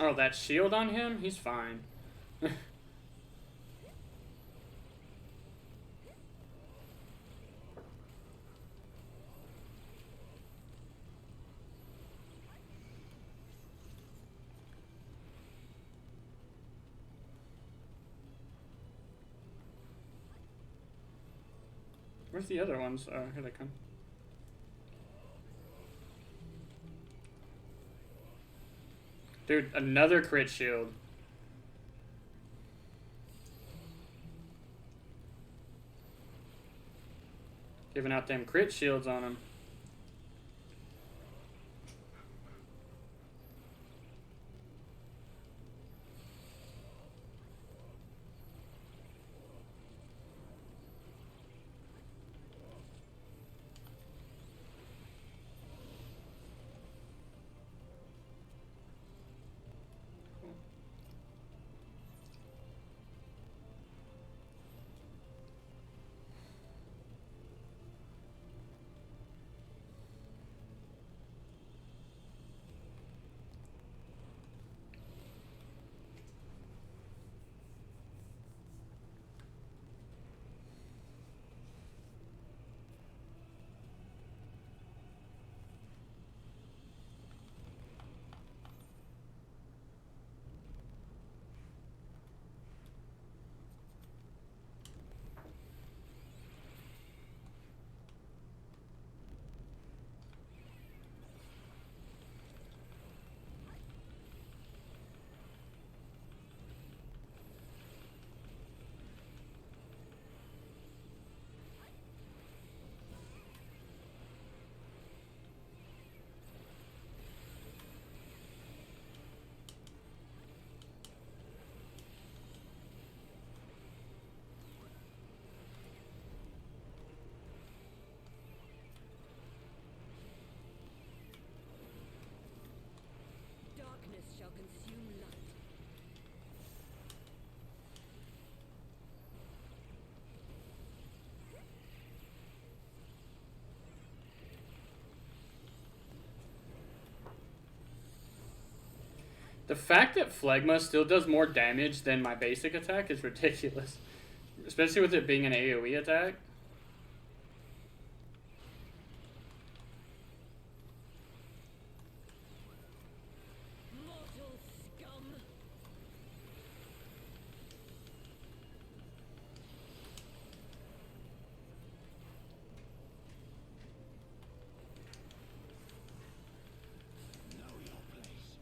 Oh, that shield on him? He's fine. Where's the other ones? Oh, here they come. Dude, another crit shield. Giving out them crit shields on him. The fact that Phlegma still does more damage than my basic attack is ridiculous. Especially with it being an AoE attack. Mortal scum! Know your place.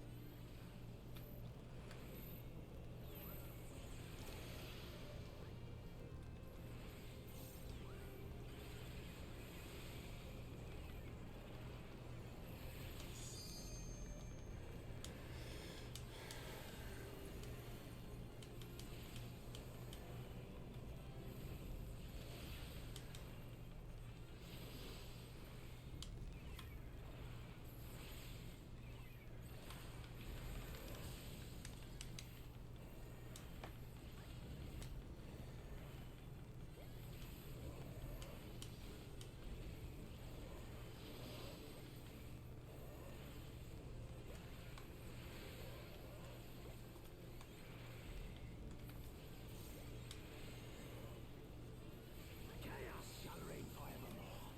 Chaos shall reign forevermore.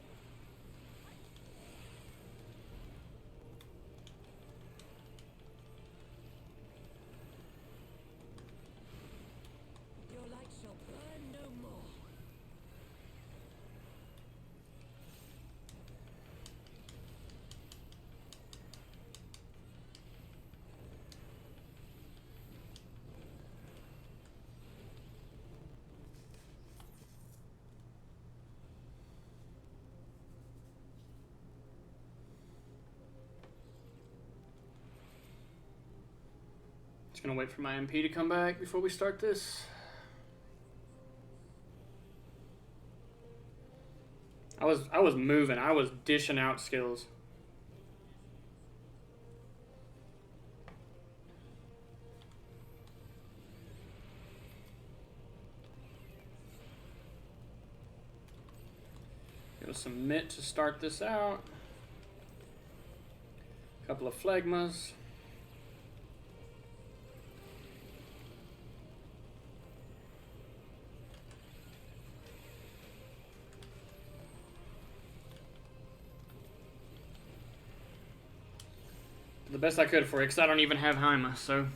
Your light shall burn no more. Just gonna wait for my MP to come back before we start this. I was moving. I was dishing out skills. Give us some mitt to start this out. A couple of phlegmas. The best I could for it, because I don't even have Haima, so.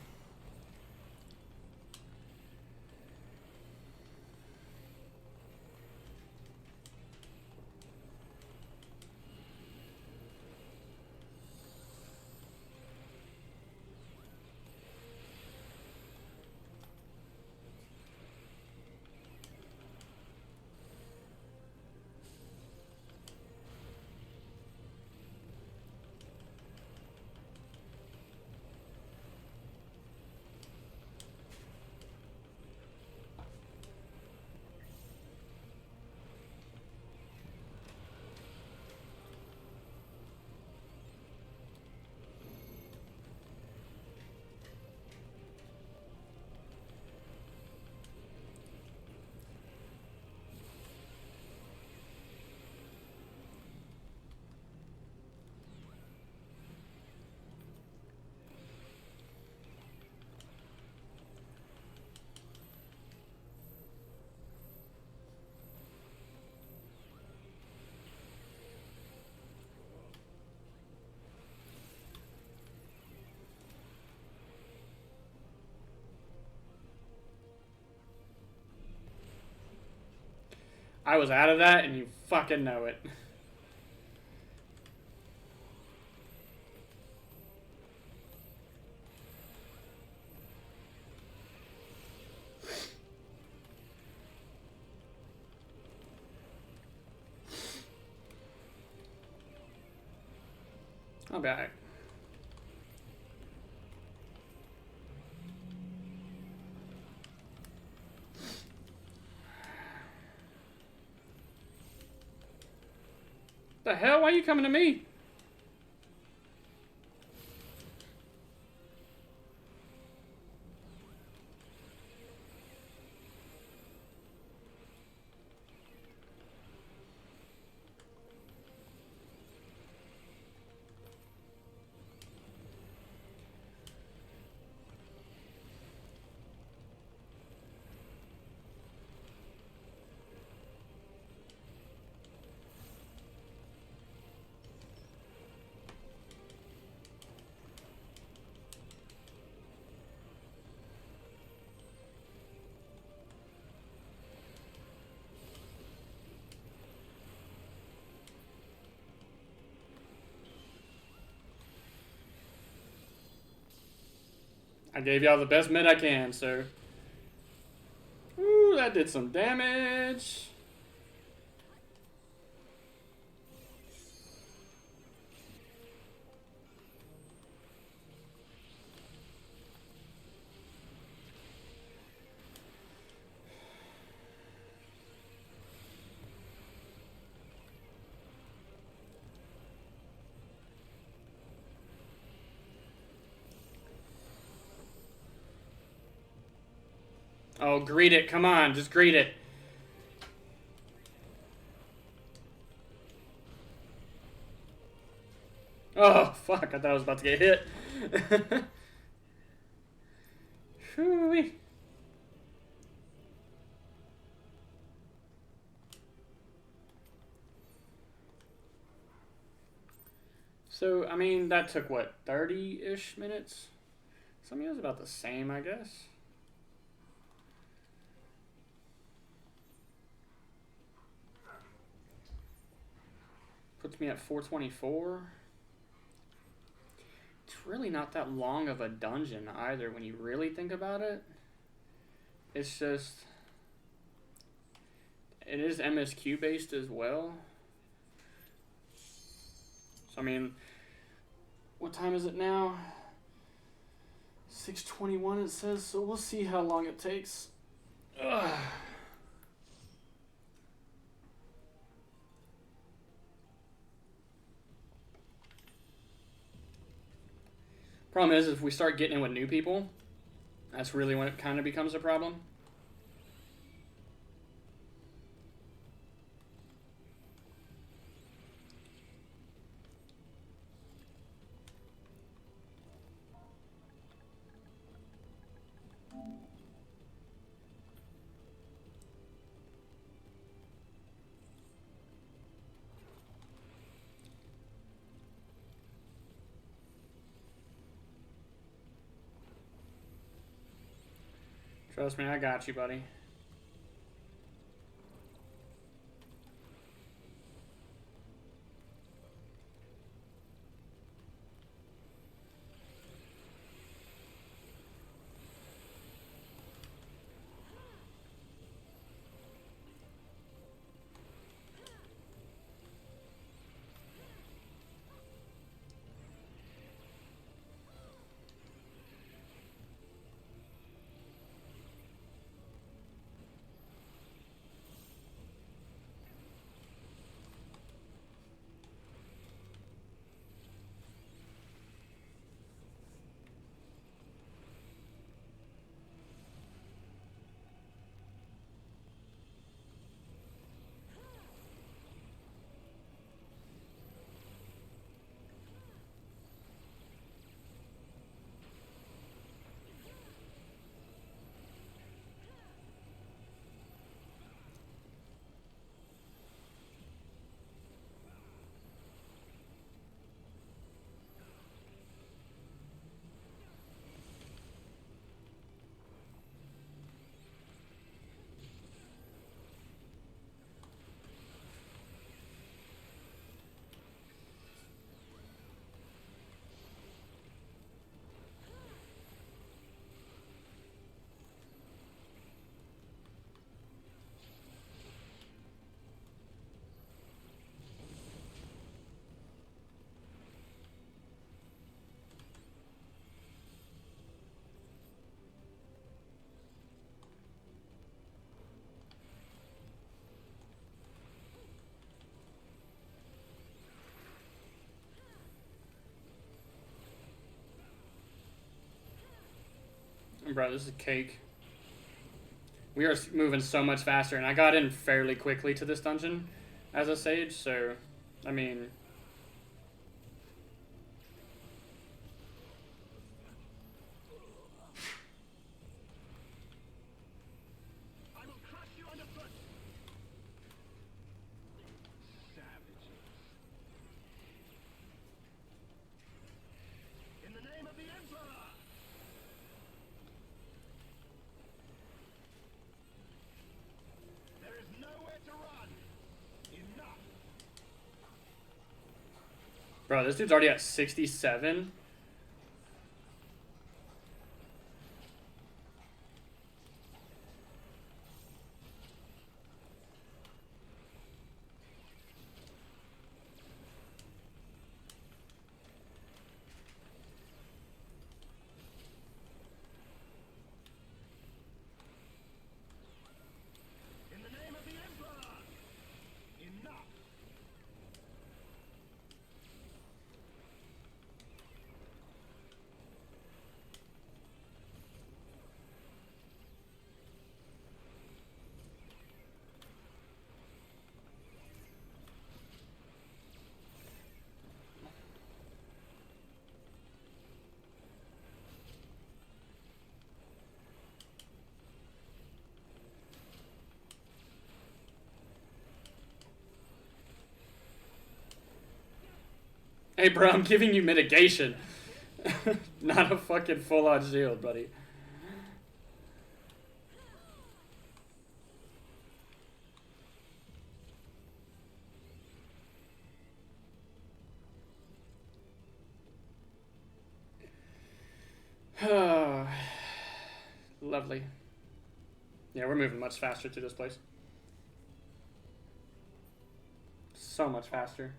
I was out of that, and you fucking know it. I'll be alright. The hell? Why are you coming to me? I gave y'all the best mid I can, so. Ooh, that did some damage. Oh, greet it. Come on, just greet it. Oh, fuck. I thought I was about to get hit. Whew-wee. So, I mean, that took, what, 30-ish minutes? So, I mean, it was about the same, I guess. Puts me at 424. It's really not that long of a dungeon either when you really think about it. It's just... It is MSQ based as well. So, I mean... What time is it now? 6:21 it says, so we'll see how long it takes. Ugh. Problem is, if we start getting in with new people, that's really when it kind of becomes a problem. Trust me, I got you, buddy. Bro, this is cake. We are moving so much faster, and I got in fairly quickly to this dungeon as a sage, so, I mean... I will crush you underfoot. Savages. In the name of the Emperor. There is nowhere to run. Enough. Bro, this dude's already at 67. Hey, bro, I'm giving you mitigation. Not a fucking full-on shield, buddy. Oh, lovely. Yeah, we're moving much faster to this place. So much faster.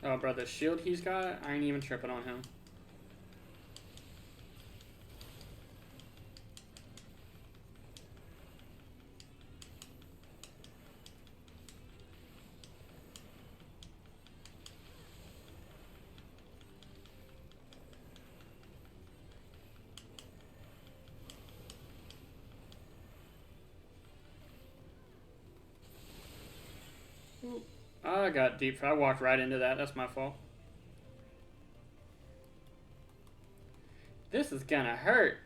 Oh, bro, the shield he's got, I ain't even tripping on him. I got deep. I walked right into that. That's my fault. This is gonna hurt.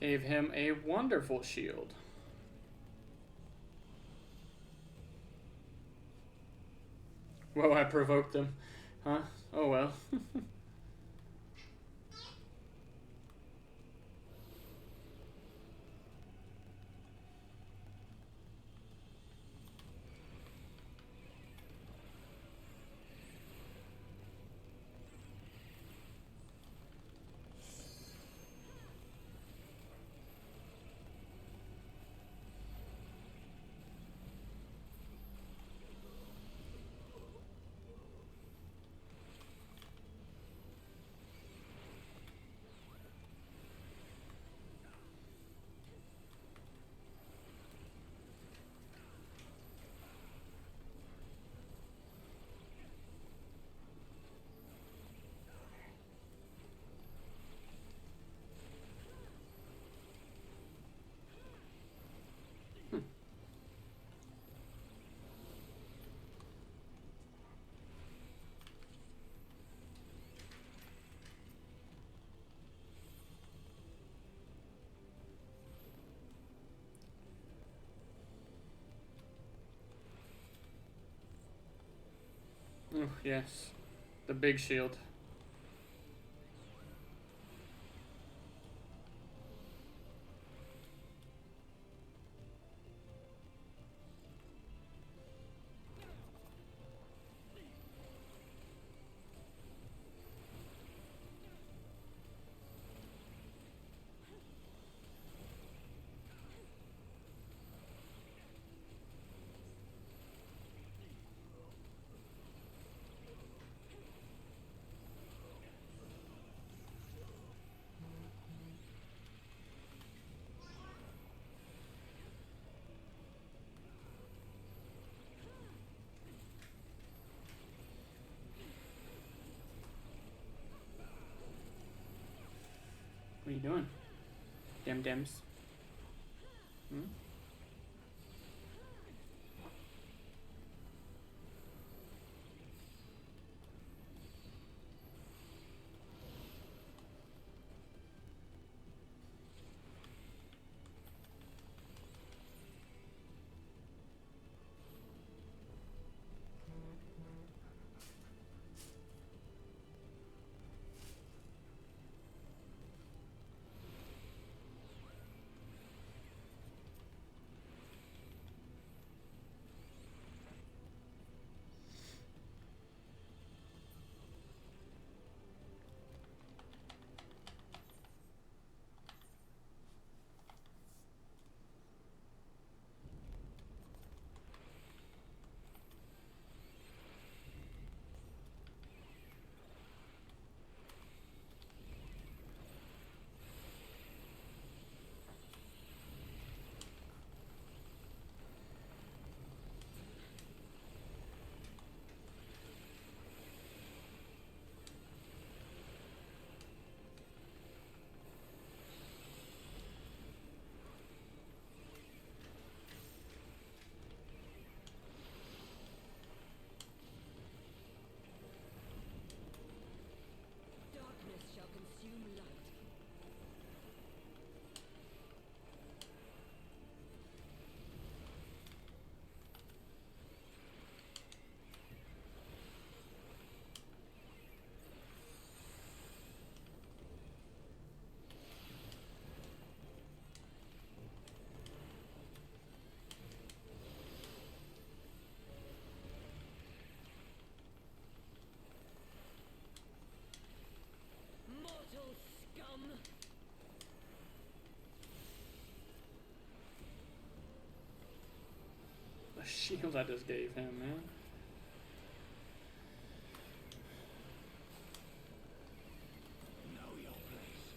Gave him a wonderful shield. Whoa, I provoked him. Huh? Oh well. Oh, yes. The big shield. What are you doing? Dem-dems. Hmm? Darkness shall consume light. Mortal scum! The shield I just gave him, man. Know your place.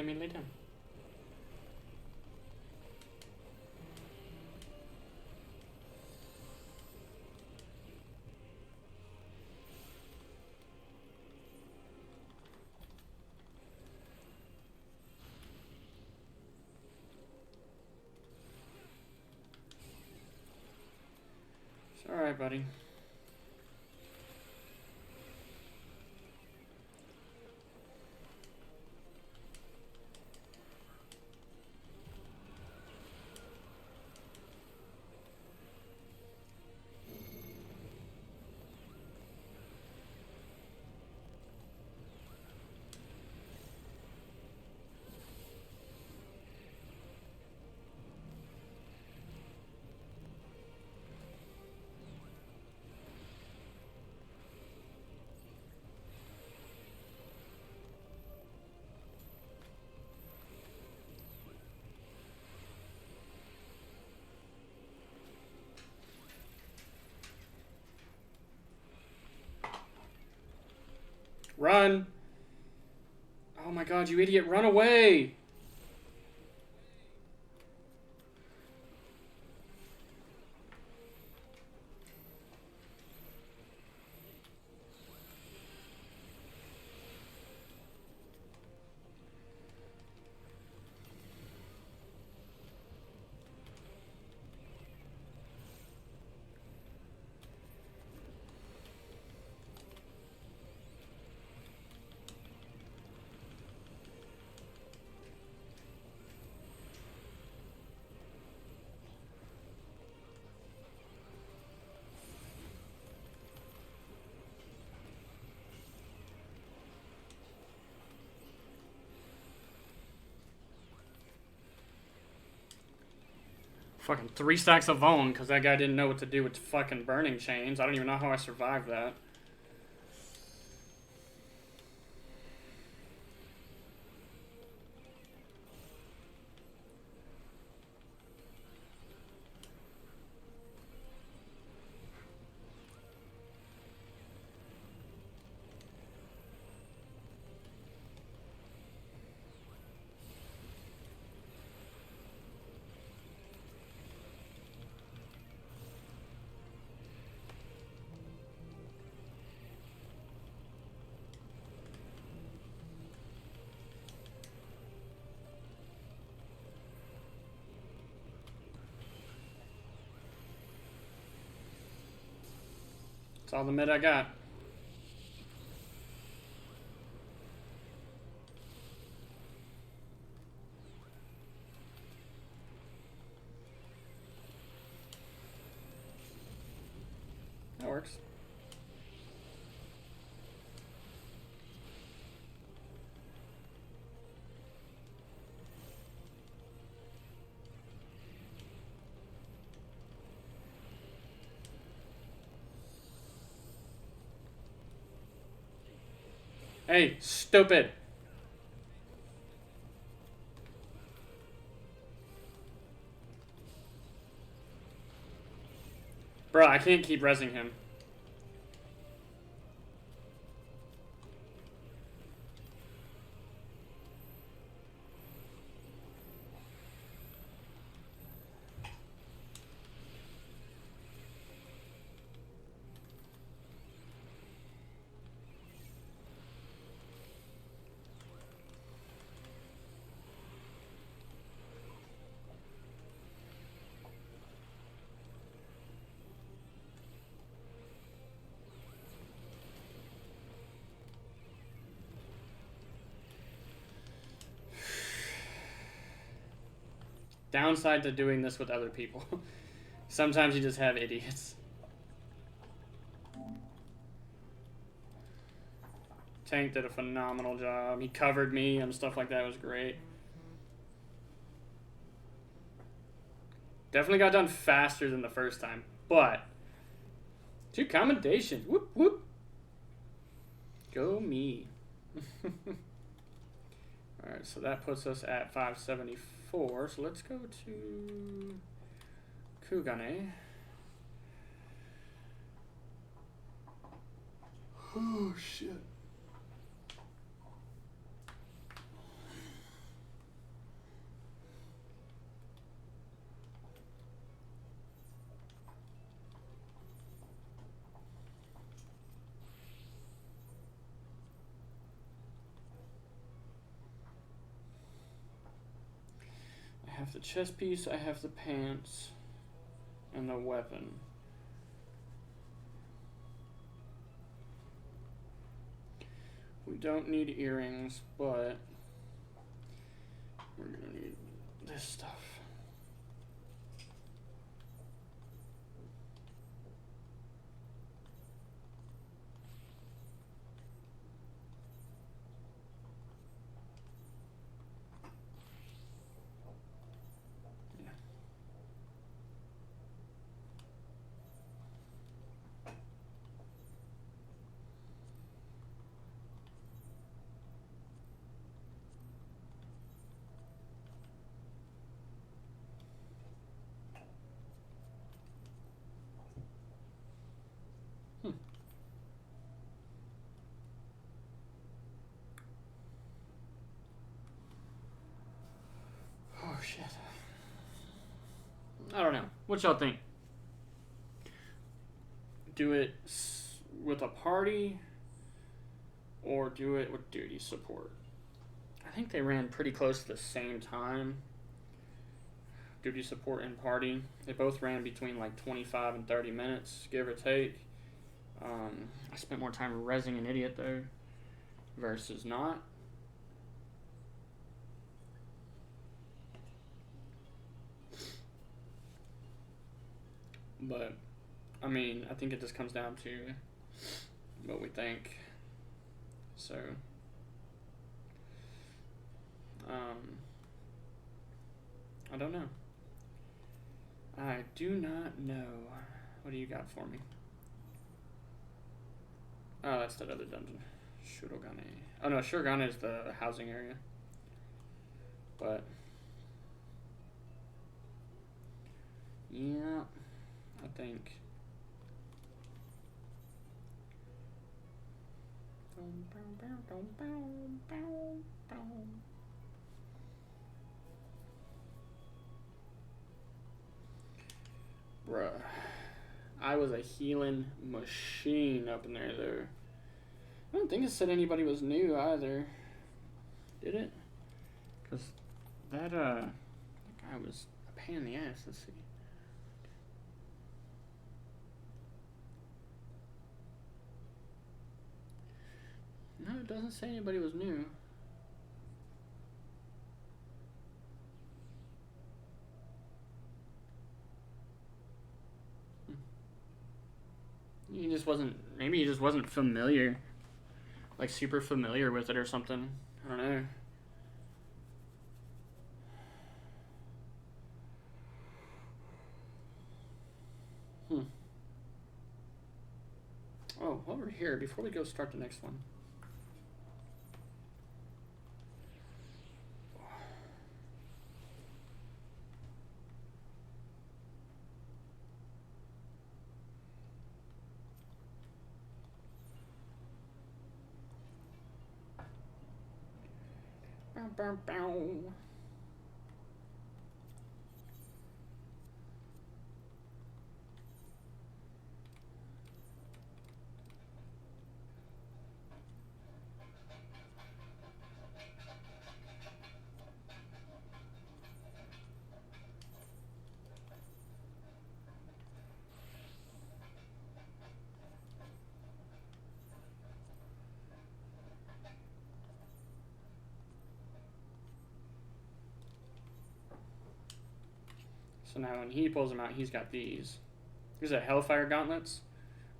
Let me lay down. It's alright, buddy. Run! Oh my god, you idiot, run away! Fucking 3 stacks of bone, because that guy didn't know what to do with fucking burning chains. I don't even know how I survived that. That's all the mid I got. That works. Hey, stupid! Bro, I can't keep rezzing him. Downside to doing this with other people. Sometimes you just have idiots. Tank did a phenomenal job. He covered me and stuff like that. It was great. Definitely got done faster than the first time, but 2 commendations. Whoop whoop. Go me. Alright, so that puts us at 574. So let's go to Kugane. Oh shit. have the chest piece, I have the pants, and the weapon. We don't need earrings, but we're gonna need this stuff. Oh shit. I don't know. What y'all think? Do it with a party or do it with duty support? I think they ran pretty close to the same time. Duty support and party. They both ran between like 25 and 30 minutes, give or take. I spent more time rezzing an idiot though versus not. But, I mean, I think it just comes down to what we think. So, I don't know. I do not know. What do you got for me? Oh, that's that other dungeon. Shurogane. Oh no, Shurogane is the housing area. But, yeah, I think. Bruh. I was a healing machine up in there, though. I don't think it said anybody was new either. Did it? Because that guy was a pain in the ass. Let's see. No, it doesn't say anybody was new. He just wasn't, maybe he just wasn't familiar. Like super familiar with it or something. I don't know. Oh, while we're here, before we go start the next one. Bow, bow, bow. So now when he pulls them out, he's got these. These are Hellfire Gauntlets.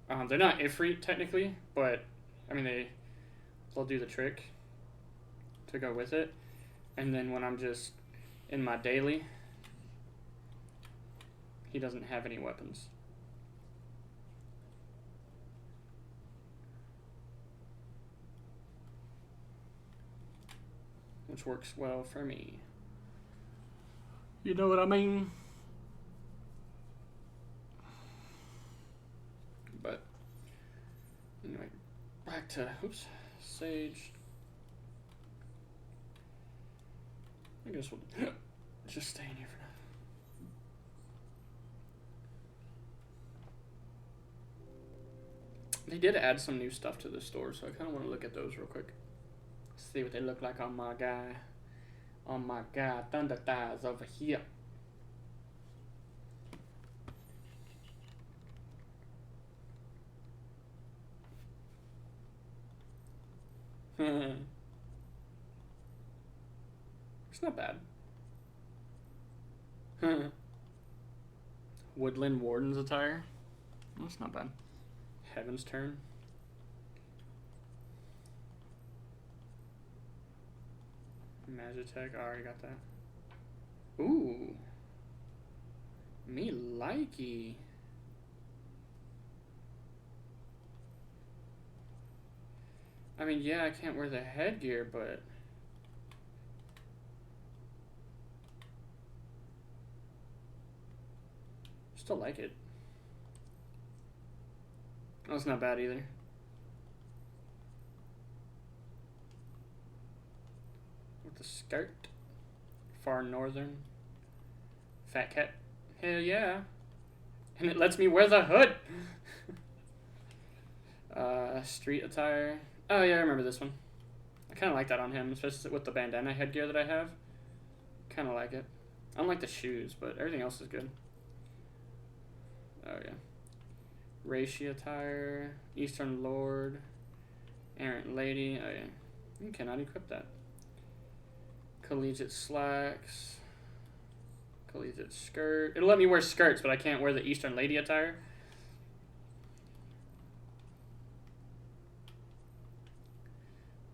They're not Ifrit technically, but I mean they'll do the trick to go with it. And then when I'm just in my daily, he doesn't have any weapons. Which works well for me. You know what I mean? But anyway, back to Sage. I guess we'll just stay in here for now. They did add some new stuff to the store, so I kind of want to look at those real quick. See what they look like on my guy. Oh my god, thunder thighs over here. It's not bad. Woodland Warden's attire. That's not bad. Heaven's Turn. Magitech. I already got that. Ooh. Me likey. I mean, yeah, I can't wear the headgear, but still like it. That's not bad either. With the skirt. Far Northern. Fat Cat. Hell yeah. And it lets me wear the hood. Street attire. Oh yeah, I remember this one. I kind of like that on him, especially with the bandana headgear that I have. Kind of like it. I don't like the shoes, but everything else is good. Oh yeah. Reishi attire. Eastern Lord. Errant Lady. Oh yeah. You cannot equip that. Collegiate slacks. Collegiate skirt. It'll let me wear skirts, but I can't wear the Eastern Lady attire.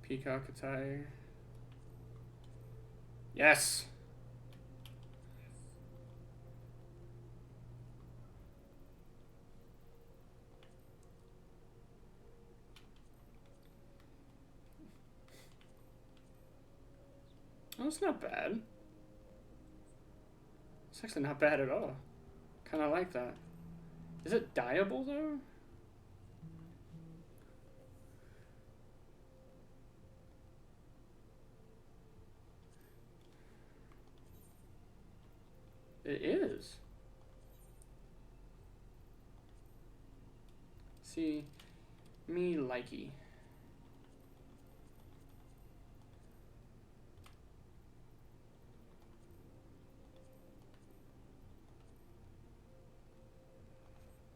Peacock attire. Yes! Oh, it's not bad. It's actually not bad at all. Kind of like that. Is it dyeable though? It is. See, me likey.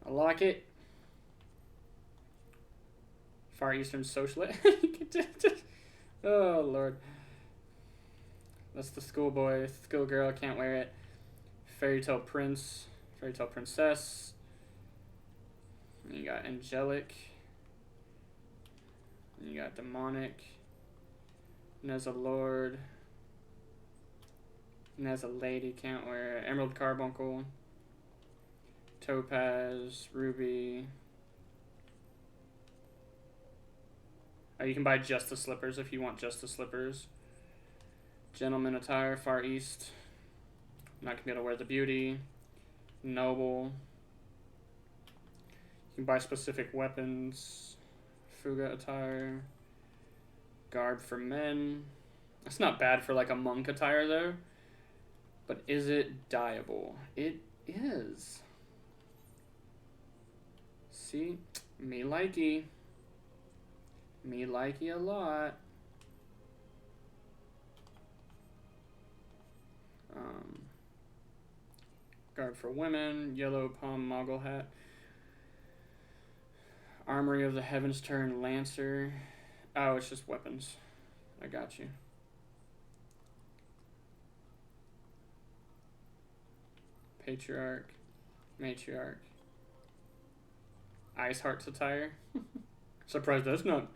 I like it. Far Eastern Socialite. Oh, Lord. That's the schoolboy. Schoolgirl, can't wear it. Fairy Tale Prince. Fairy Tale Princess. And you got Angelic. And you got Demonic. Neza Lord. Neza Lady, can't wear it. Emerald Carbuncle. Topaz, Ruby. Oh, you can buy just the slippers if you want just the slippers. Gentleman attire, Far East. Not gonna be able to wear the beauty. Noble. You can buy specific weapons. Fuga attire. Garb for men. That's not bad for like a monk attire though. But is it dyeable? It is. See? Me likey. Me likey a lot. Guard for women. Yellow palm mogul hat. Armory of the Heavens Turn Lancer. Oh, it's just weapons. I got you. Patriarch. Matriarch. Ice Heart's attire. Surprised that's not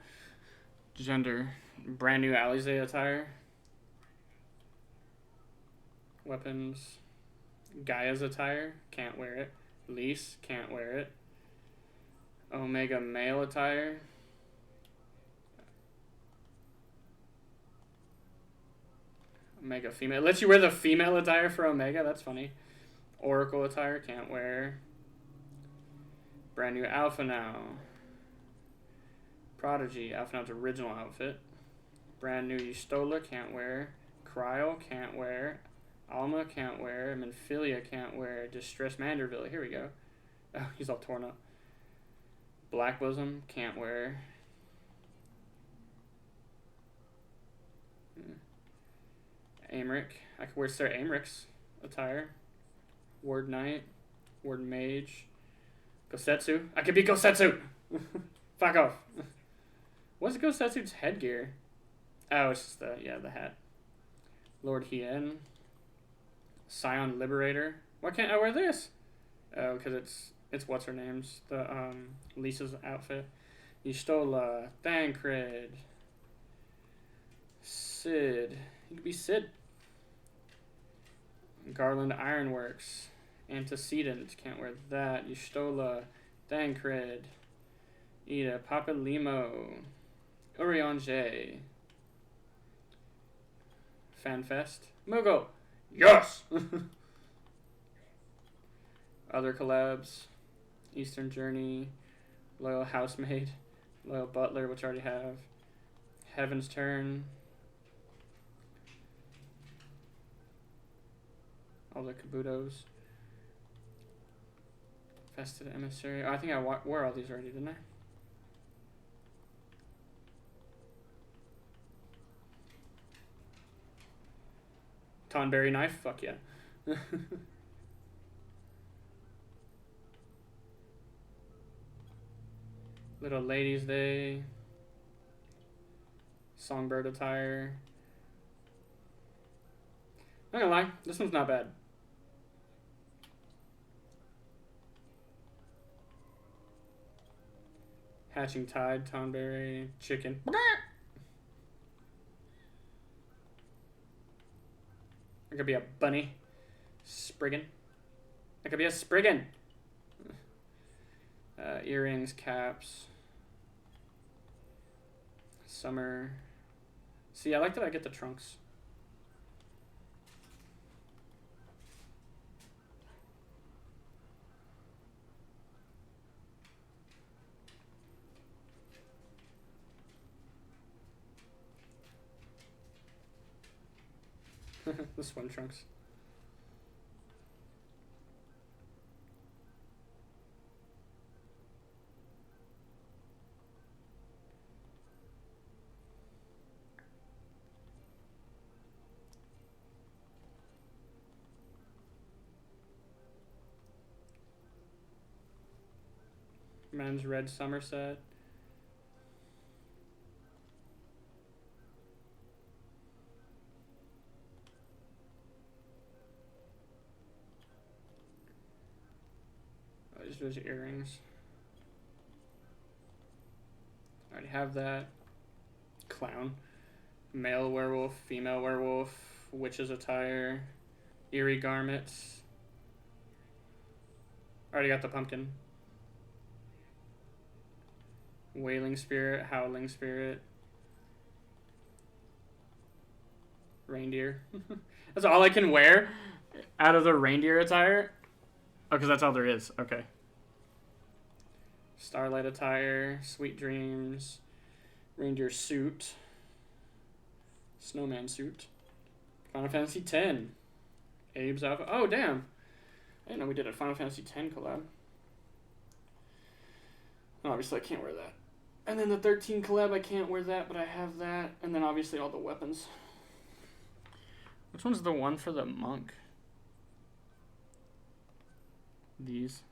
gender. Brand new Alize attire. Weapons. Gaia's attire. Can't wear it. Lise. Can't wear it. Omega male attire. Omega female. It lets you wear the female attire for Omega. That's funny. Oracle attire. Can't wear. Brand new Alpha now. Prodigy. Alpha now's original outfit. Brand new Eustola. Can't wear. Cryo. Can't wear. Alma. Can't wear. Minfilia. Can't wear. Distress Manderville. Here we go. Oh, he's all torn up. Black Bosom. Can't wear. Aymeric. I could wear Sir Aymric's attire. Ward Knight. Ward Mage. Gosetsu. I could be Gosetsu! Fuck off. What's Gosetsu's headgear? Oh, it's just the hat. Lord Hien. Scion Liberator. Why can't I wear this? Oh, because it's what's her name's, the Lisa's outfit. Y'shtola, Thancred, Sid. You could be Sid. Garland Ironworks, Antecedent. Can't wear that. Y'shtola, Thancred, Ida, Papa Limo, Urianger, Fanfest, Mugo. Yes. Other collabs. Eastern Journey, Loyal Housemaid, Loyal Butler, which I already have, Heaven's Turn, all the Kabutos, Festive Emissary. Oh, I think I wore all these already, didn't I? Tonberry Knife, fuck yeah. Little Ladies Day. Songbird attire. Not gonna lie, this one's not bad. Hatching Tide, Tonberry, Chicken. I could be a bunny. Spriggan. I could be a Spriggan. Earrings, caps. Summer. See, I like that I get the trunks. The swim trunks. Men's red Somerset. Oh, just those earrings. I already have that. Clown. Male werewolf, female werewolf, witch's attire, eerie garments. Already got the pumpkin. Wailing spirit, howling spirit. Reindeer. That's all I can wear out of the reindeer attire? Oh, because that's all there is. Okay. Starlight attire, sweet dreams, reindeer suit, snowman suit, Final Fantasy X, Abe's outfit. Oh, damn. I didn't know we did a Final Fantasy X collab. Obviously, I can't wear that. And then the 13 collab, I can't wear that, but I have that. And then obviously all the weapons. Which one's the one for the monk? These.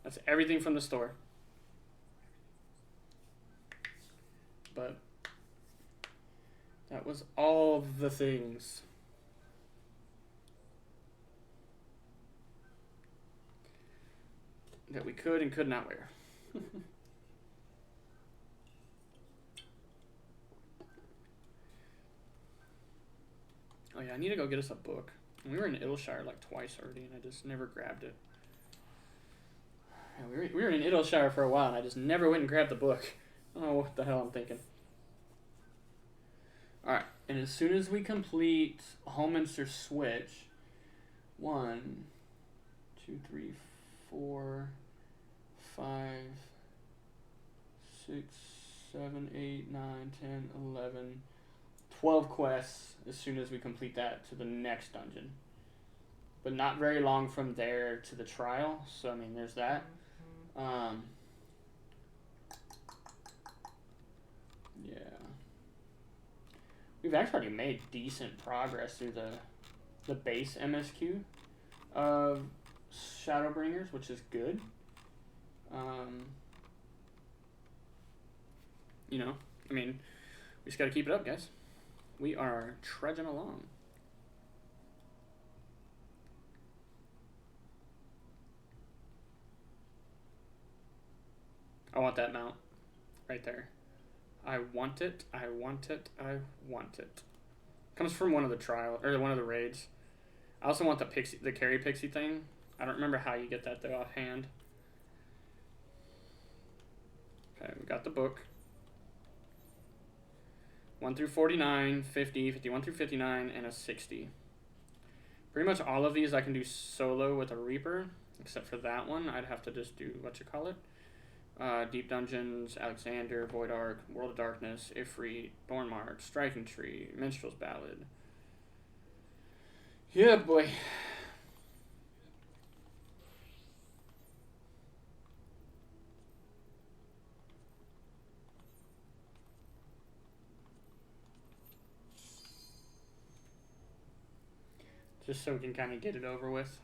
That's everything from the store. But that was all the things. That we could and could not wear. Oh yeah, I need to go get us a book. We were in Idleshire like twice already, and I just never grabbed it. Yeah, we were in Idleshire for a while, and I just never went and grabbed the book. I don't know what the hell I'm thinking. Alright, and as soon as we complete Holminster Switch, 1, 2, 3, 4, 5, 6, 7, 8, 9, 10, 11, 12 quests as soon as we complete that to the next dungeon. But not very long from there to the trial, so I mean there's that. Yeah. We've actually already made decent progress through the base MSQ of Shadowbringers, which is good. You know, I mean, we just gotta keep it up, guys. We are trudging along. I want that mount right there. I want it. I want it. I want it. Comes from one of the trial or one of the raids. I also want the carry pixie thing. I don't remember how you get that though offhand. Okay, we got the book. 1 through 49, 50, 51 through 59, and a 60. Pretty much all of these I can do solo with a Reaper, except for that one. I'd have to just do, Deep Dungeons, Alexander, Void Ark, World of Darkness, Ifrit, Thornmark, Striking Tree, Minstrel's Ballad. Yeah, boy. Just so we can kind of get it over with.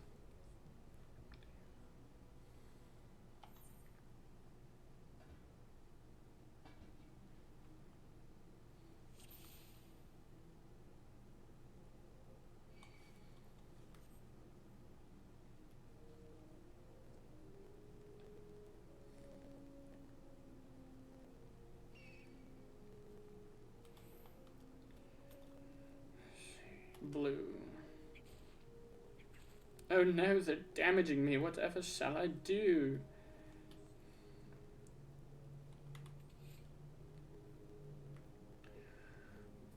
Blue. Oh no, they're damaging me. What the F shall I do?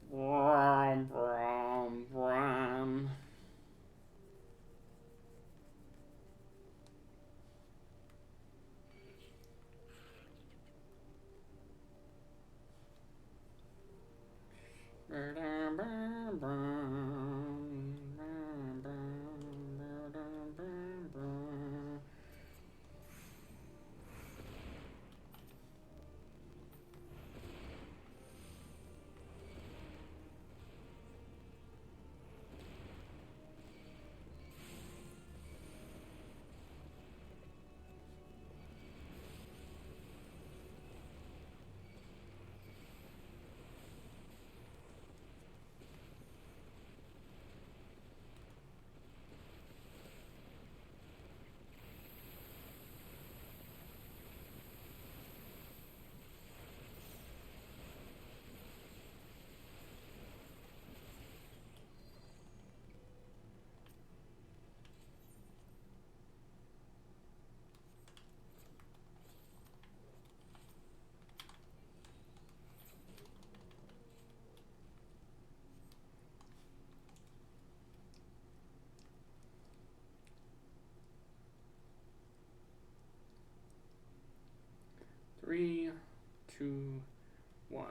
Brum, brum, brum. Three, two, one.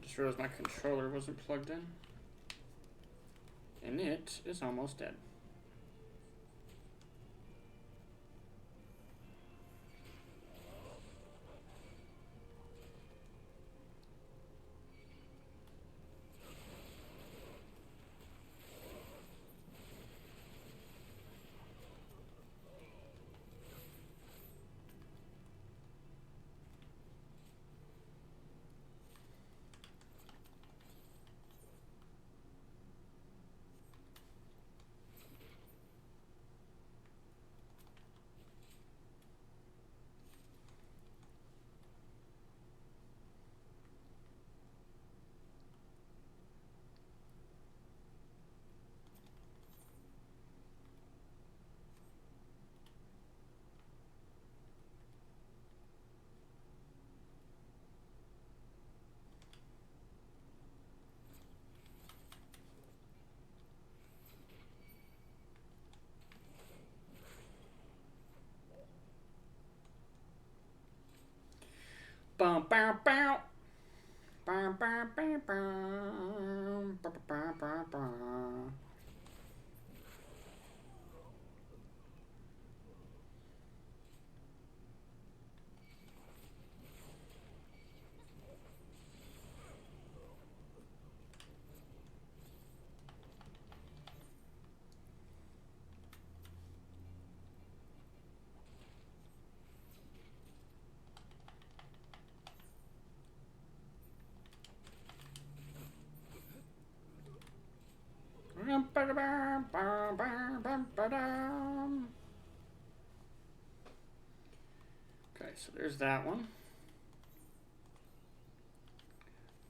Just realized my controller wasn't plugged in. And it is almost dead. Bum, bow, bow. Bum, bow, bow, bow. Bow, bow, bow, bow. Okay, so there's that one.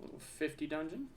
Little 50 dungeon.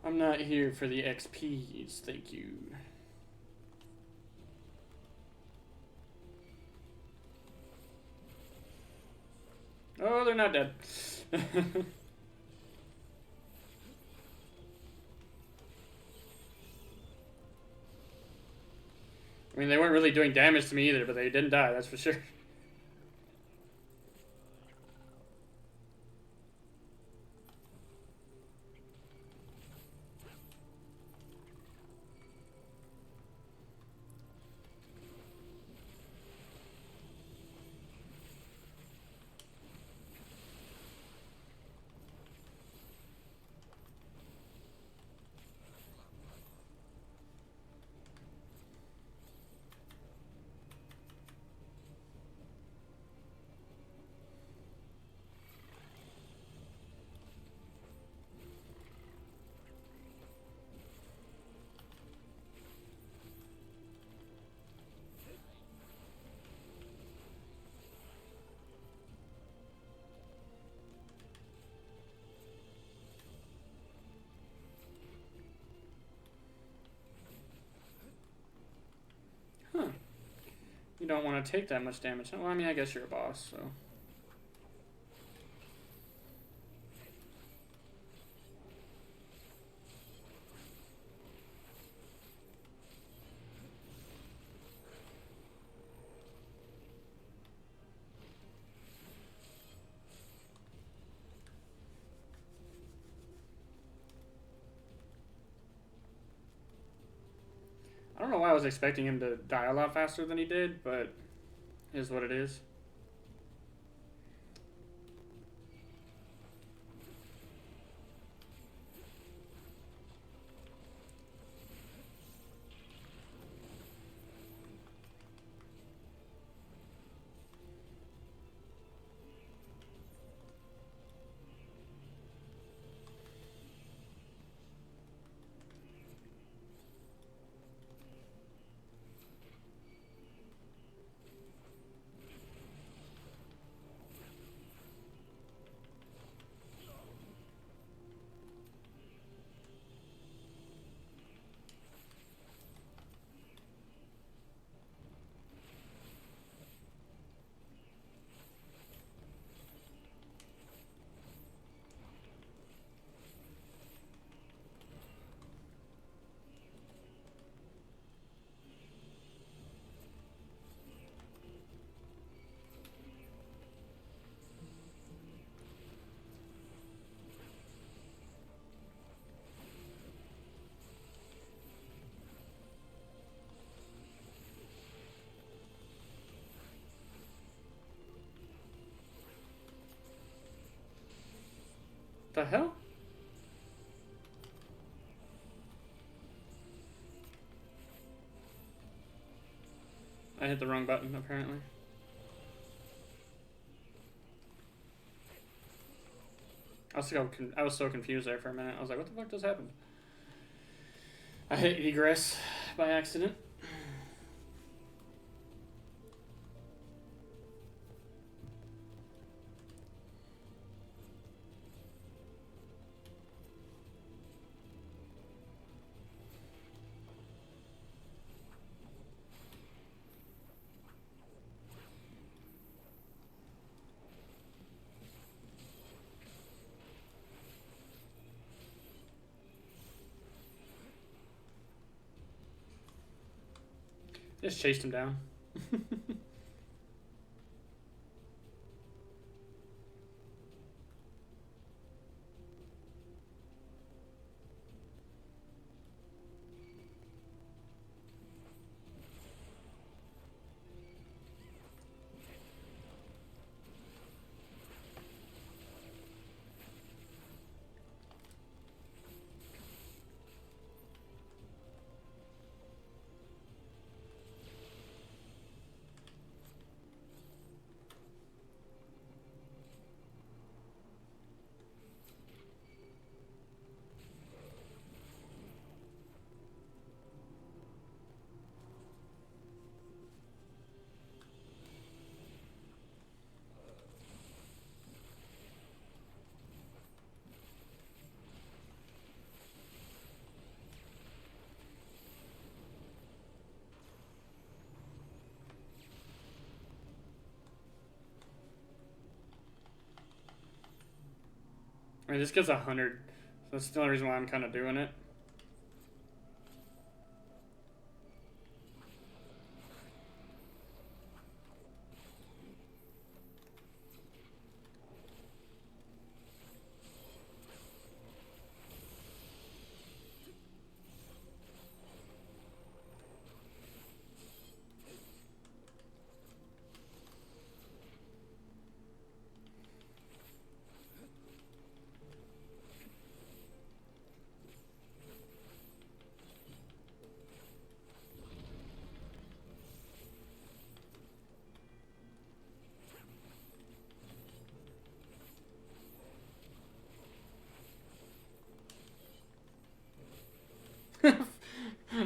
I'm not here for the XPs, thank you. Oh, they're not dead. I mean, they weren't really doing damage to me either, but they didn't die, that's for sure. Huh. You don't want to take that much damage. Well, I mean, I guess you're a boss, so. I don't know why I was expecting him to die a lot faster than he did, but it is what it is. The hell? I hit the wrong button, apparently. I was so confused there for a minute. I was like, what the fuck just happened? I hit egress by accident. Just chased him down. I mean, this gets 100. So that's the only reason why I'm kind of doing it.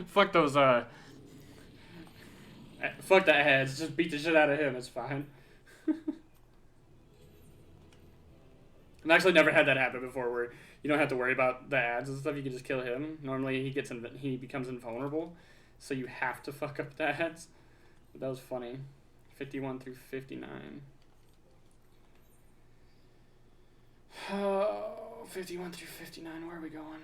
Fuck those, fuck that heads. Just beat the shit out of him. It's fine. I've actually never had that happen before where you don't have to worry about the ads and stuff. You can just kill him. Normally he becomes invulnerable. So you have to fuck up the ads. But that was funny. 51 through 59. Oh, 51 through 59. Where are we going?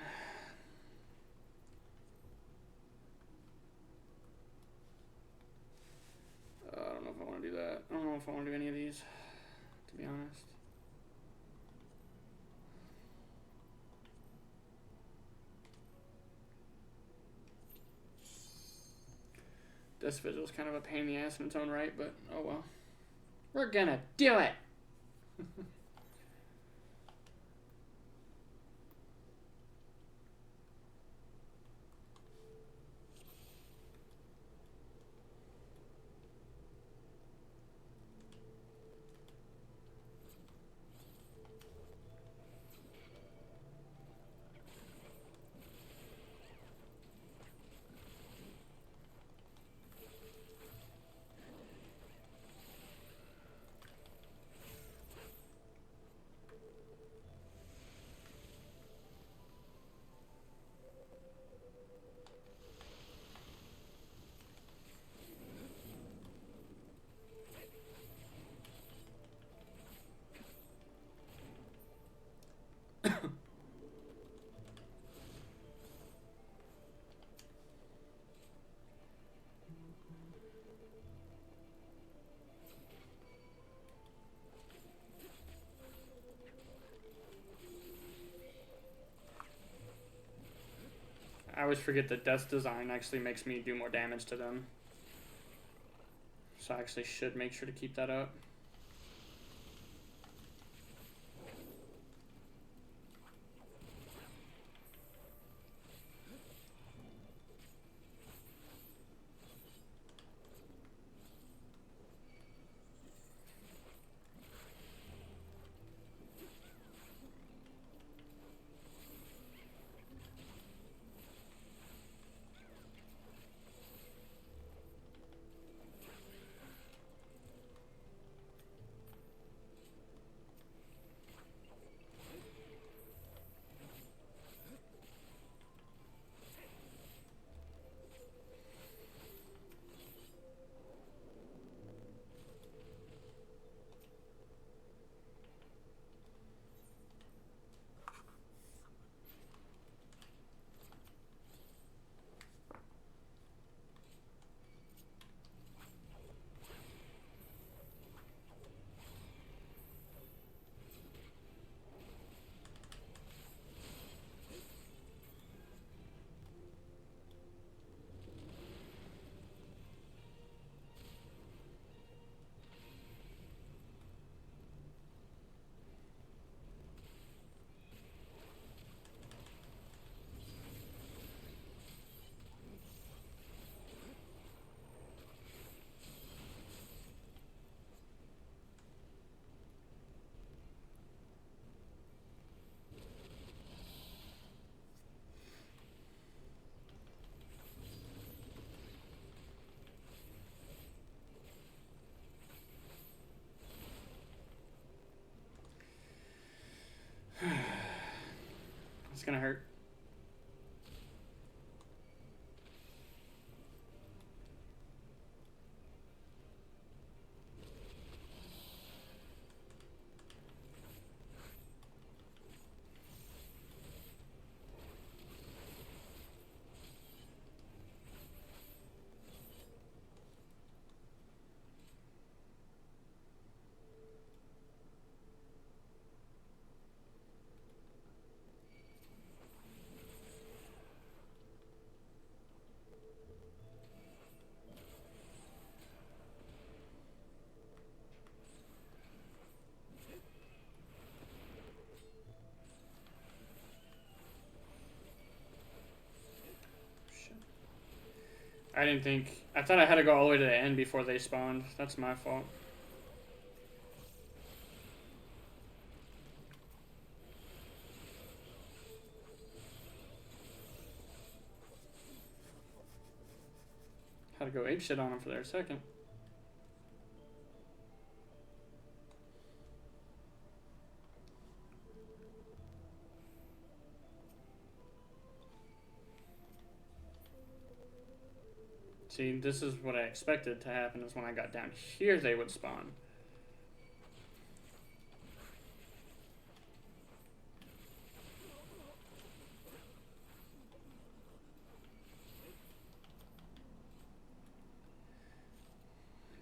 I don't know if I want to do that. I don't know if I want to do any of these, to be honest. This vigil's kind of a pain in the ass in its own right, but oh well. We're gonna do it! I always forget that Death's design actually makes me do more damage to them. So I actually should make sure to keep that up. gonna hurt. I didn't think. I thought I had to go all the way to the end before they spawned. That's my fault. Had to go apeshit on them for their second. See, this is what I expected to happen, is when I got down here they would spawn.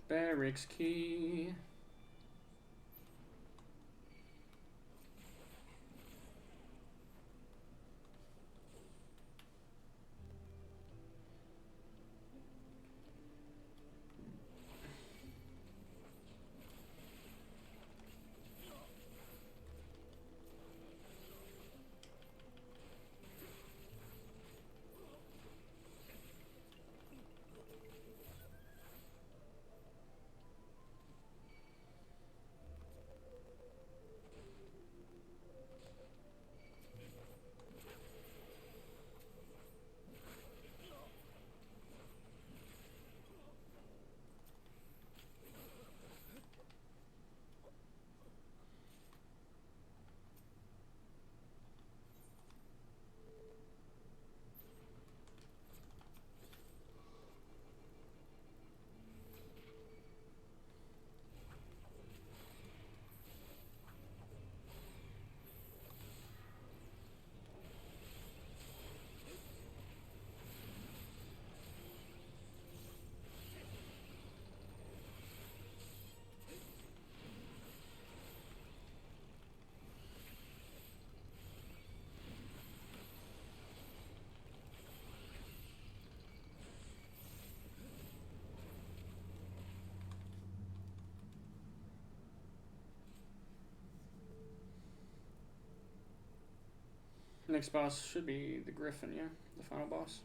Barracks key. Next boss should be the Griffin, yeah? The final boss.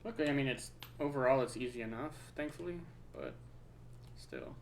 Okay, I mean, it's overall it's easy enough, thankfully, but still.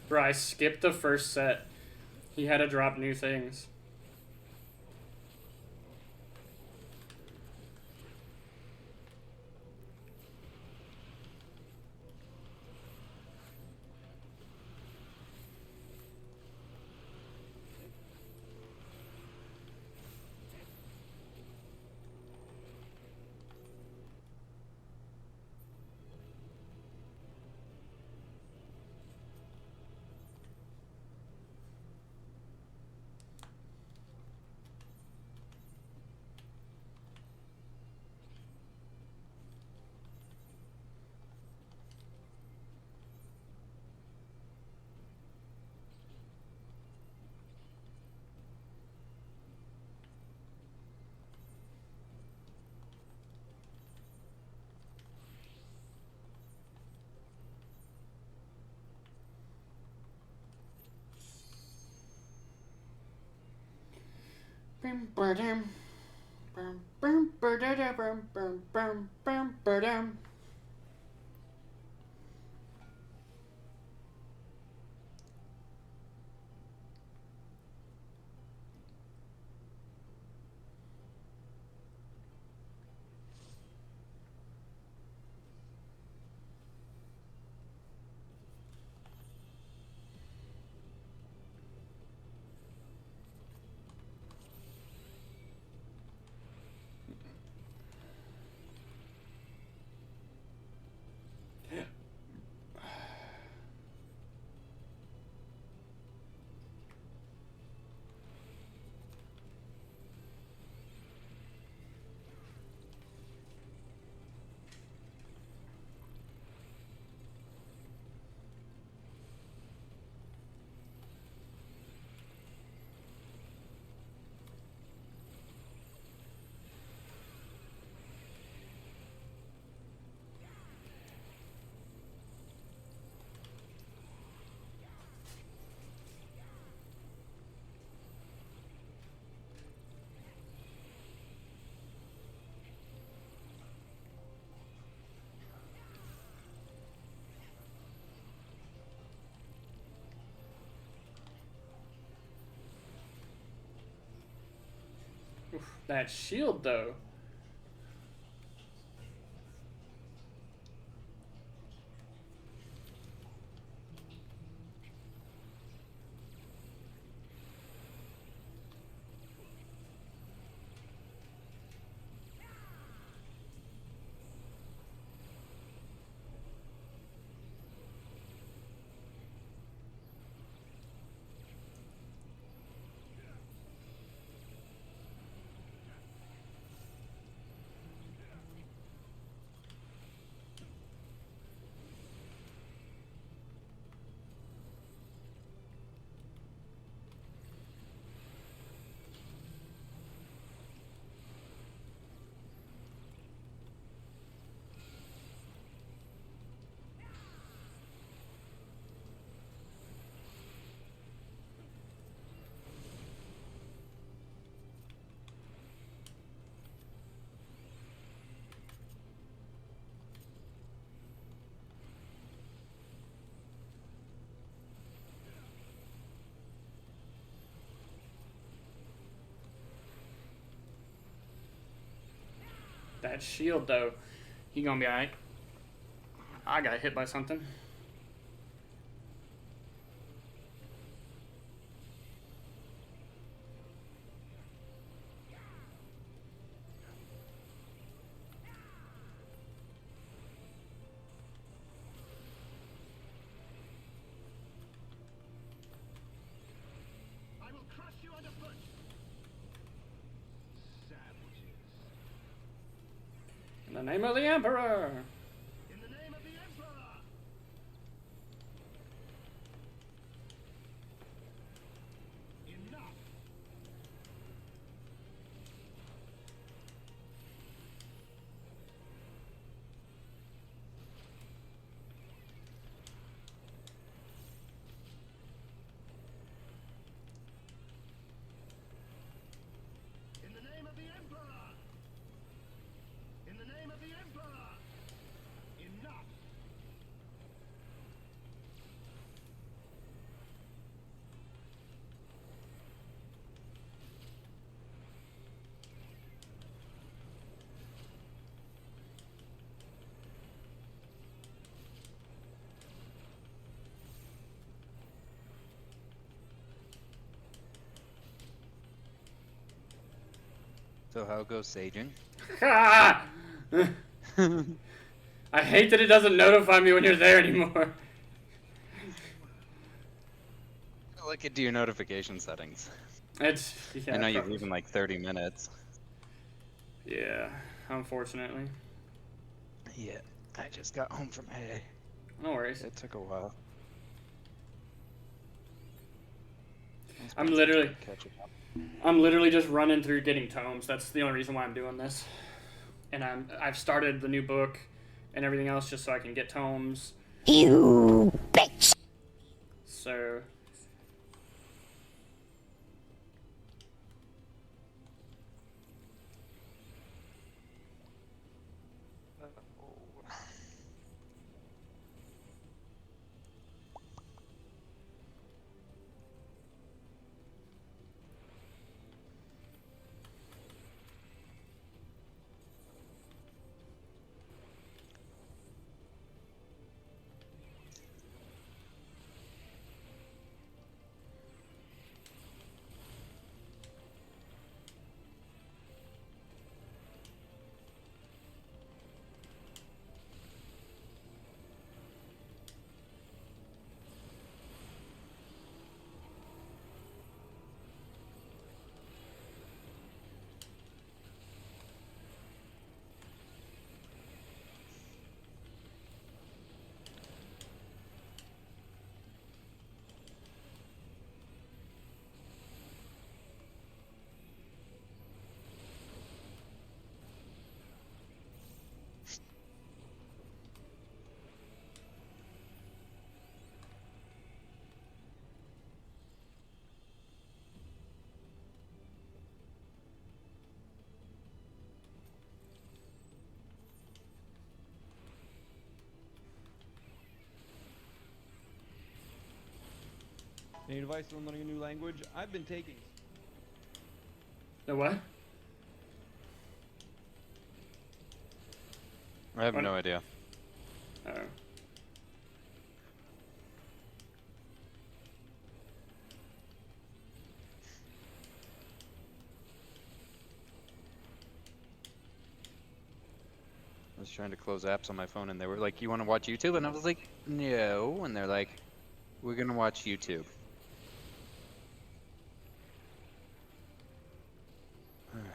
Bro, I skipped the first set. He had to drop new things. Bam, ba-dam. Bam, bam, ba-da-da, bam, bam, bam, bam, ba-dam. Oof, that shield, though. That shield, though. He gonna be alright. I got hit by something. the name of the Emperor. In the name of the Emperor. Enough. In the name of the Emperor. In the name of the Emperor. Enough. So how goes saging? Ah! I hate that it doesn't notify me when you're there anymore. Look into your notification settings. It's yeah. I know you probably- leave in like 30 minutes. Yeah, unfortunately. Yeah, I just got home from AA. No worries. It took a while. I'm literally catching up. I'm literally just running through getting tomes. That's the only reason why I'm doing this. And I've started the new book and everything else just so I can get tomes. You bitch. So Any advice on learning a new language? I've been taking. the what? I have What? no idea. Oh. I was trying to close apps on my phone and they were like, you want to watch YouTube? And I was like, no. And they're like, we're going to watch YouTube. Alright.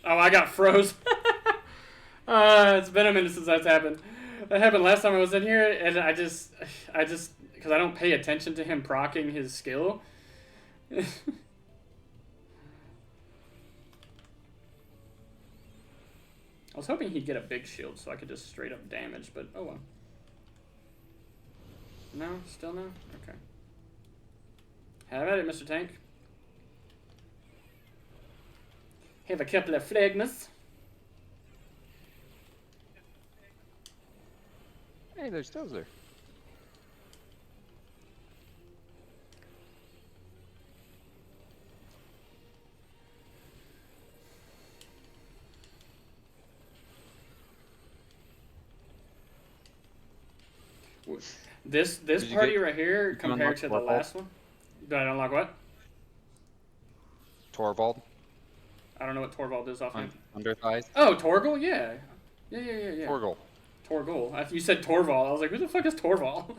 Oh, I got froze. It's been a minute since that's happened. That happened last time I was in here, and I just, because I don't pay attention to him proccing his skill. I was hoping he'd get a big shield so I could just straight up damage, but oh well. No? Still no? Okay. Have at it, Mr. Tank. Have a couple of phlegmas. Hey, there's Dozer. This Did you party get- right here did you compared unlock to the Torvald? last one. Did I unlock what? Torvald? I don't know what Torvald is offhand. Under thighs? Oh, Torgal? Yeah. Yeah. Torgal. Torgal. You said Torval. I was like, who the fuck is Torval?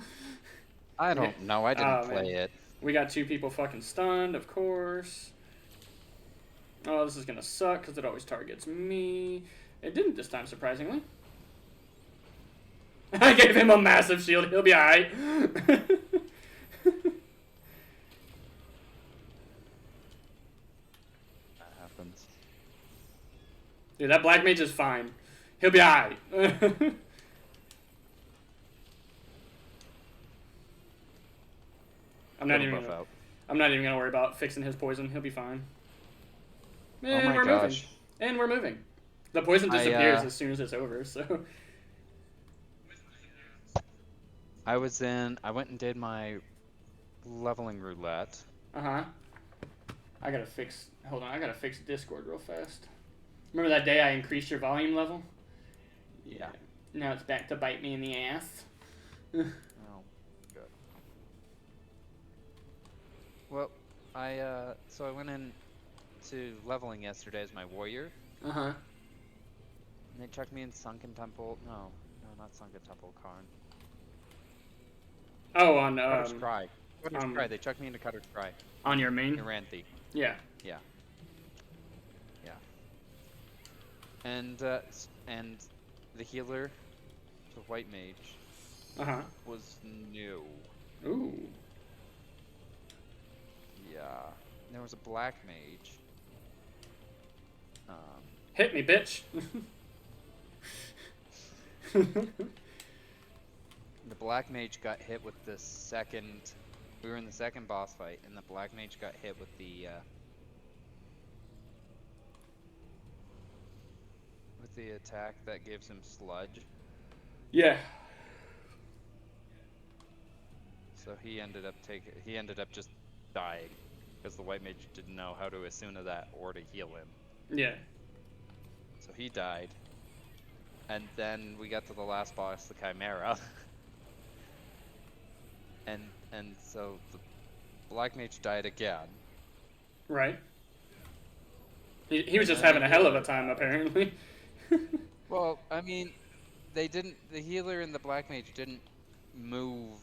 I don't know. I didn't Oh, play man. it. We got 2 people fucking stunned, of course. Oh, this is gonna suck because it always targets me. It didn't this time, surprisingly. I gave him a massive shield. He'll be alright. That happens. Dude, that black mage is fine. He'll be alright. I'm not even gonna worry about fixing his poison. He'll be fine. And we're moving. And we're moving. The poison disappears as soon as it's over, so. I went and did my leveling roulette. Uh-huh. Hold on, I gotta fix Discord real fast. Remember that day I increased your volume level? Yeah. Now it's back to bite me in the ass. Oh, good. Well, so I went in to leveling yesterday as my warrior. Uh-huh. And they chucked me in Sunken Temple. No, not Sunken Temple, Karn. Oh, on Cutter's Cry. Cutter's Cry. They chucked me into Cutter's Cry. On your main? Uranthi. Yeah. Yeah. Yeah. And the healer, the white mage. Uh-huh. Was new. Ooh. Yeah. There was a black mage. Hit me, bitch. The black mage got hit with the second. We were in the second boss fight, and the black mage got hit with the attack that gives him sludge. Yeah. So he ended up just dying because the white mage didn't know how to Asuna that or to heal him. Yeah. So he died. And then we got to the last boss, the Chimera. and so the black mage died again. Right. He was just having a hell of a time, apparently. Well, I mean, the healer and the black mage didn't move.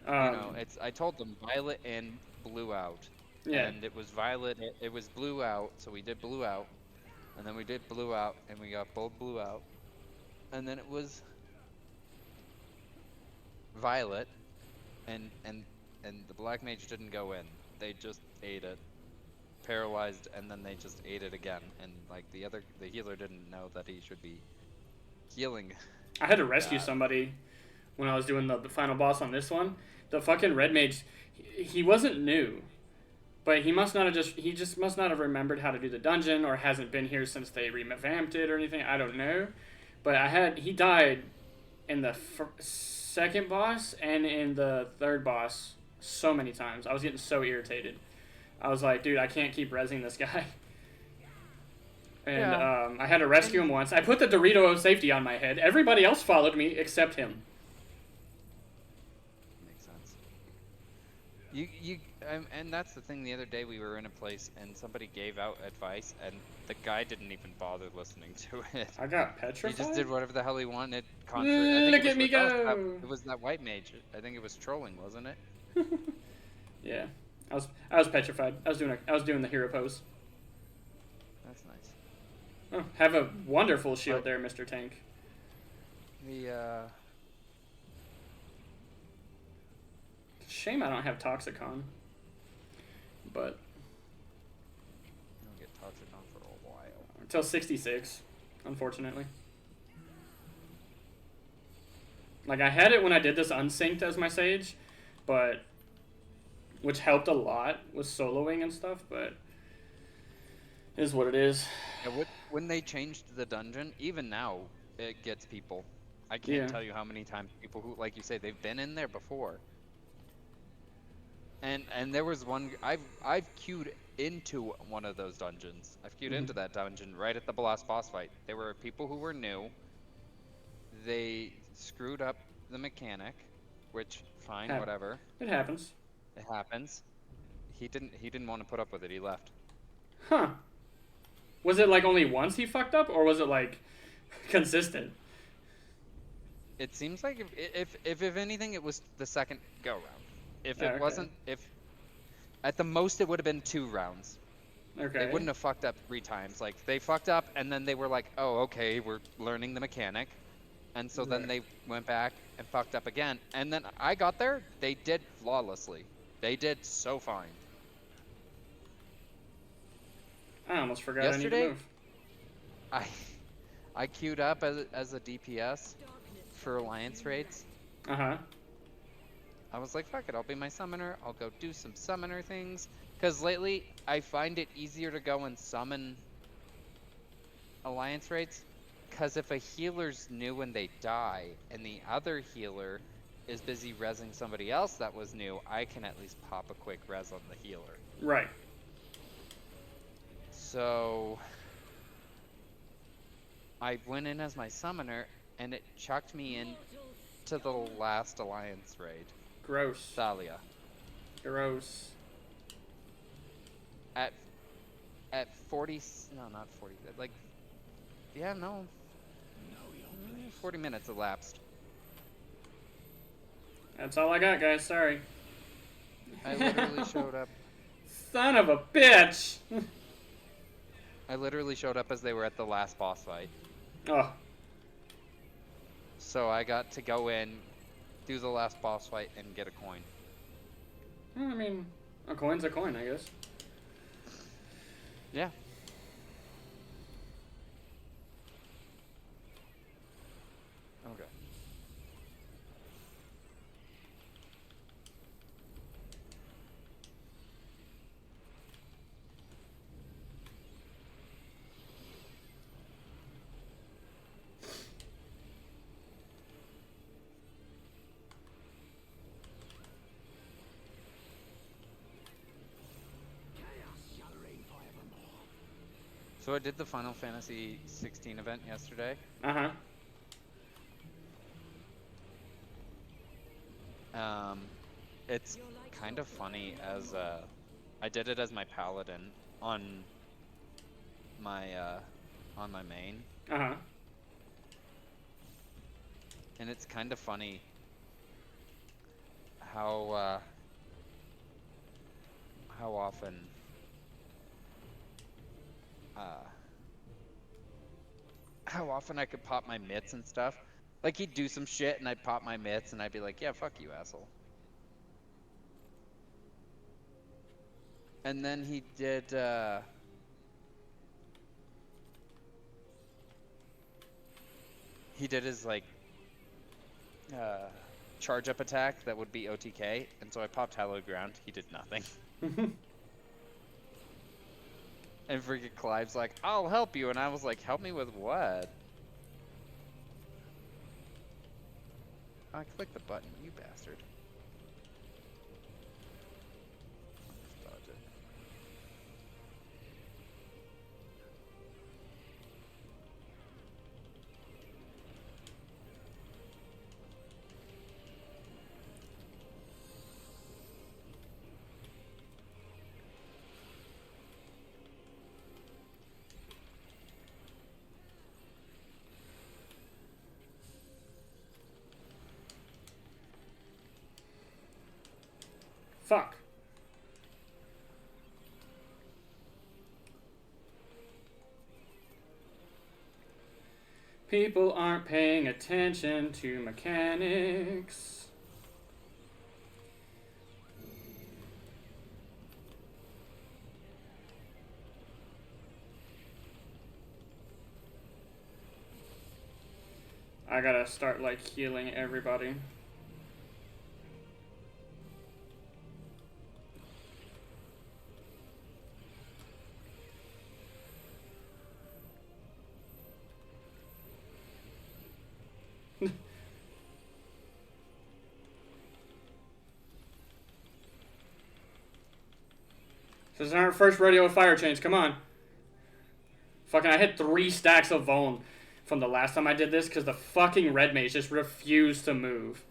I told them violet and blue out. Yeah. And it was violet, it was blue out, so we did blue out. And then we did blue out, and we got both blue out. And then it was violet, and the black mage didn't go in. They just ate it, paralyzed, and then they just ate it again. And like the healer didn't know that he should be healing. I had to rescue somebody when I was doing the final boss on this one. The fucking red mage, he wasn't new, but he must not have must not have remembered how to do the dungeon, or hasn't been here since they revamped it or anything. I don't know, but he died in the second boss and in the third boss so many times. I was getting so irritated. I was like, dude, I can't keep rezzing this guy. And I had to rescue him once. I put the Dorito of safety on my head. Everybody else followed me except him. Makes sense. And that's the thing. The other day we were in a place and somebody gave out advice, and the guy didn't even bother listening to it. I got petrified. He just did whatever the hell he wanted. Look at me go! It was that white mage. I think it was trolling, wasn't it? Yeah, I was petrified. I was doing the hero pose. That's nice. Oh, have a wonderful shield there, Mr. Tank. Shame I don't have Toxicon. But I don't get Toxicon for a while. Until 66, unfortunately. Like, I had it when I did this unsynced as my Sage, but which helped a lot with soloing and stuff, but it is what it is. Yeah, when they changed the dungeon, even now, it gets people. I can't tell you how many times people who, like you say, they've been in there before. And there was one, I've queued into one of those dungeons. I've queued into that dungeon right at the last boss fight. There were people who were new. They screwed up the mechanic, which, fine, whatever. It happens. It happens. He didn't want to put up with it. He left. Huh. Was it like only once he fucked up, or was it like consistent? It seems like if anything, it was the second go round. If it wasn't, if At the most, it would have been 2 rounds. Okay. They wouldn't have fucked up 3 times. Like, they fucked up, and then they were like, oh, okay, we're learning the mechanic. And so then Right. they went back and fucked up again. And then I got there, they did flawlessly. They did so fine. I almost forgot I need to Yesterday, move. I I queued up as a DPS for alliance raids. Uh-huh. I was like, fuck it, I'll be my summoner. I'll go do some summoner things. Because lately, I find it easier to go and summon alliance raids. Because if a healer's new when they die, and the other healer is busy rezzing somebody else that was new, I can at least pop a quick res on the healer. Right. So I went in as my summoner, and it chucked me in to the last alliance raid. Gross. Thalia. Gross. At 40, no, not 40, like, yeah, no, 40 minutes elapsed. That's all I got, guys. Sorry. I literally showed up. Son of a bitch! I literally showed up as they were at the last boss fight. Oh. So I got to go in, do the last boss fight, and get a coin. I mean, a coin's a coin, I guess. Yeah. Okay. So I did the Final Fantasy 16 event yesterday. Uh-huh. It's kind of funny as I did it as my paladin on my main, Uh-huh. and it's kind of funny how often I could pop my mitts and stuff. Like, he'd do some shit and I'd pop my mitts and I'd be like, yeah, fuck you, asshole. And then he did his like charge up attack that would be OTK, and so I popped Hallowed Ground. He did nothing. And freaking Clive's like, I'll help you, and I was like, help me with what? I clicked the button, you bastard. Just dodge it. Fuck. People aren't paying attention to mechanics. I gotta start, like, healing everybody. This is our first rodeo with fire chains. Come on. Fucking, I hit 3 stacks of Vuln from the last time I did this because the fucking red mage just refused to move.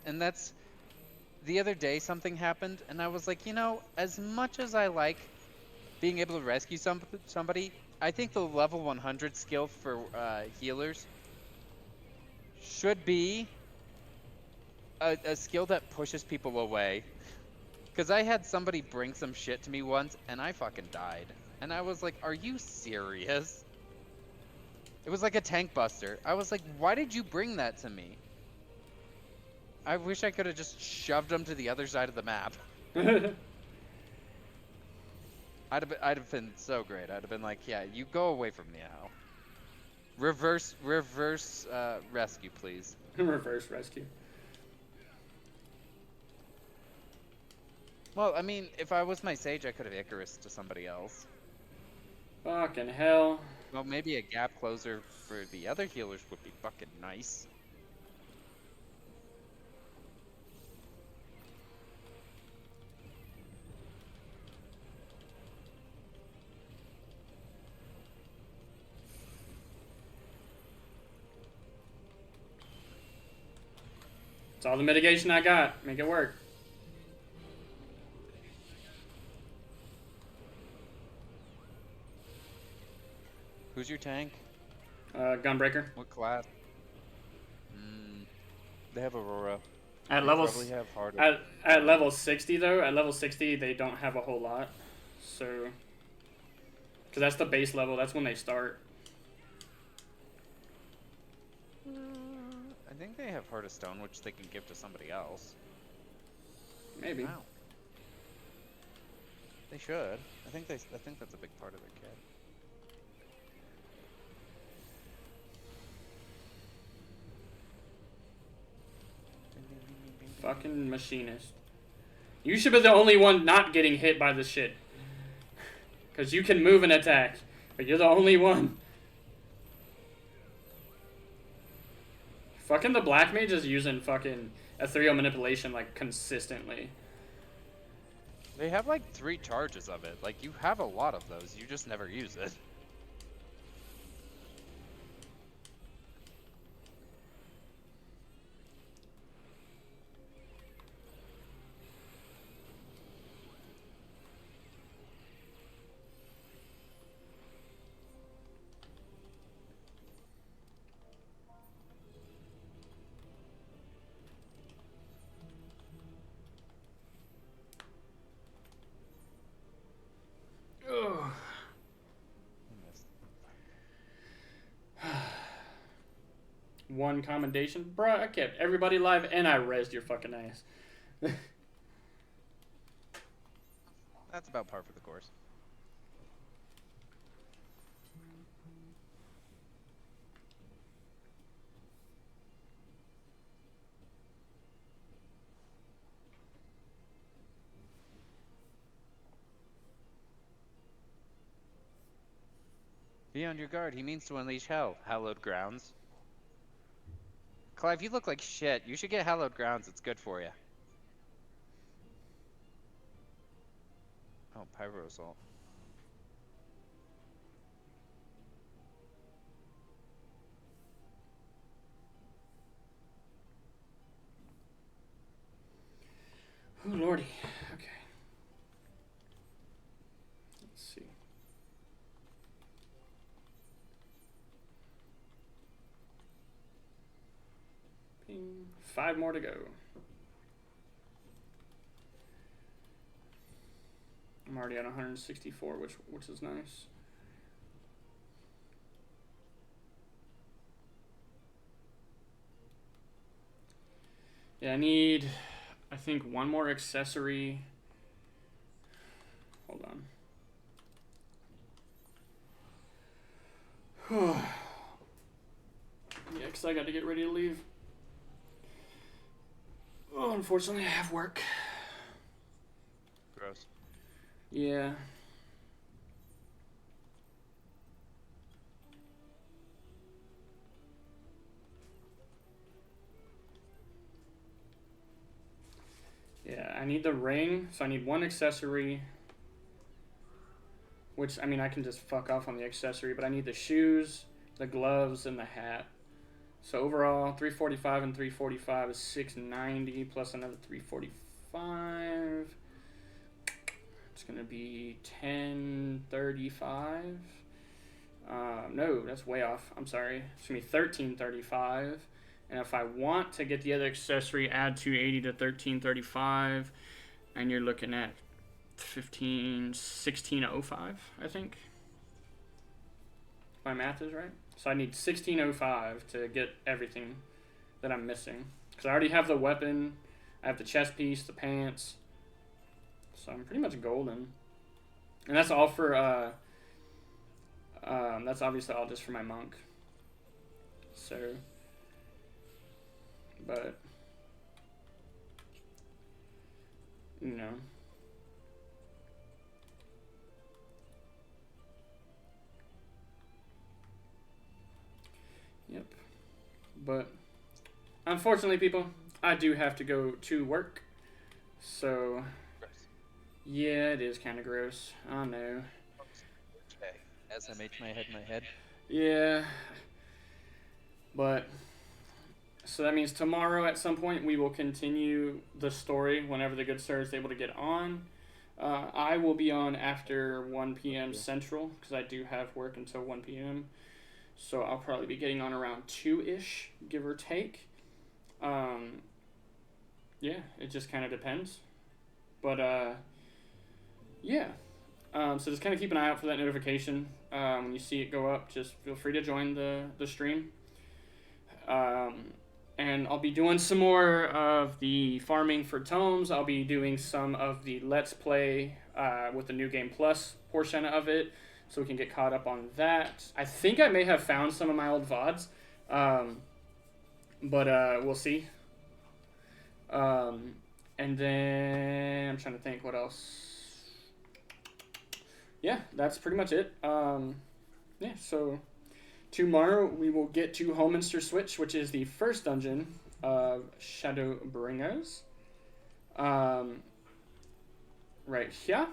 And that's... The other day something happened, and I was like, you know, as much as I like being able to rescue somebody, I think the level 100 skill for healers should be a skill that pushes people away. Because I had somebody bring some shit to me once, and I fucking died. And I was like, are you serious? It was like a tank buster. I was like, why did you bring that to me? I wish I could have just shoved him to the other side of the map. I'd have been so great. I'd have been like, yeah, you go away from me now. Reverse rescue, please. Reverse rescue. Well, I mean, if I was my sage, I could have Icarus to somebody else. Fucking hell. Well, maybe a gap closer for the other healers would be fucking nice. It's all the mitigation I got. Make it work. Who's your tank? Gunbreaker. What class? They have Aurora. At They level probably have harder. at level 60 though, at level 60 they don't have a whole lot. So cuz that's the base level, that's when they start. I think they have Heart of Stone, which they can give to somebody else. Maybe. Wow. They should. I think that's a big part of their kit. Fucking machinist. You should be the only one not getting hit by this shit. Cuz you can move and attack, but you're the only one. Fucking the black mage is using fucking ethereal manipulation like consistently. They have like 3 charges of it. Like, you have a lot of those, you just never use it. Ugh. One commendation? Bruh, I kept everybody alive and I rezzed your fucking ass. That's about par for the course. Be on your guard, he means to unleash hell. Hallowed grounds. Clive, you look like shit. You should get hallowed grounds, it's good for you. Oh, Pyro Assault. Oh lordy. Okay. Let's see. Ping. 5 more to go. I'm already at 164, which is nice. Yeah, I need, I think, one more accessory. Hold on. Yeah, because I got to get ready to leave. Oh, unfortunately, I have work. Gross. Yeah. Yeah, I need the ring, so I need one accessory. Which, I mean, I can just fuck off on the accessory, but I need the shoes, the gloves, and the hat. So overall, 345 and 345 is 690 plus another 345. It's going to be 1035. No, that's way off. I'm sorry. It's going to be 1335. And if I want to get the other accessory, add 280 to 1335. and you're looking at 1605, I think. My math is right. So I need 1605 to get everything that I'm missing. Because I already have the weapon, I have the chest piece, the pants. So I'm pretty much golden. And that's all for, that's obviously all just for my monk. So, but, you know. Yep. But unfortunately, people, I do have to go to work. So, yeah, it is kind of gross. I know. Okay. SMH my head. Yeah. But, so that means tomorrow at some point we will continue the story whenever the good sir is able to get on. I will be on after 1 p.m. Central because I do have work until 1 p.m. So I'll probably be getting on around 2-ish, give or take. Yeah, it just kind of depends. But, yeah. So just kind of keep an eye out for that notification. When you see it go up, just feel free to join the stream. And I'll be doing some more of the farming for tomes. I'll be doing some of the Let's Play with the New Game Plus portion of it, so we can get caught up on that. I think I may have found some of my old VODs, but we'll see. And then I'm trying to think what else. Yeah, that's pretty much it. Yeah, so tomorrow we will get to Holminster Switch, which is the first dungeon of Shadowbringers. Right here.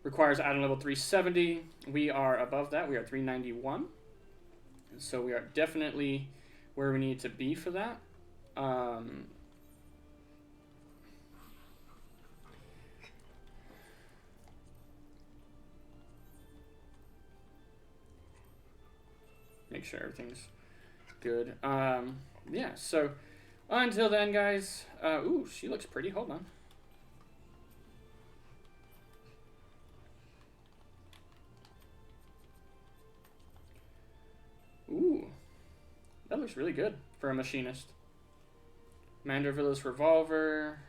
Requires item level 370. We are above that. We are 391. So we are definitely where we need to be for that. Make sure everything's good. Yeah, so until then, guys. Ooh, she looks pretty. Hold on. Ooh, that looks really good for a machinist. Mandervilla's revolver.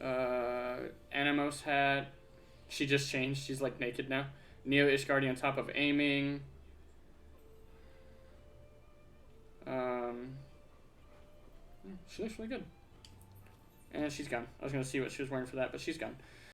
Animos hat. She just changed. She's like naked now. Neo Ishgardi on top of aiming. She looks really good. And she's gone. I was going to see what she was wearing for that, but she's gone.